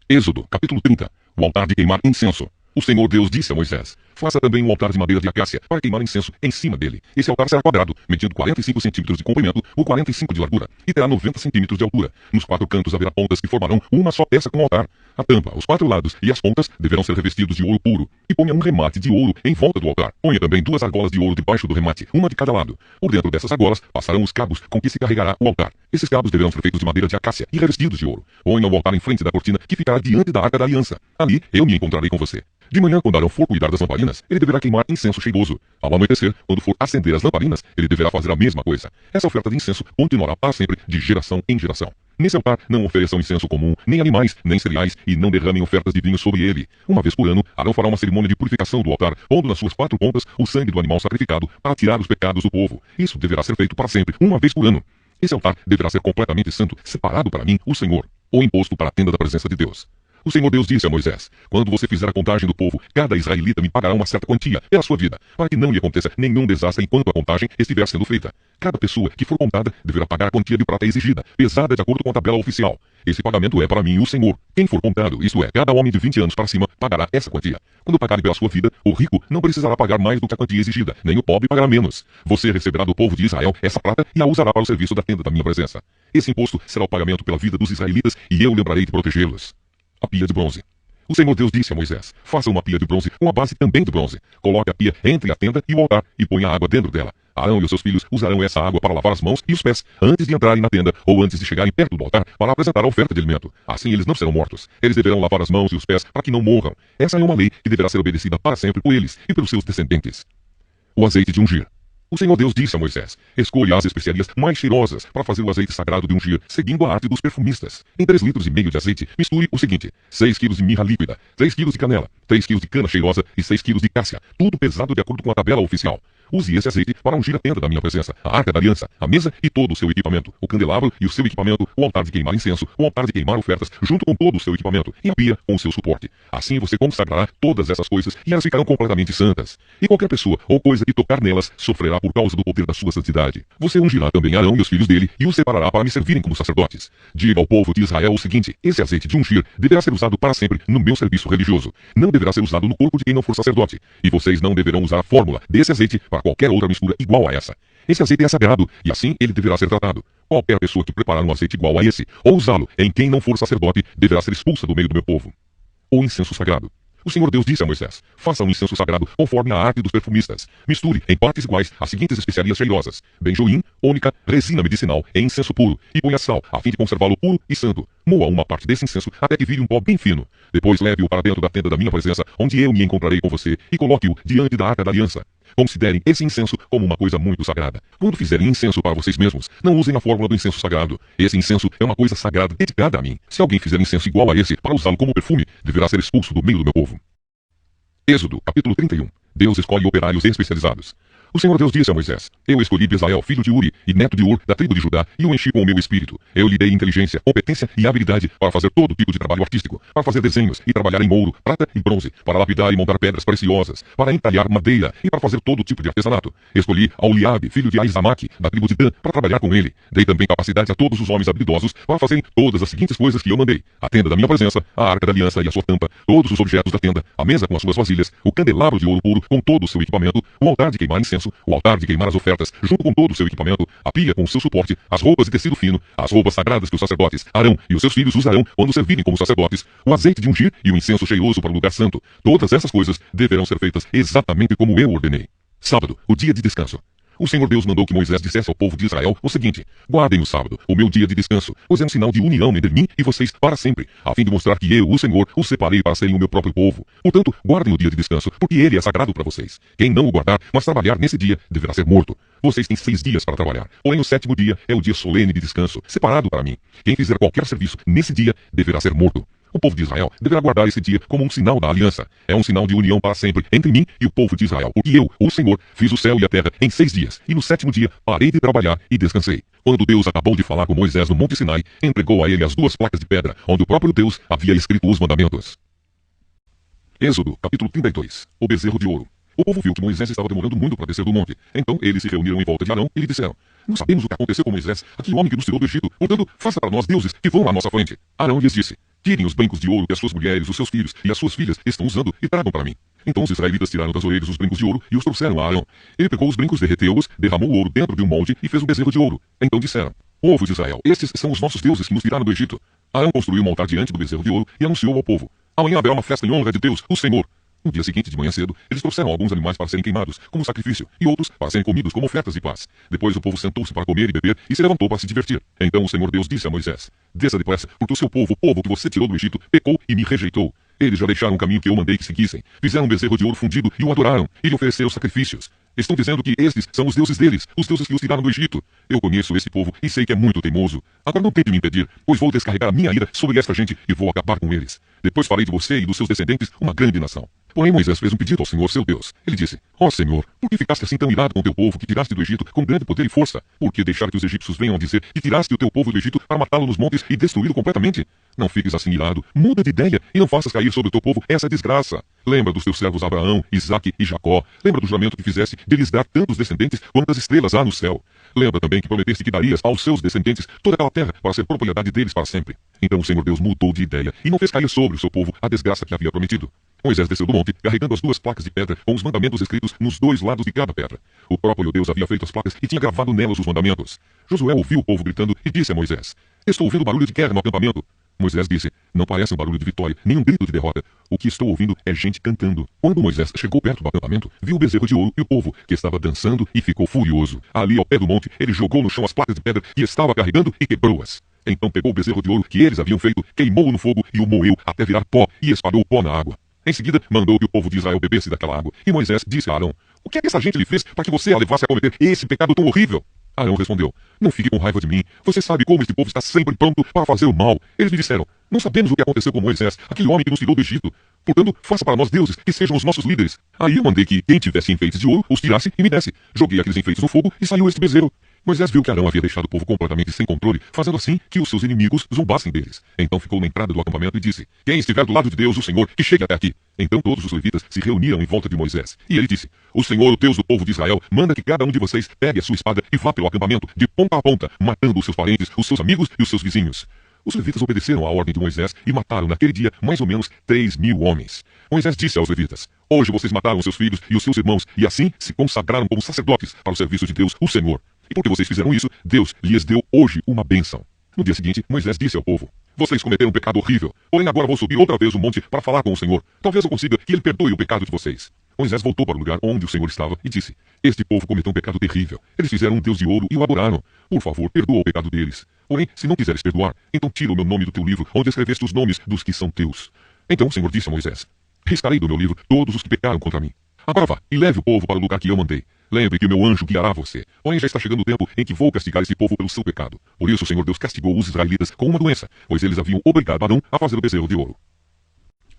Êxodo, capítulo 30. O altar de queimar incenso. O Senhor Deus disse a Moisés: faça também um altar de madeira de acácia para queimar incenso em cima dele. Esse altar será quadrado, medindo 45 centímetros de comprimento por 45 de largura, e terá 90 centímetros de altura. Nos 4 cantos haverá pontas que formarão uma só peça com o altar. A tampa, os 4 lados e as pontas deverão ser revestidos de ouro puro, e ponha um remate de ouro em volta do altar. Ponha também 2 argolas de ouro debaixo do remate, uma de cada lado. Por dentro dessas argolas passarão os cabos com que se carregará o altar. Esses cabos deverão ser feitos de madeira de acácia e revestidos de ouro. Ponha o altar em frente da cortina que ficará diante da Arca da Aliança. Ali eu me encontrarei com você. De manhã, quando Arão for cuidar das lamparinas, ele deverá queimar incenso cheiroso. Ao anoitecer, quando for acender as lamparinas, ele deverá fazer a mesma coisa. Essa oferta de incenso continuará para sempre, de geração em geração. Nesse altar, não ofereçam incenso comum, nem animais, nem cereais, e não derramem ofertas de vinho sobre ele. Uma vez por ano, Arão fará uma cerimônia de purificação do altar, pondo nas suas 4 pontas o sangue do animal sacrificado para tirar os pecados do povo. Isso deverá ser feito para sempre, uma vez por ano. Esse altar deverá ser completamente santo, separado para mim, o Senhor, ou imposto para a tenda da presença de Deus. O Senhor Deus disse a Moisés: quando você fizer a contagem do povo, cada israelita me pagará uma certa quantia pela sua vida, para que não lhe aconteça nenhum desastre enquanto a contagem estiver sendo feita. Cada pessoa que for contada deverá pagar a quantia de prata exigida, pesada de acordo com a tabela oficial. Esse pagamento é para mim, o Senhor. Quem for contado, isto é, cada homem de 20 anos para cima, pagará essa quantia. Quando pagarem pela sua vida, o rico não precisará pagar mais do que a quantia exigida, nem o pobre pagará menos. Você receberá do povo de Israel essa prata e a usará para o serviço da tenda da minha presença. Esse imposto será o pagamento pela vida dos israelitas, e eu lembrarei de protegê-los. A pia de bronze. O Senhor Deus disse a Moisés: faça uma pia de bronze com a base também de bronze. Coloque a pia entre a tenda e o altar e ponha a água dentro dela. Arão e os seus filhos usarão essa água para lavar as mãos e os pés antes de entrarem na tenda ou antes de chegarem perto do altar para apresentar a oferta de alimento. Assim eles não serão mortos. Eles deverão lavar as mãos e os pés para que não morram. Essa é uma lei que deverá ser obedecida para sempre por eles e pelos seus descendentes. O azeite de ungir. O Senhor Deus disse a Moisés: escolha as especiarias mais cheirosas para fazer o azeite sagrado de ungir, seguindo a arte dos perfumistas. Em 3,5 litros de azeite, misture o seguinte: 6 quilos de mirra líquida, 3 quilos de canela, 3 quilos de cana cheirosa e 6 quilos de cássia, tudo pesado de acordo com a tabela oficial. Use esse azeite para ungir a tenda da minha presença, a arca da aliança, a mesa e todo o seu equipamento, o candelabro e o seu equipamento, o altar de queimar incenso, o altar de queimar ofertas, junto com todo o seu equipamento, e a pia com o seu suporte. Assim você consagrará todas essas coisas e elas ficarão completamente santas. E qualquer pessoa ou coisa que tocar nelas sofrerá por causa do poder da sua santidade. Você ungirá também Arão e os filhos dele e os separará para me servirem como sacerdotes. Diga ao povo de Israel o seguinte: esse azeite de ungir deverá ser usado para sempre no meu serviço religioso. Não deverá ser usado no corpo de quem não for sacerdote. E vocês não deverão usar a fórmula desse azeite para qualquer outra mistura igual a essa. Esse azeite é sagrado e assim ele deverá ser tratado. Qualquer pessoa que preparar um azeite igual a esse ou usá-lo em quem não for sacerdote deverá ser expulsa do meio do meu povo. O incenso sagrado. O Senhor Deus disse a Moisés: faça um incenso sagrado conforme a arte dos perfumistas. Misture em partes iguais as seguintes especiarias cheirosas: benjoim, ônica, resina medicinal e incenso puro, e ponha sal, a fim de conservá-lo puro e santo. Moa uma parte desse incenso até que vire um pó bem fino. Depois leve-o para dentro da tenda da minha presença, onde eu me encontrarei com você, e coloque-o diante da arca da aliança. Considerem esse incenso como uma coisa muito sagrada. Quando fizerem incenso para vocês mesmos, não usem a fórmula do incenso sagrado. Esse incenso é uma coisa sagrada dedicada a mim. Se alguém fizer incenso igual a esse para usá-lo como perfume, deverá ser expulso do meio do meu povo. Êxodo, capítulo 31. Deus escolhe operários especializados. O Senhor Deus disse a Moisés: eu escolhi Besaleel, filho de Uri, e neto de Ur, da tribo de Judá, e o enchi com o meu espírito. Eu lhe dei inteligência, competência e habilidade para fazer todo tipo de trabalho artístico, para fazer desenhos e trabalhar em ouro, prata e bronze, para lapidar e montar pedras preciosas, para entalhar madeira e para fazer todo tipo de artesanato. Escolhi Aholiabe, filho de Aizamaque, da tribo de Dan, para trabalhar com ele. Dei também capacidade a todos os homens habilidosos para fazerem todas as seguintes coisas que eu mandei: a tenda da minha presença, a arca da aliança e a sua tampa, todos os objetos da tenda, a mesa com as suas vasilhas, o candelabro de ouro puro com todo o seu equipamento, o altar de queimar incenso, o altar de queimar as ofertas, junto com todo o seu equipamento, a pia com o seu suporte, as roupas de tecido fino, as roupas sagradas que os sacerdotes, Arão e os seus filhos usarão quando servirem como sacerdotes, o azeite de ungir e o incenso cheiroso para o lugar santo. Todas essas coisas deverão ser feitas exatamente como eu ordenei. Sábado, o dia de descanso. O Senhor Deus mandou que Moisés dissesse ao povo de Israel o seguinte: guardem o sábado, o meu dia de descanso, pois é um sinal de união entre mim e vocês para sempre, a fim de mostrar que eu, o Senhor, os separei para serem o meu próprio povo. Portanto, guardem o dia de descanso, porque ele é sagrado para vocês. Quem não o guardar, mas trabalhar nesse dia, deverá ser morto. Vocês têm 6 dias para trabalhar, porém o 7º dia é o dia solene de descanso, separado para mim. Quem fizer qualquer serviço nesse dia, deverá ser morto. O povo de Israel deverá guardar esse dia como um sinal da aliança. É um sinal de união para sempre entre mim e o povo de Israel, porque eu, o Senhor, fiz o céu e a terra em 6 dias, e no 7º dia parei de trabalhar e descansei. Quando Deus acabou de falar com Moisés no Monte Sinai, entregou a ele as 2 placas de pedra, onde o próprio Deus havia escrito os mandamentos. Êxodo, capítulo 32. O bezerro de ouro. O povo viu que Moisés estava demorando muito para descer do monte. Então eles se reuniram em volta de Arão e lhe disseram: não sabemos o que aconteceu com Moisés, aquele homem que nos tirou do Egito. Portanto, faça para nós deuses que vão à nossa frente. Arão lhes disse: tirem os brincos de ouro que as suas mulheres, os seus filhos e as suas filhas estão usando e tragam para mim. Então os israelitas tiraram das orelhas os brincos de ouro e os trouxeram a Arão. Ele pegou os brincos, derreteu-os, derramou o ouro dentro de um molde e fez um bezerro de ouro. Então disseram: povo de Israel, estes são os nossos deuses que nos tiraram do Egito. Arão construiu um altar diante do bezerro de ouro e anunciou ao povo: amanhã haverá uma festa em honra de Deus, o Senhor. No dia seguinte, de manhã cedo, eles trouxeram alguns animais para serem queimados, como sacrifício, e outros para serem comidos como ofertas de paz. Depois o povo sentou-se para comer e beber, e se levantou para se divertir. Então o Senhor Deus disse a Moisés: desça depressa, porque o seu povo, o povo que você tirou do Egito, pecou e me rejeitou. Eles já deixaram o caminho que eu mandei que seguissem. Fizeram um bezerro de ouro fundido e o adoraram, e lhe ofereceram sacrifícios. Estão dizendo que estes são os deuses deles, os deuses que os tiraram do Egito. Eu conheço esse povo e sei que é muito teimoso. Agora não tente me impedir, pois vou descarregar a minha ira sobre esta gente e vou acabar com eles. Depois farei de você e dos seus descendentes uma grande nação. Porém Moisés fez um pedido ao Senhor, seu Deus. Ele disse: ó Senhor, por que ficaste assim tão irado com o teu povo que tiraste do Egito com grande poder e força? Por que deixar que os egípcios venham a dizer que tiraste o teu povo do Egito para matá-lo nos montes e destruí-lo completamente? Não fiques assim irado, muda de ideia e não faças cair sobre o teu povo essa desgraça. Lembra dos teus servos Abraão, Isaque e Jacó. Lembra do juramento que fizeste de lhes dar tantos descendentes quantas estrelas há no céu. Lembra também que prometeste que darias aos seus descendentes toda aquela terra para ser propriedade deles para sempre. Então o Senhor Deus mudou de ideia e não fez cair sobre o seu povo a desgraça que havia prometido. Moisés desceu do monte, carregando as 2 placas de pedra com os mandamentos escritos nos 2 lados de cada pedra. O próprio Deus havia feito as placas e tinha gravado nelas os mandamentos. Josué ouviu o povo gritando e disse a Moisés: estou ouvindo barulho de guerra no acampamento. Moisés disse: não parece um barulho de vitória, nem um grito de derrota. O que estou ouvindo é gente cantando. Quando Moisés chegou perto do acampamento, viu o bezerro de ouro e o povo, que estava dançando, e ficou furioso. Ali ao pé do monte, ele jogou no chão as placas de pedra que estava carregando e quebrou-as. Então pegou o bezerro de ouro que eles haviam feito, queimou-o no fogo e o moeu até virar pó e espalhou o pó na água. Em seguida, mandou que o povo de Israel bebesse daquela água. E Moisés disse a Arão: o que é que essa gente lhe fez para que você a levasse a cometer esse pecado tão horrível? Arão respondeu: não fique com raiva de mim. Você sabe como este povo está sempre pronto para fazer o mal. Eles me disseram: não sabemos o que aconteceu com Moisés, aquele homem que nos tirou do Egito. Portanto, faça para nós deuses que sejam os nossos líderes. Aí eu mandei que quem tivesse enfeites de ouro os tirasse e me desse. Joguei aqueles enfeites no fogo e saiu este bezerro. Moisés viu que Arão havia deixado o povo completamente sem controle, fazendo assim que os seus inimigos zombassem deles. Então ficou na entrada do acampamento e disse: quem estiver do lado de Deus, o Senhor, que chegue até aqui. Então todos os levitas se reuniram em volta de Moisés. E ele disse: o Senhor, o Deus do povo de Israel, manda que cada um de vocês pegue a sua espada e vá pelo acampamento, de ponta a ponta, matando os seus parentes, os seus amigos e os seus vizinhos. Os levitas obedeceram à ordem de Moisés e mataram naquele dia mais ou menos 3.000 homens. Moisés disse aos levitas: hoje vocês mataram seus filhos e os seus irmãos, e assim se consagraram como sacerdotes para o serviço de Deus, o Senhor. E porque vocês fizeram isso, Deus lhes deu hoje uma bênção. No dia seguinte, Moisés disse ao povo: vocês cometeram um pecado horrível, porém agora vou subir outra vez o monte para falar com o Senhor. Talvez eu consiga que ele perdoe o pecado de vocês. Moisés voltou para o lugar onde o Senhor estava e disse: este povo cometeu um pecado terrível. Eles fizeram um Deus de ouro e o adoraram. Por favor, perdoa o pecado deles. Porém, se não quiseres perdoar, então tira o meu nome do teu livro, onde escreveste os nomes dos que são teus. Então o Senhor disse a Moisés: riscarei do meu livro todos os que pecaram contra mim. Agora vá, e leve o povo para o lugar que eu mandei. Lembre que o meu anjo guiará você. Porém já está chegando o tempo em que vou castigar esse povo pelo seu pecado. Por isso o Senhor Deus castigou os israelitas com uma doença, pois eles haviam obrigado Arão a fazer o bezerro de ouro.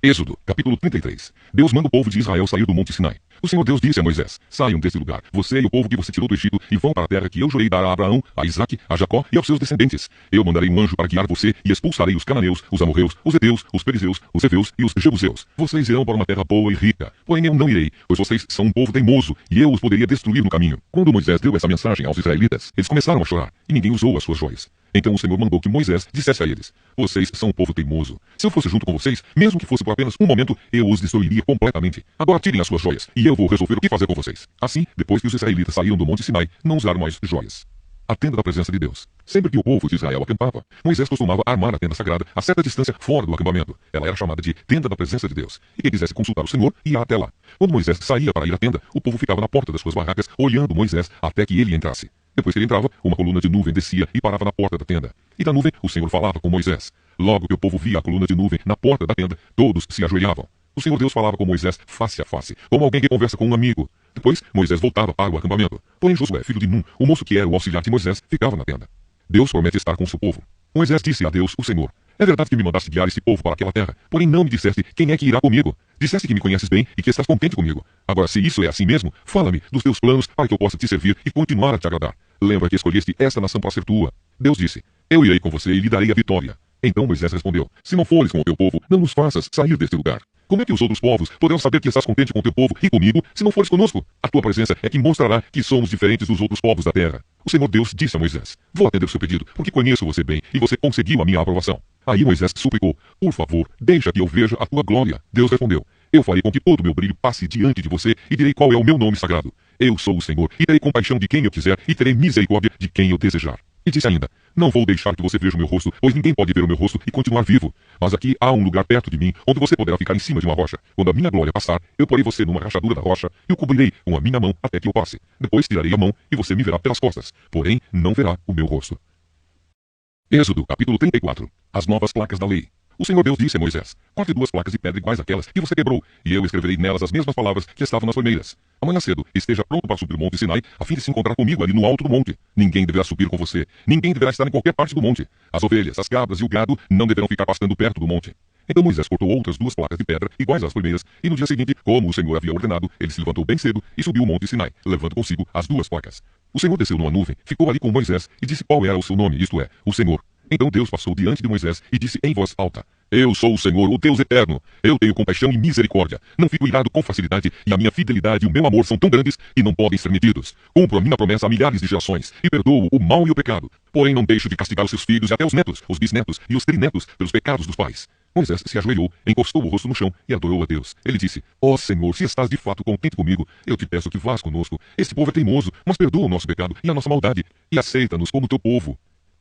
Êxodo, capítulo 33. Deus manda o povo de Israel sair do Monte Sinai. O Senhor Deus disse a Moisés: saiam desse lugar, você e o povo que você tirou do Egito, e vão para a terra que eu jurei dar a Abraão, a Isaque, a Jacó e aos seus descendentes. Eu mandarei um anjo para guiar você e expulsarei os cananeus, os amorreus, os heteus, os perizeus, os heveus e os jebuseus. Vocês irão para uma terra boa e rica. Porém eu não irei, pois vocês são um povo teimoso, e eu os poderia destruir no caminho. Quando Moisés deu essa mensagem aos israelitas, eles começaram a chorar, e ninguém usou as suas joias. Então o Senhor mandou que Moisés dissesse a eles: vocês são um povo teimoso. Se eu fosse junto com vocês, mesmo que fosse por apenas um momento, eu os destruiria completamente. Agora tirem as suas joias, e eu vou resolver o que fazer com vocês. Assim, depois que os israelitas saíram do Monte Sinai, não usaram mais joias. a tenda da presença de Deus. Sempre que o povo de Israel acampava, Moisés costumava armar a tenda sagrada a certa distância fora do acampamento. Ela era chamada de tenda da presença de Deus. E quem quisesse consultar o Senhor ia até lá. Quando Moisés saía para ir à tenda, o povo ficava na porta das suas barracas, olhando Moisés até que ele entrasse. Depois que ele entrava, uma coluna de nuvem descia e parava na porta da tenda. E da nuvem, o Senhor falava com Moisés. Logo que o povo via a coluna de nuvem na porta da tenda, todos se ajoelhavam. O Senhor Deus falava com Moisés face a face, como alguém que conversa com um amigo. Depois, Moisés voltava para o acampamento. Porém, Josué, filho de Nun, o moço que era o auxiliar de Moisés, ficava na tenda. Deus promete estar com seu povo. Moisés disse a Deus, o Senhor: é verdade que me mandaste guiar esse povo para aquela terra, porém não me disseste quem é que irá comigo. Disseste que me conheces bem e que estás contente comigo. Agora, se isso é assim mesmo, fala-me dos teus planos para que eu possa te servir e continuar a te agradar. Lembra que escolheste esta nação para ser tua. Deus disse: eu irei com você e lhe darei a vitória. Então Moisés respondeu: se não fores com o teu povo, não nos faças sair deste lugar. Como é que os outros povos poderão saber que estás contente com o teu povo e comigo, se não fores conosco? A tua presença é que mostrará que somos diferentes dos outros povos da terra. O Senhor Deus disse a Moisés: vou atender o seu pedido, porque conheço você bem e você conseguiu a minha aprovação. Aí Moisés suplicou: por favor, deixa que eu veja a tua glória. Deus respondeu: eu farei com que todo o meu brilho passe diante de você e direi qual é o meu nome sagrado. Eu sou o Senhor, e terei compaixão de quem eu quiser e terei misericórdia de quem eu desejar. E disse ainda: não vou deixar que você veja o meu rosto, pois ninguém pode ver o meu rosto e continuar vivo. Mas aqui há um lugar perto de mim, onde você poderá ficar em cima de uma rocha. Quando a minha glória passar, eu porei você numa rachadura da rocha e o cobrirei com a minha mão até que eu passe. Depois tirarei a mão e você me verá pelas costas, porém não verá o meu rosto. Êxodo, capítulo 34. As novas placas da lei. O Senhor Deus disse a Moisés: corte 2 placas de pedra iguais àquelas que você quebrou, e eu escreverei nelas as mesmas palavras que estavam nas primeiras. Amanhã cedo, esteja pronto para subir o monte Sinai, a fim de se encontrar comigo ali no alto do monte. Ninguém deverá subir com você. Ninguém deverá estar em qualquer parte do monte. As ovelhas, as cabras e o gado não deverão ficar pastando perto do monte. Então Moisés cortou outras 2 placas de pedra, iguais às primeiras, e no dia seguinte, como o Senhor havia ordenado, ele se levantou bem cedo e subiu o monte Sinai, levando consigo as 2 placas. O Senhor desceu numa nuvem, ficou ali com Moisés e disse qual era o seu nome, isto é, o Senhor. Então Deus passou diante de Moisés e disse em voz alta: eu sou o Senhor, o Deus eterno. Eu tenho compaixão e misericórdia. Não fico irado com facilidade, e a minha fidelidade e o meu amor são tão grandes que não podem ser medidos. Cumpro a minha promessa a milhares de gerações, e perdoo o mal e o pecado. Porém não deixo de castigar os seus filhos e até os netos, os bisnetos e os trinetos pelos pecados dos pais. Moisés se ajoelhou, encostou o rosto no chão e adorou a Deus. Ele disse: ó Senhor, se estás de fato contente comigo, eu te peço que vás conosco. Este povo é teimoso, mas perdoa o nosso pecado e a nossa maldade, e aceita-nos como teu povo.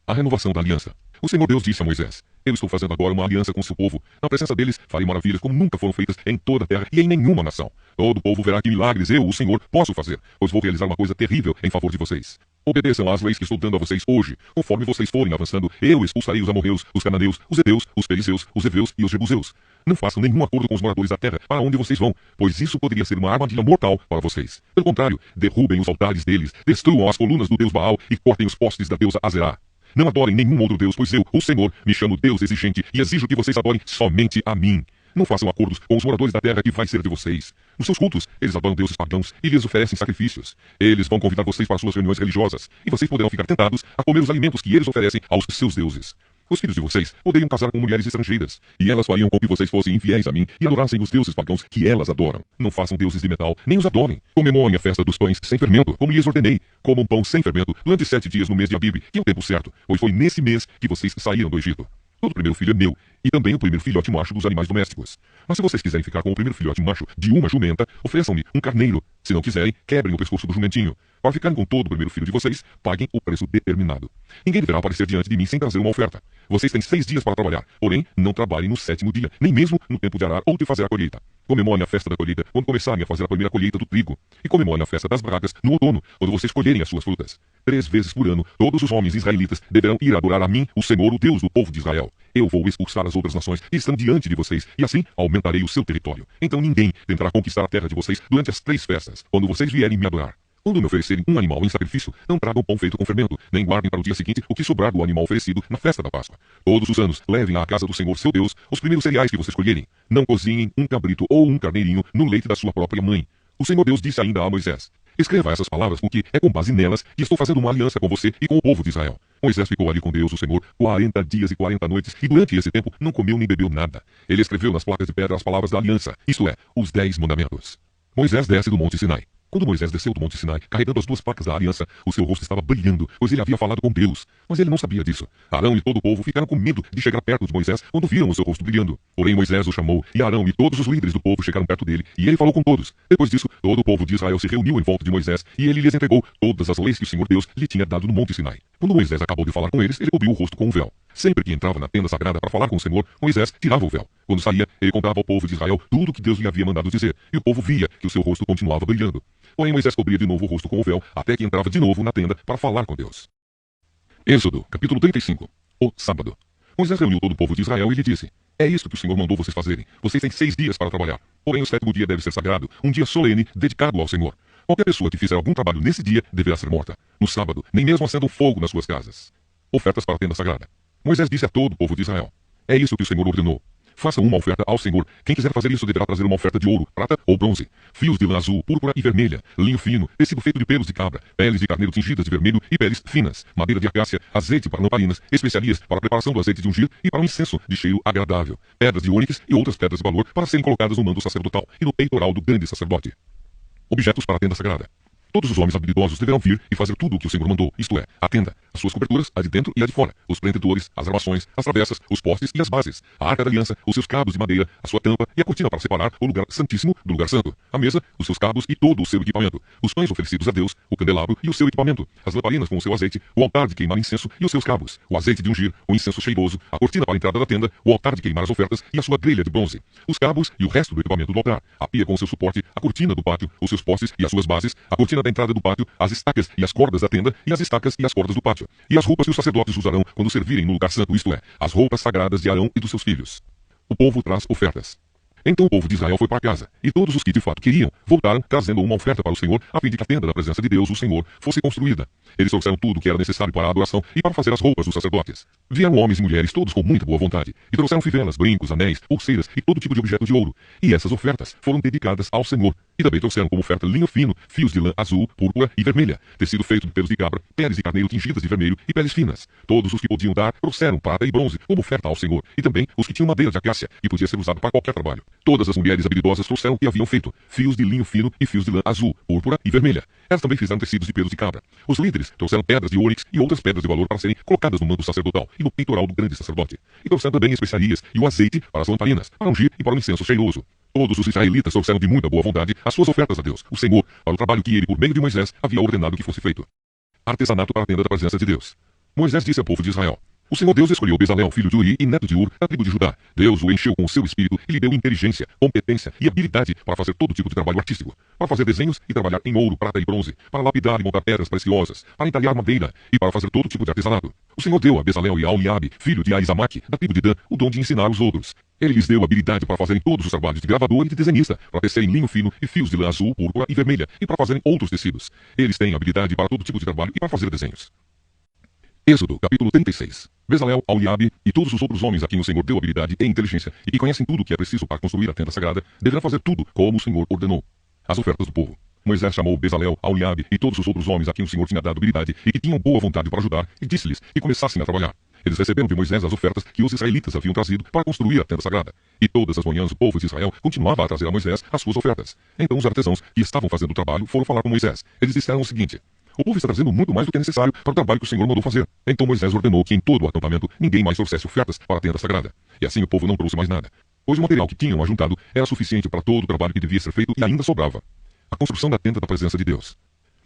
A renovação da aliança. O Senhor Deus disse a Moisés: eu estou fazendo agora uma aliança com o seu povo. Na presença deles farei maravilhas como nunca foram feitas em toda a terra e em nenhuma nação. Todo o povo verá que milagres eu, o Senhor, posso fazer, pois vou realizar uma coisa terrível em favor de vocês. Obedeçam às leis que estou dando a vocês hoje. Conforme vocês forem avançando, eu expulsarei os amorreus, os cananeus, os heteus, os perizeus, os heveus e os jebuseus. Não façam nenhum acordo com os moradores da terra para onde vocês vão, pois isso poderia ser uma armadilha mortal para vocês. Pelo contrário, derrubem os altares deles, destruam as colunas do deus Baal e cortem os postes da deusa Azerá. Não adorem nenhum outro Deus, pois eu, o Senhor, me chamo Deus exigente e exijo que vocês adorem somente a mim. Não façam acordos com os moradores da terra que vai ser de vocês. Nos seus cultos, eles adoram deuses pagãos e lhes oferecem sacrifícios. Eles vão convidar vocês para suas reuniões religiosas, e vocês poderão ficar tentados a comer os alimentos que eles oferecem aos seus deuses. Os filhos de vocês poderiam casar com mulheres estrangeiras, e elas fariam com que vocês fossem infiéis a mim e adorassem os deuses pagãos que elas adoram. Não façam deuses de metal, nem os adorem. Comemorem a festa dos pães sem fermento, como lhes ordenei. Comam pão sem fermento durante 7 dias no mês de Abibe, que é o tempo certo, pois foi nesse mês que vocês saíram do Egito. Todo primeiro filho é meu, e também o primeiro filhote macho dos animais domésticos. Mas se vocês quiserem ficar com o primeiro filhote macho de uma jumenta, ofereçam-me um carneiro. Se não quiserem, quebrem o pescoço do jumentinho. Para ficarem com todo o primeiro filho de vocês, paguem o preço determinado. Ninguém deverá aparecer diante de mim sem trazer uma oferta. Vocês têm 6 dias para trabalhar, porém, não trabalhem no 7º dia, nem mesmo no tempo de arar ou de fazer a colheita. Comemorem a festa da colheita quando começarem a fazer a primeira colheita do trigo. E comemorem a festa das barracas no outono, quando vocês colherem as suas frutas. 3 vezes por ano, todos os homens israelitas deverão ir adorar a mim, o Senhor, o Deus do povo de Israel. Eu vou expulsar as outras nações que estão diante de vocês, e assim aumentarei o seu território. Então ninguém tentará conquistar a terra de vocês durante as 3 festas, quando vocês vierem me adorar. Quando me oferecerem um animal em sacrifício, não tragam pão feito com fermento, nem guardem para o dia seguinte o que sobrar do animal oferecido na festa da Páscoa. Todos os anos, levem à casa do Senhor seu Deus os primeiros cereais que vocês colherem. Não cozinhem um cabrito ou um carneirinho no leite da sua própria mãe. O Senhor Deus disse ainda a Moisés: escreva essas palavras, porque é com base nelas que estou fazendo uma aliança com você e com o povo de Israel. Moisés ficou ali com Deus, o Senhor, 40 dias e 40 noites, e durante esse tempo não comeu nem bebeu nada. Ele escreveu nas placas de pedra as palavras da aliança, isto é, os 10 mandamentos. Moisés desce do monte Sinai. Quando Moisés desceu do Monte Sinai, carregando as duas placas da aliança, o seu rosto estava brilhando, pois ele havia falado com Deus. Mas ele não sabia disso. Arão e todo o povo ficaram com medo de chegar perto de Moisés quando viram o seu rosto brilhando. Porém Moisés o chamou, e Arão e todos os líderes do povo chegaram perto dele, e ele falou com todos. Depois disso, todo o povo de Israel se reuniu em volta de Moisés, e ele lhes entregou todas as leis que o Senhor Deus lhe tinha dado no Monte Sinai. Quando Moisés acabou de falar com eles, ele cobriu o rosto com um véu. Sempre que entrava na tenda sagrada para falar com o Senhor, Moisés tirava o véu. Quando saía, ele contava ao povo de Israel tudo o que Deus lhe havia mandado dizer, e o povo via que o seu rosto continuava brilhando. Porém Moisés cobria de novo o rosto com o véu, até que entrava de novo na tenda para falar com Deus. Êxodo, capítulo 35. O sábado. Moisés reuniu todo o povo de Israel e lhe disse: É isto que o Senhor mandou vocês fazerem. Vocês têm 6 dias para trabalhar. Porém o 7º dia deve ser sagrado, um dia solene, dedicado ao Senhor. Qualquer pessoa que fizer algum trabalho nesse dia deverá ser morta. No sábado, nem mesmo acendam fogo nas suas casas. Ofertas para a tenda sagrada. Moisés disse a todo o povo de Israel: É isso que o Senhor ordenou. Faça uma oferta ao Senhor. Quem quiser fazer isso deverá trazer uma oferta de ouro, prata ou bronze, fios de lã azul, púrpura e vermelha, linho fino, tecido feito de pelos de cabra, peles de carneiro tingidas de vermelho e peles finas, madeira de acácia, azeite para lamparinas, especiarias para a preparação do azeite de ungir e para um incenso de cheiro agradável, pedras de ônix e outras pedras de valor para serem colocadas no manto sacerdotal e no peitoral do grande sacerdote. Objetos para a tenda sagrada. Todos os homens habilidosos deverão vir e fazer tudo o que o Senhor mandou, isto é, a tenda, as suas coberturas, a de dentro e a de fora, os prendedores, as armações, as travessas, os postes e as bases, a arca da aliança, os seus cabos de madeira, a sua tampa e a cortina para separar o lugar santíssimo do lugar santo, a mesa, os seus cabos e todo o seu equipamento, os pães oferecidos a Deus, o candelabro e o seu equipamento, as lamparinas com o seu azeite, o altar de queimar incenso e os seus cabos, o azeite de ungir, o incenso cheiroso, a cortina para a entrada da tenda, o altar de queimar as ofertas e a sua grelha de bronze, os cabos e o resto do equipamento do altar, a pia com o seu suporte, a cortina do pátio, os seus postes e as suas bases, a cortina da entrada do pátio, as estacas e as cordas da tenda, e as estacas e as cordas do pátio, e as roupas que os sacerdotes usarão quando servirem no lugar santo, isto é, as roupas sagradas de Arão e dos seus filhos. O povo traz ofertas. Então o povo de Israel foi para casa, e todos os que de fato queriam, voltaram trazendo uma oferta para o Senhor, a fim de que a tenda da presença de Deus, o Senhor, fosse construída. Eles trouxeram tudo o que era necessário para a adoração e para fazer as roupas dos sacerdotes. Vieram homens e mulheres, todos com muita boa vontade, e trouxeram fivelas, brincos, anéis, pulseiras e todo tipo de objeto de ouro. E essas ofertas foram dedicadas ao Senhor. E também trouxeram como oferta linho fino, fios de lã azul, púrpura e vermelha, tecido feito de pelos de cabra, peles de carneiro tingidas de vermelho e peles finas. Todos os que podiam dar trouxeram prata e bronze como oferta ao Senhor, e também os que tinham madeira de acácia, e podia ser usado para qualquer trabalho. Todas as mulheres habilidosas trouxeram o que haviam feito, fios de linho fino e fios de lã azul, púrpura e vermelha. Elas também fizeram tecidos de pelos de cabra. Os líderes trouxeram pedras de ônix e outras pedras de valor para serem colocadas no manto sacerdotal e no peitoral do grande sacerdote. E trouxeram também especiarias e o azeite para as lamparinas, para ungir e para o incenso cheiroso. Todos os israelitas trouxeram de muita boa vontade as suas ofertas a Deus, o Senhor, para o trabalho que ele, por meio de Moisés, havia ordenado que fosse feito. Artesanato para a tenda da presença de Deus. Moisés disse ao povo de Israel: O Senhor Deus escolheu Bezalel, filho de Uri e neto de Ur, da tribo de Judá. Deus o encheu com o seu espírito e lhe deu inteligência, competência e habilidade para fazer todo tipo de trabalho artístico, para fazer desenhos e trabalhar em ouro, prata e bronze, para lapidar e montar pedras preciosas, para entalhar madeira e para fazer todo tipo de artesanato. O Senhor deu a Bezalel e a Aholiabe, filho de Aizamaque, da tribo de Dan, o dom de ensinar os outros. Ele lhes deu habilidade para fazerem todos os trabalhos de gravador e de desenhista, para tecerem linho fino e fios de lã azul, púrpura e vermelha, e para fazerem outros tecidos. Eles têm habilidade para todo tipo de trabalho e para fazer desenhos. Êxodo, capítulo 36. Bezalel, Aholiabe e todos os outros homens a quem o Senhor deu habilidade e inteligência, e que conhecem tudo o que é preciso para construir a tenda sagrada, deverão fazer tudo como o Senhor ordenou. As ofertas do povo. Moisés chamou Bezalel, Aholiabe e todos os outros homens a quem o Senhor tinha dado habilidade e que tinham boa vontade para ajudar, e disse-lhes que começassem a trabalhar. Eles receberam de Moisés as ofertas que os israelitas haviam trazido para construir a tenda sagrada. E todas as manhãs o povo de Israel continuava a trazer a Moisés as suas ofertas. Então os artesãos que estavam fazendo o trabalho foram falar com Moisés. Eles disseram o seguinte: O povo está trazendo muito mais do que é necessário para o trabalho que o Senhor mandou fazer. Então Moisés ordenou que em todo o acampamento ninguém mais trouxesse ofertas para a tenda sagrada. E assim o povo não trouxe mais nada, pois o material que tinham ajuntado era suficiente para todo o trabalho que devia ser feito e ainda sobrava. A construção da tenda da presença de Deus.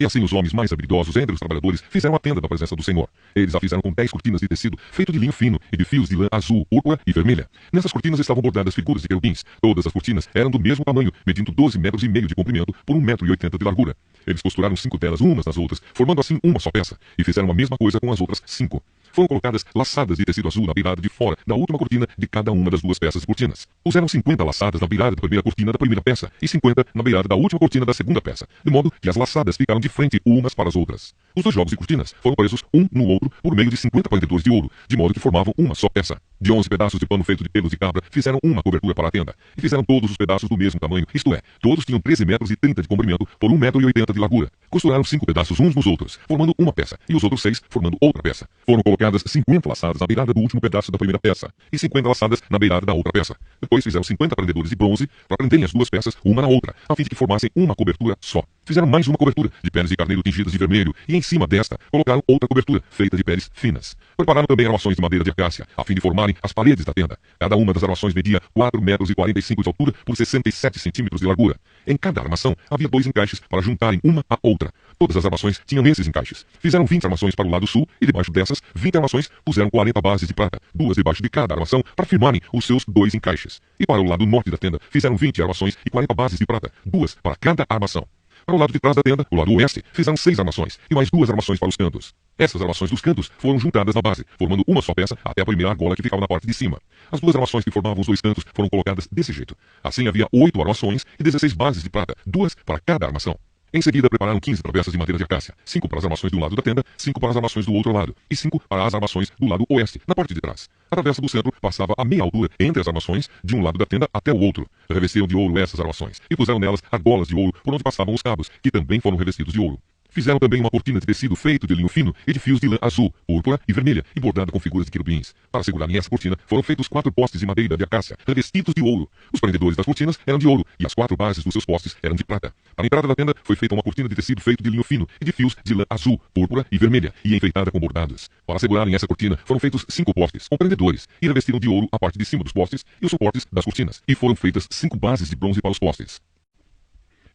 E assim os homens mais habilidosos entre os trabalhadores fizeram a tenda da presença do Senhor. Eles a fizeram com 10 cortinas de tecido feito de linho fino e de fios de lã azul, púrpura e vermelha. Nessas cortinas estavam bordadas figuras de querubins. Todas as cortinas eram do mesmo tamanho, medindo 12,5 metros de comprimento por 1,80 metro de largura. Eles costuraram 5 delas umas nas outras, formando assim uma só peça, e fizeram a mesma coisa com as outras 5. Foram colocadas laçadas de tecido azul na beirada de fora da última cortina de cada uma das duas peças de cortinas. Puseram 50 laçadas na beirada da primeira cortina da primeira peça e 50 na beirada da última cortina da segunda peça, de modo que as laçadas ficaram de frente umas para as outras. Os dois jogos de cortinas foram presos um no outro por meio de 50 prendedores de ouro, de modo que formavam uma só peça. De 11 pedaços de pano feito de pelos de cabra, fizeram uma cobertura para a tenda, e fizeram todos os pedaços do mesmo tamanho, isto é, todos tinham 13,30 metros de comprimento por 1,80 metro de largura. Costuraram 5 pedaços uns nos outros, formando uma peça, e os outros 6 formando outra peça. Foram colocadas 50 laçadas na beirada do último pedaço da primeira peça, e 50 laçadas na beirada da outra peça. Depois fizeram 50 prendedores de bronze para prenderem as duas peças uma na outra, a fim de que formassem uma cobertura só. Fizeram mais uma cobertura de peles de carneiro tingidas de vermelho, e em cima desta colocaram outra cobertura, feita de peles finas. Prepararam também armações de madeira de acácia, a fim de formarem as paredes da tenda. Cada uma das armações media 4,45 metros de altura por 67 centímetros de largura. Em cada armação havia 2 encaixes para juntarem uma à outra. Todas as armações tinham esses encaixes. Fizeram 20 armações para o lado sul, e debaixo dessas 20 armações puseram 40 bases de prata, 2 debaixo de cada armação, para firmarem os seus 2 encaixes. E para o lado norte da tenda fizeram 20 armações e 40 bases de prata, 2 para cada armação. Para o lado de trás da tenda, o lado oeste, fizeram 6 armações e mais 2 armações para os cantos. Essas armações dos cantos foram juntadas na base, formando uma só peça até a primeira argola que ficava na parte de cima. As 2 armações que formavam os 2 cantos foram colocadas desse jeito. Assim havia 8 armações e 16 bases de prata, 2 para cada armação. Em seguida, prepararam 15 travessas de madeira de acácia, 5 para as armações de um lado da tenda, 5 para as armações do outro lado, e 5 para as armações do lado oeste, na parte de trás. A travessa do centro passava a meia altura entre as armações de um lado da tenda até o outro. Revestiram de ouro essas armações, e puseram nelas argolas de ouro por onde passavam os cabos, que também foram revestidos de ouro. Fizeram também uma cortina de tecido feito de linho fino e de fios de lã azul, púrpura e vermelha, e bordada com figuras de querubins. Para segurarem essa cortina, foram feitos 4 postes de madeira de acácia, revestidos de ouro. Os prendedores das cortinas eram de ouro, e as 4 bases dos seus postes eram de prata. Para a entrada da tenda foi feita uma cortina de tecido feito de linho fino e de fios de lã azul, púrpura e vermelha, e enfeitada com bordados. Para segurarem essa cortina, foram feitos 5 postes, com prendedores, e revestiram de ouro a parte de cima dos postes e os suportes das cortinas, e foram feitas 5 bases de bronze para os postes.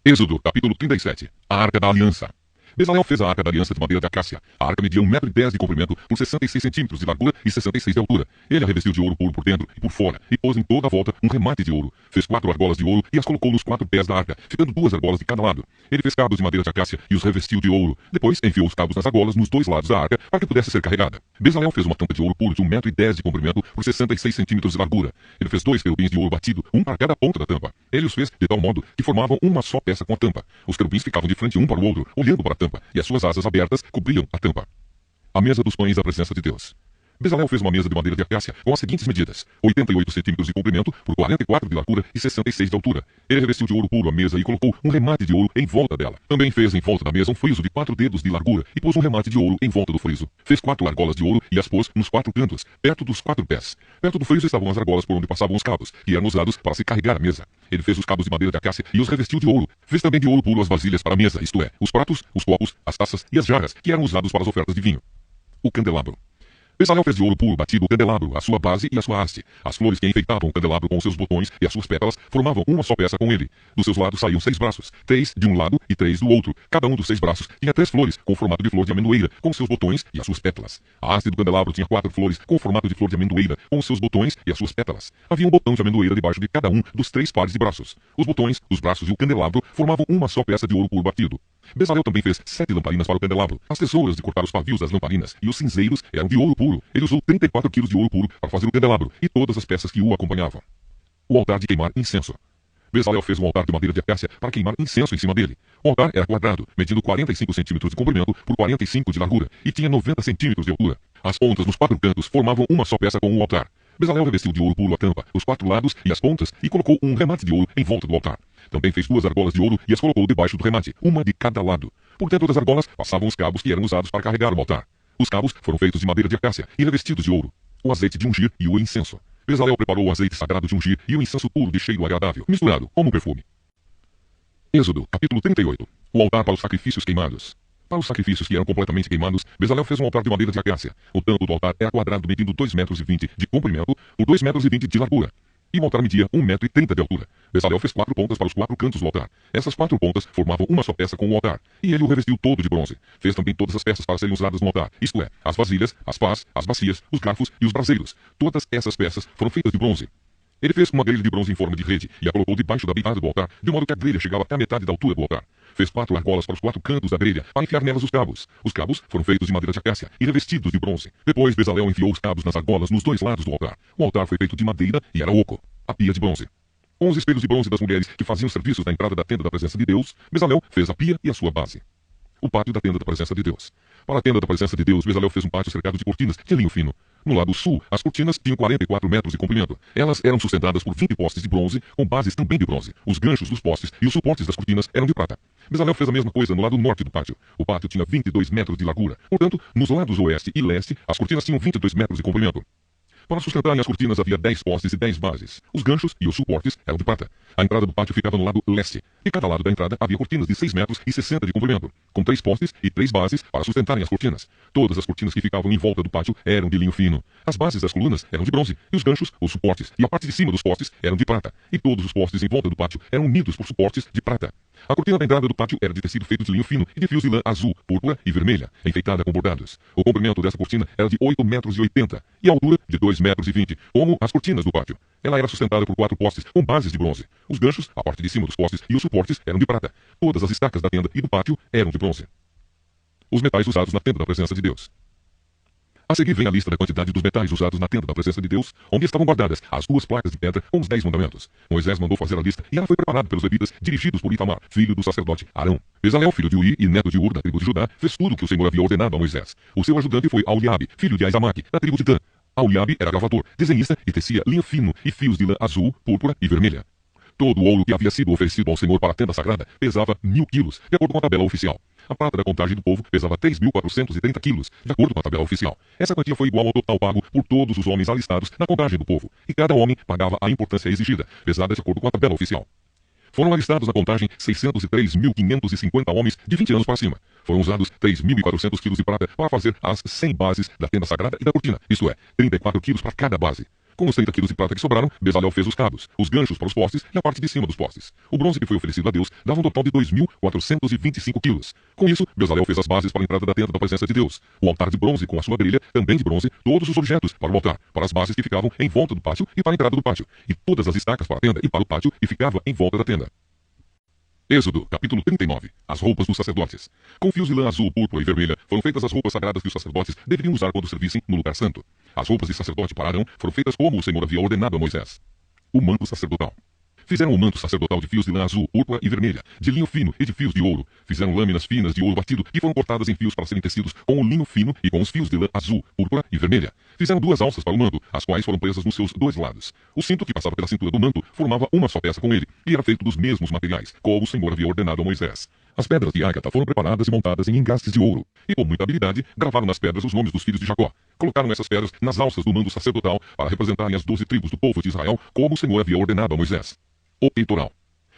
Êxodo, capítulo 37. A Arca da Aliança. Bezalel fez a Arca da Aliança de madeira de acácia. A arca media 1,10 metro de comprimento por 66 centímetros de largura e 66 de altura. Ele a revestiu de ouro puro por dentro e por fora, e pôs em toda a volta um remate de ouro. Fez 4 argolas de ouro e as colocou nos 4 pés da arca, ficando 2 argolas de cada lado. Ele fez cabos de madeira de acácia e os revestiu de ouro. Depois enfiou os cabos nas argolas nos 2 lados da arca para que pudesse ser carregada. Bezalel fez uma tampa de ouro puro de 1,10 metro de comprimento por 66 centímetros de largura. Ele fez 2 querubins de ouro batido, um para cada ponta da tampa. Ele os fez de tal modo que formavam uma só peça com a tampa. Os querubins ficavam de frente um para o outro, olhando para a tampa, e as suas asas abertas cobriam a tampa. A mesa dos pães da presença de Deus. Bezalel fez uma mesa de madeira de acácia com as seguintes medidas: 88 centímetros de comprimento por 44 de largura e 66 de altura. Ele revestiu de ouro puro a mesa e colocou um remate de ouro em volta dela. Também fez em volta da mesa um friso de 4 dedos de largura e pôs um remate de ouro em volta do friso. Fez 4 argolas de ouro e as pôs nos 4 cantos, perto dos 4 pés. Perto do friso estavam as argolas por onde passavam os cabos, que eram usados para se carregar a mesa. Ele fez os cabos de madeira de acácia e os revestiu de ouro. Fez também de ouro puro as vasilhas para a mesa, isto é, os pratos, os copos, as taças e as jarras, que eram usados para as ofertas de vinho. O candelabro. Bezalel fez de ouro puro batido o candelabro, a sua base e a sua haste. As flores que enfeitavam o candelabro com os seus botões e as suas pétalas formavam uma só peça com ele. Dos seus lados saíam 6 braços, 3 de um lado e 3 do outro. Cada um dos 6 braços tinha 3 flores, com o formato de flor de amendoeira, com os seus botões e as suas pétalas. A haste do candelabro tinha 4 flores, com o formato de flor de amendoeira, com os seus botões e as suas pétalas. Havia um botão de amendoeira debaixo de cada um dos 3 pares de braços. Os botões, os braços e o candelabro formavam uma só peça de ouro puro batido. Bezalel também fez 7 lamparinas para o candelabro. As tesouras de cortar os pavios das lamparinas e os cinzeiros eram de ouro puro. Ele usou 34 quilos de ouro puro para fazer o candelabro e todas as peças que o acompanhavam. O altar de queimar incenso. Bezalel fez um altar de madeira de acácia para queimar incenso em cima dele. O altar era quadrado, medindo 45 centímetros de comprimento por 45 de largura e tinha 90 centímetros de altura. As pontas nos 4 cantos formavam uma só peça com o altar. Bezalel revestiu de ouro puro a tampa, os 4 lados e as pontas e colocou um remate de ouro em volta do altar. Também fez 2 argolas de ouro e as colocou debaixo do remate, uma de cada lado. Por dentro das argolas passavam os cabos que eram usados para carregar o altar. Os cabos foram feitos de madeira de acácia e revestidos de ouro. O azeite de ungir e o incenso. Bezalel preparou o azeite sagrado de ungir e o incenso puro de cheiro agradável, misturado, como um perfume. Êxodo, capítulo 38. O altar para os sacrifícios queimados. Para os sacrifícios que eram completamente queimados, Bezalel fez um altar de madeira de acácia. O tampo do altar era quadrado, medindo 2,20 metros de comprimento por 2,20 metros de largura. E o altar media 1,30 metro de altura. Bezalel fez 4 pontas para os 4 cantos do altar. Essas 4 pontas formavam uma só peça com o altar. E ele o revestiu todo de bronze. Fez também todas as peças para serem usadas no altar. Isto é, as vasilhas, as pás, as bacias, os garfos e os braseiros. Todas essas peças foram feitas de bronze. Ele fez uma grelha de bronze em forma de rede e a colocou debaixo da beirada do altar, de modo que a grelha chegava até a metade da altura do altar. Fez 4 argolas para os 4 cantos da grelha, para enfiar nelas os cabos. Os cabos foram feitos de madeira de acácia e revestidos de bronze. Depois Bezalel enfiou os cabos nas argolas nos 2 lados do altar. O altar foi feito de madeira e era oco. A pia de bronze. Com os espelhos de bronze das mulheres que faziam serviços na entrada da tenda da presença de Deus, Bezalel fez a pia e a sua base. O pátio da tenda da presença de Deus. Para a tenda da presença de Deus, Bezalel fez um pátio cercado de cortinas de linho fino. No lado sul, as cortinas tinham 44 metros de comprimento. Elas eram sustentadas por 20 postes de bronze, com bases também de bronze. Os ganchos dos postes e os suportes das cortinas eram de prata. Bezalel fez a mesma coisa no lado norte do pátio. O pátio tinha 22 metros de largura. Portanto, nos lados oeste e leste, as cortinas tinham 22 metros de comprimento. Para sustentarem as cortinas havia 10 postes e 10 bases. Os ganchos e os suportes eram de prata. A entrada do pátio ficava no lado leste. De cada lado da entrada havia cortinas de 6 metros e 60 de comprimento, com 3 postes e 3 bases para sustentarem as cortinas. Todas as cortinas que ficavam em volta do pátio eram de linho fino. As bases das colunas eram de bronze, e os ganchos, os suportes e a parte de cima dos postes eram de prata. E todos os postes em volta do pátio eram unidos por suportes de prata. A cortina da entrada do pátio era de tecido feito de linho fino e de fios de lã azul, púrpura e vermelha, enfeitada com bordados. O comprimento dessa cortina era de 8,80 metros e a altura de 2,20 metros, como as cortinas do pátio. Ela era sustentada por 4 postes com bases de bronze. Os ganchos, a parte de cima dos postes e os suportes eram de prata. Todas as estacas da tenda e do pátio eram de bronze. Os metais usados na tenda da presença de Deus. A seguir vem a lista da quantidade dos metais usados na tenda da presença de Deus, onde estavam guardadas as 2 placas de pedra com os 10 mandamentos. Moisés mandou fazer a lista e ela foi preparada pelos levitas, dirigidos por Itamar, filho do sacerdote Arão. Bezalel, filho de Uri e neto de Ur, da tribo de Judá, fez tudo o que o Senhor havia ordenado a Moisés. O seu ajudante foi Aholiabe, filho de Aizamaque, da tribo de Dan. Aholiabe era gravador, desenhista e tecia linho fino e fios de lã azul, púrpura e vermelha. Todo o ouro que havia sido oferecido ao Senhor para a tenda sagrada pesava 1000 quilos, de acordo com a tabela oficial. A prata da contagem do povo pesava 3.430 quilos, de acordo com a tabela oficial. Essa quantia foi igual ao total pago por todos os homens alistados na contagem do povo, e cada homem pagava a importância exigida, pesada de acordo com a tabela oficial. Foram alistados na contagem 603.550 homens de 20 anos para cima. Foram usados 3.400 quilos de prata para fazer as 100 bases da tenda sagrada e da cortina, isto é, 34 quilos para cada base. Com os 30 quilos de prata que sobraram, Bezalel fez os cabos, os ganchos para os postes e a parte de cima dos postes. O bronze que foi oferecido a Deus dava um total de 2.425 quilos. Com isso, Bezalel fez as bases para a entrada da tenda da presença de Deus. O altar de bronze com a sua grelha, também de bronze, todos os objetos para o altar, para as bases que ficavam em volta do pátio e para a entrada do pátio, e todas as estacas para a tenda e para o pátio e ficava em volta da tenda. Êxodo, capítulo 39. As roupas dos sacerdotes. Com fios de lã azul, púrpura e vermelha foram feitas as roupas sagradas que os sacerdotes deveriam usar quando servissem no lugar santo. As roupas de sacerdote para Arão foram feitas como o Senhor havia ordenado a Moisés. O manto sacerdotal. Fizeram o manto sacerdotal de fios de lã azul, púrpura e vermelha, de linho fino e de fios de ouro. Fizeram lâminas finas de ouro batido que foram cortadas em fios para serem tecidos com o linho fino e com os fios de lã azul, púrpura e vermelha. Fizeram 2 alças para o manto, as quais foram presas nos seus 2 lados. O cinto que passava pela cintura do manto formava uma só peça com ele, e era feito dos mesmos materiais, como o Senhor havia ordenado a Moisés. As pedras de ágata foram preparadas e montadas em engastes de ouro, e com muita habilidade gravaram nas pedras os nomes dos filhos de Jacó. Colocaram essas pedras nas alças do manto sacerdotal para representarem as 12 tribos do povo de Israel, como o Senhor havia ordenado a Moisés. O peitoral.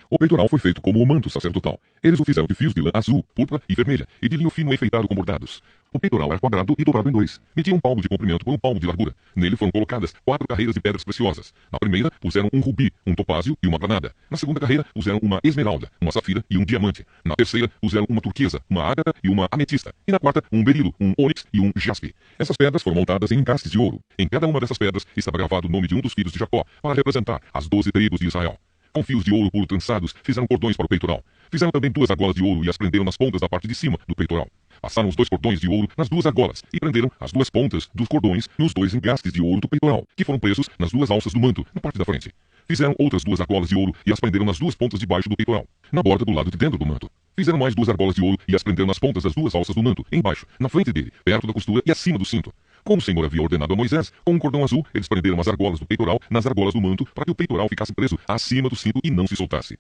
O peitoral foi feito como o manto sacerdotal. Eles o fizeram de fios de lã azul, púrpura e vermelha, e de linho fino enfeitado com bordados. O peitoral era quadrado e dobrado em 2. Media 1 palmo de comprimento por 1 palmo de largura. Nele foram colocadas 4 carreiras de pedras preciosas. Na primeira, puseram um rubi, um topázio e uma granada. Na segunda carreira, puseram uma esmeralda, uma safira e um diamante. Na terceira, puseram uma turquesa, uma ágata e uma ametista. E na quarta, um berilo, um ônix e um jaspe. Essas pedras foram montadas em encastes de ouro. Em cada uma dessas pedras estava gravado o nome de um dos filhos de Jacó, para representar as 12 tribos de Israel. Com fios de ouro puro trançados, fizeram cordões para o peitoral. Fizeram também 2 argolas de ouro e as prenderam nas pontas da parte de cima do peitoral. Passaram os 2 cordões de ouro nas 2 argolas e prenderam as 2 pontas dos cordões nos 2 engastes de ouro do peitoral, que foram presos nas 2 alças do manto, na parte da frente. Fizeram outras 2 argolas de ouro e as prenderam nas 2 pontas de baixo do peitoral, na borda do lado de dentro do manto. Fizeram mais 2 argolas de ouro e as prenderam nas pontas das 2 alças do manto, embaixo, na frente dele, perto da costura e acima do cinto. Como o Senhor havia ordenado a Moisés, com um cordão azul, eles prenderam as argolas do peitoral nas argolas do manto para que o peitoral ficasse preso acima do cinto e não se soltasse.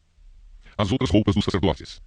As outras roupas dos sacerdotes.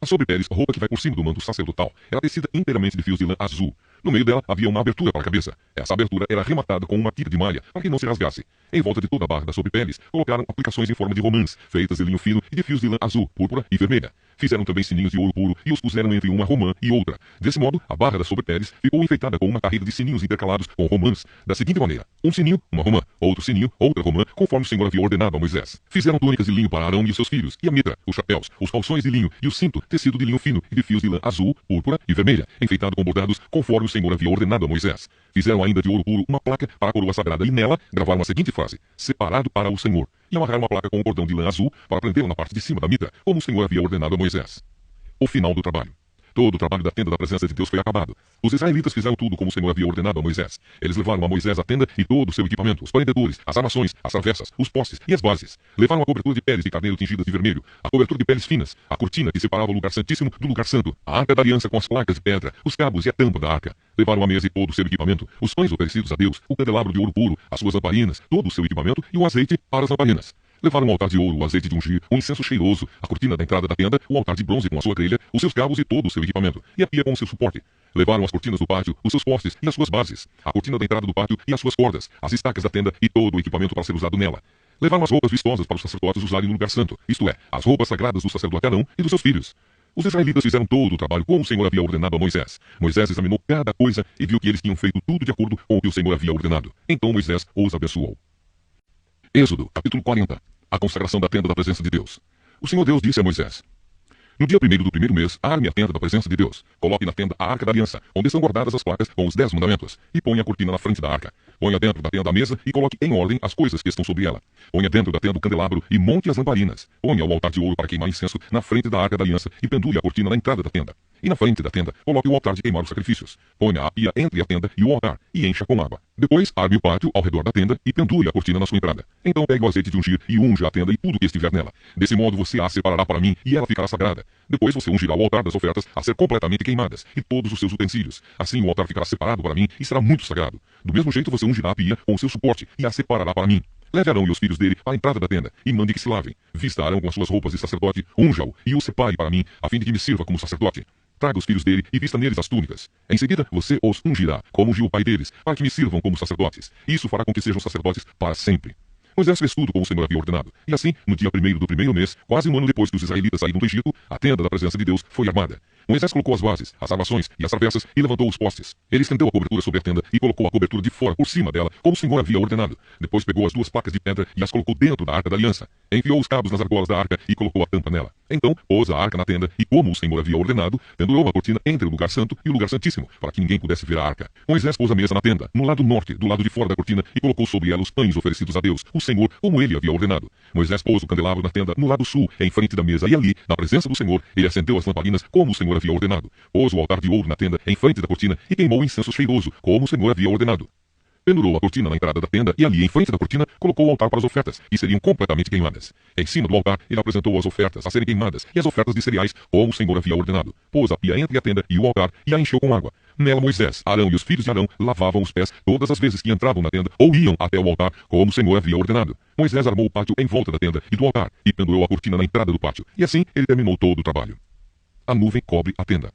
A sobrepeles, roupa que vai por cima do manto sacerdotal, era tecida inteiramente de fios de lã azul. No meio dela havia uma abertura para a cabeça. Essa abertura era arrematada com uma tira de malha para que não se rasgasse. Em volta de toda a barra das sobrepeles, colocaram aplicações em forma de romãs, feitas de linho fino e de fios de lã azul, púrpura e vermelha. Fizeram também sininhos de ouro puro e os puseram entre uma romã e outra. Desse modo, a barra das sobrepeles ficou enfeitada com uma carreira de sininhos intercalados com romãs, da seguinte maneira: um sininho, uma romã, outro sininho, outra romã, conforme o Senhor havia ordenado a Moisés. Fizeram túnicas de linho para Arão e os seus filhos, e a mitra, os chapéus, os calções de linho e o cinto, tecido de linho fino e de fios de lã azul, púrpura e vermelha, enfeitado com bordados, conforme o Senhor havia ordenado a Moisés. Fizeram ainda de ouro puro uma placa para a coroa sagrada e nela gravaram a seguinte frase: separado para o Senhor, e amarraram uma placa com um cordão de lã azul para prendê-la na parte de cima da mitra, como o Senhor havia ordenado a Moisés. O final do trabalho. Todo o trabalho da tenda da presença de Deus foi acabado. Os israelitas fizeram tudo como o Senhor havia ordenado a Moisés. Eles levaram a Moisés a tenda e todo o seu equipamento, os prendedores, as armações, as travessas, os postes e as bases. Levaram a cobertura de peles de carneiro tingidas de vermelho, a cobertura de peles finas, a cortina que separava o lugar santíssimo do lugar santo, a arca da aliança com as placas de pedra, os cabos e a tampa da arca. Levaram a mesa e todo o seu equipamento, os pães oferecidos a Deus, o candelabro de ouro puro, as suas lamparinas, todo o seu equipamento e o azeite para as lamparinas. Levaram o altar de ouro, o azeite de ungir, o incenso cheiroso, a cortina da entrada da tenda, o altar de bronze com a sua grelha, os seus cabos e todo o seu equipamento, e a pia com o seu suporte. Levaram as cortinas do pátio, os seus postes e as suas bases, a cortina da entrada do pátio e as suas cordas, as estacas da tenda e todo o equipamento para ser usado nela. Levaram as roupas vistosas para os sacerdotes usarem no lugar santo, isto é, as roupas sagradas do sacerdote Arão e dos seus filhos. Os israelitas fizeram todo o trabalho como o Senhor havia ordenado a Moisés. Moisés examinou cada coisa e viu que eles tinham feito tudo de acordo com o que o Senhor havia ordenado. Então Moisés os abençoou. Êxodo, capítulo 40. A consagração da tenda da presença de Deus. O Senhor Deus disse a Moisés: no dia 1º do primeiro mês, arme a tenda da presença de Deus. Coloque na tenda a arca da aliança, onde estão guardadas as placas com os 10 mandamentos, e ponha a cortina na frente da arca. Ponha dentro da tenda a mesa e coloque em ordem as coisas que estão sobre ela. Ponha dentro da tenda o candelabro e monte as lamparinas. Ponha o altar de ouro para queimar incenso na frente da arca da aliança e pendure a cortina na entrada da tenda. E na frente da tenda, coloque o altar de queimar os sacrifícios. Ponha a pia entre a tenda e o altar e encha com água. Depois, arme o pátio ao redor da tenda e pendure a cortina na sua entrada. Então pegue o azeite de ungir e unja a tenda e tudo que estiver nela. Desse modo você a separará para mim e ela ficará sagrada. Depois você ungirá o altar das ofertas a ser completamente queimadas e todos os seus utensílios. Assim o altar ficará separado para mim e será muito sagrado. Do mesmo jeito você ungirá a pia com o seu suporte e a separará para mim. Leve Arão e os filhos dele para a entrada da tenda e mande que se lavem. Vista Arão com as suas roupas de sacerdote, unja-o e o separe para mim, a fim de que me sirva como sacerdote. Traga os filhos dele e vista neles as túnicas. Em seguida, você os ungirá, como ungiu o pai deles, para que me sirvam como sacerdotes. Isso fará com que sejam sacerdotes para sempre. Moisés fez tudo como o Senhor havia ordenado. E assim, no dia 1º do primeiro mês, quase um ano depois que os israelitas saíram do Egito, a tenda da presença de Deus foi armada. Moisés colocou as bases, as armações e as travessas e levantou os postes. Ele estendeu a cobertura sobre a tenda e colocou a cobertura de fora por cima dela, como o Senhor havia ordenado. Depois pegou as 2 placas de pedra e as colocou dentro da arca da aliança. Enfiou os cabos nas argolas da arca e colocou a tampa nela. Então pôs a arca na tenda e, como o Senhor havia ordenado, pendurou a cortina entre o lugar santo e o lugar santíssimo, para que ninguém pudesse ver a arca. Moisés pôs a mesa na tenda, no lado norte, do lado de fora da cortina, e colocou sobre ela os pães oferecidos a Deus, o Senhor, como ele havia ordenado. Moisés pôs o candelabro na tenda, no lado sul, em frente da mesa, e ali, na presença do Senhor, ele acendeu as lamparinas, como o Senhor havia ordenado. Pôs o altar de ouro na tenda, em frente da cortina, e queimou o incenso cheiroso, como o Senhor havia ordenado. Pendurou a cortina na entrada da tenda e ali, em frente da cortina, colocou o altar para as ofertas, que seriam completamente queimadas. Em cima do altar, ele apresentou as ofertas a serem queimadas e as ofertas de cereais, como o Senhor havia ordenado. Pôs a pia entre a tenda e o altar e a encheu com água. Nela Moisés, Arão e os filhos de Arão lavavam os pés todas as vezes que entravam na tenda ou iam até o altar, como o Senhor havia ordenado. Moisés armou o pátio em volta da tenda e do altar e pendurou a cortina na entrada do pátio. E assim ele terminou todo o trabalho. A nuvem cobre a tenda.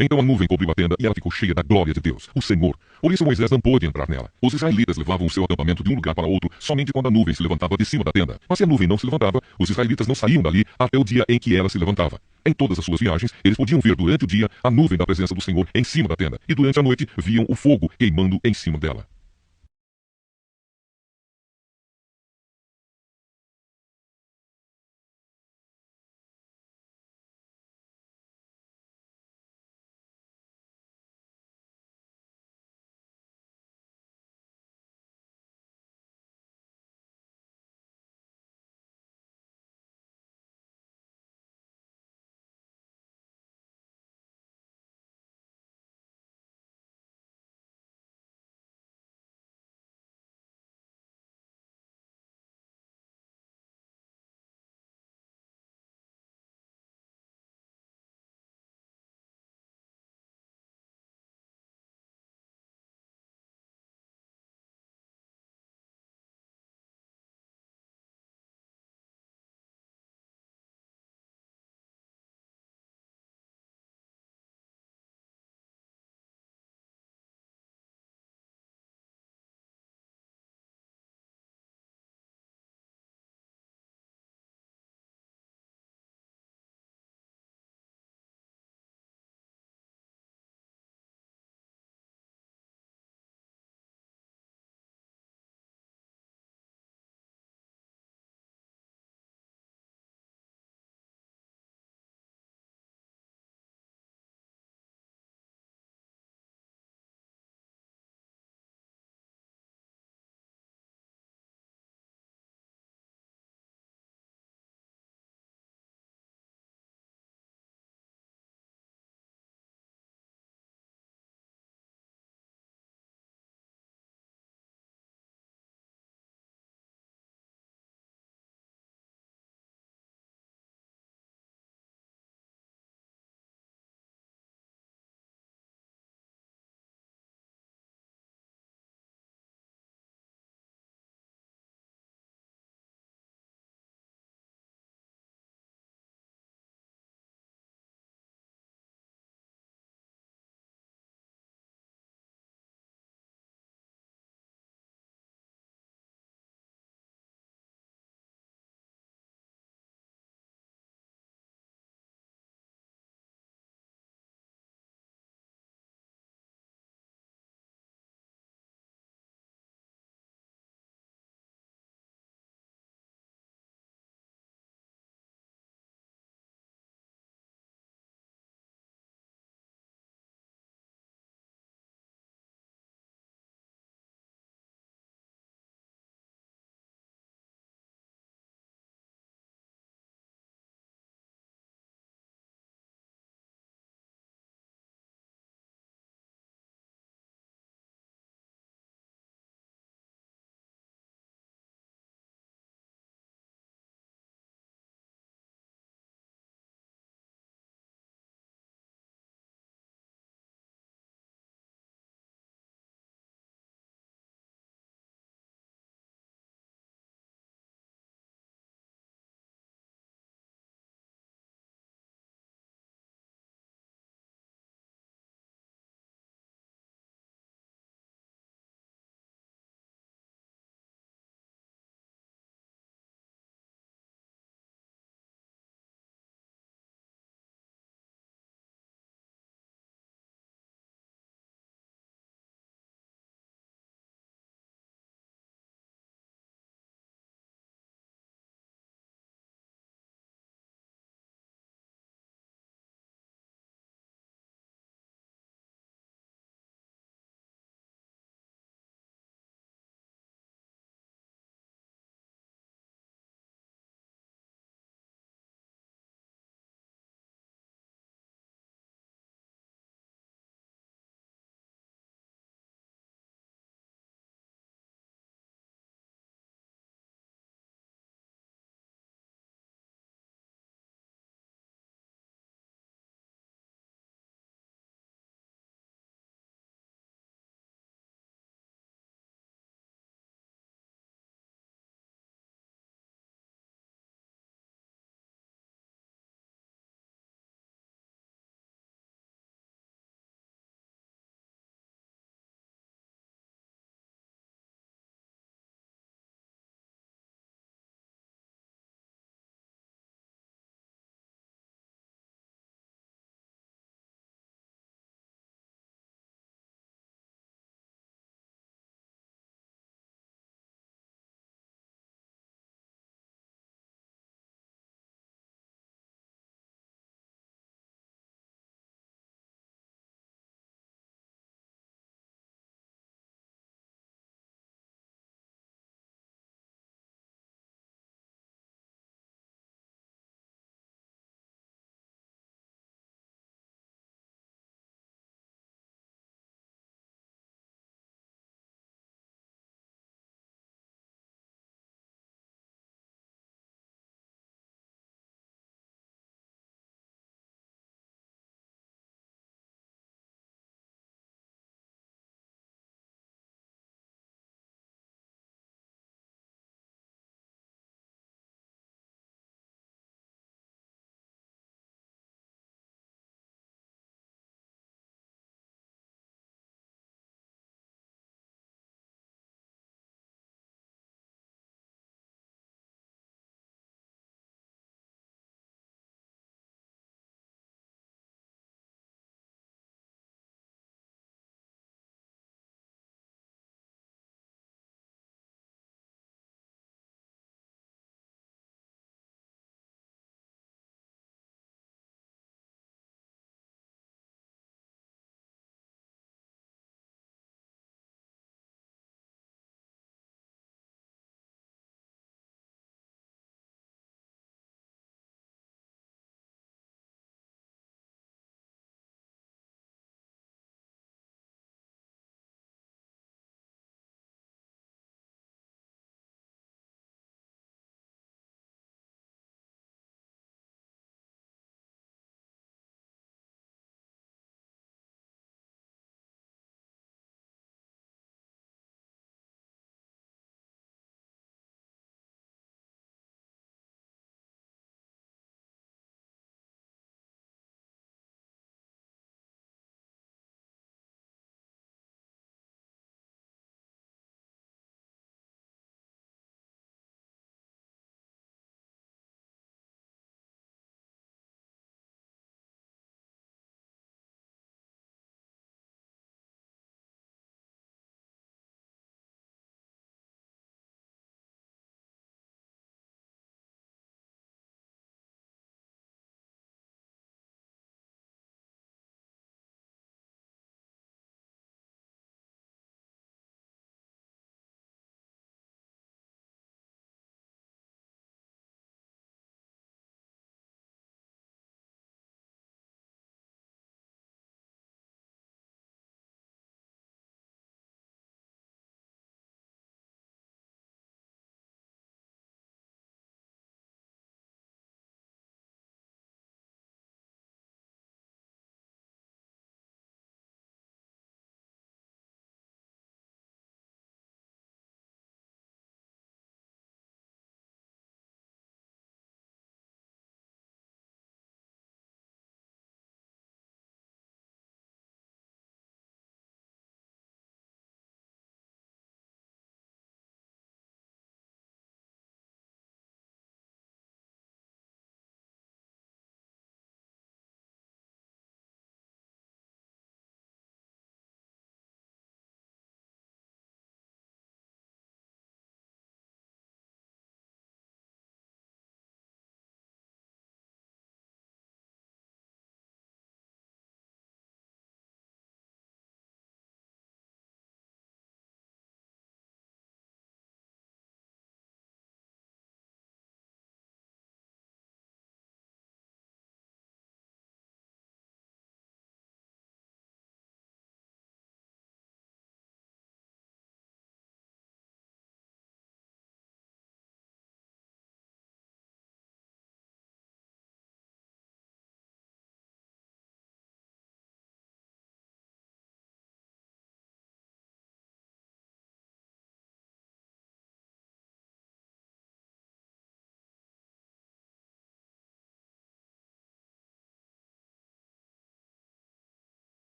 Então a nuvem cobriu a tenda e ela ficou cheia da glória de Deus, o Senhor. Por isso Moisés não pôde entrar nela. Os israelitas levavam o seu acampamento de um lugar para outro somente quando a nuvem se levantava de cima da tenda. Mas se a nuvem não se levantava, os israelitas não saíam dali até o dia em que ela se levantava. Em todas as suas viagens, eles podiam ver durante o dia a nuvem da presença do Senhor em cima da tenda, e durante a noite viam o fogo queimando em cima dela.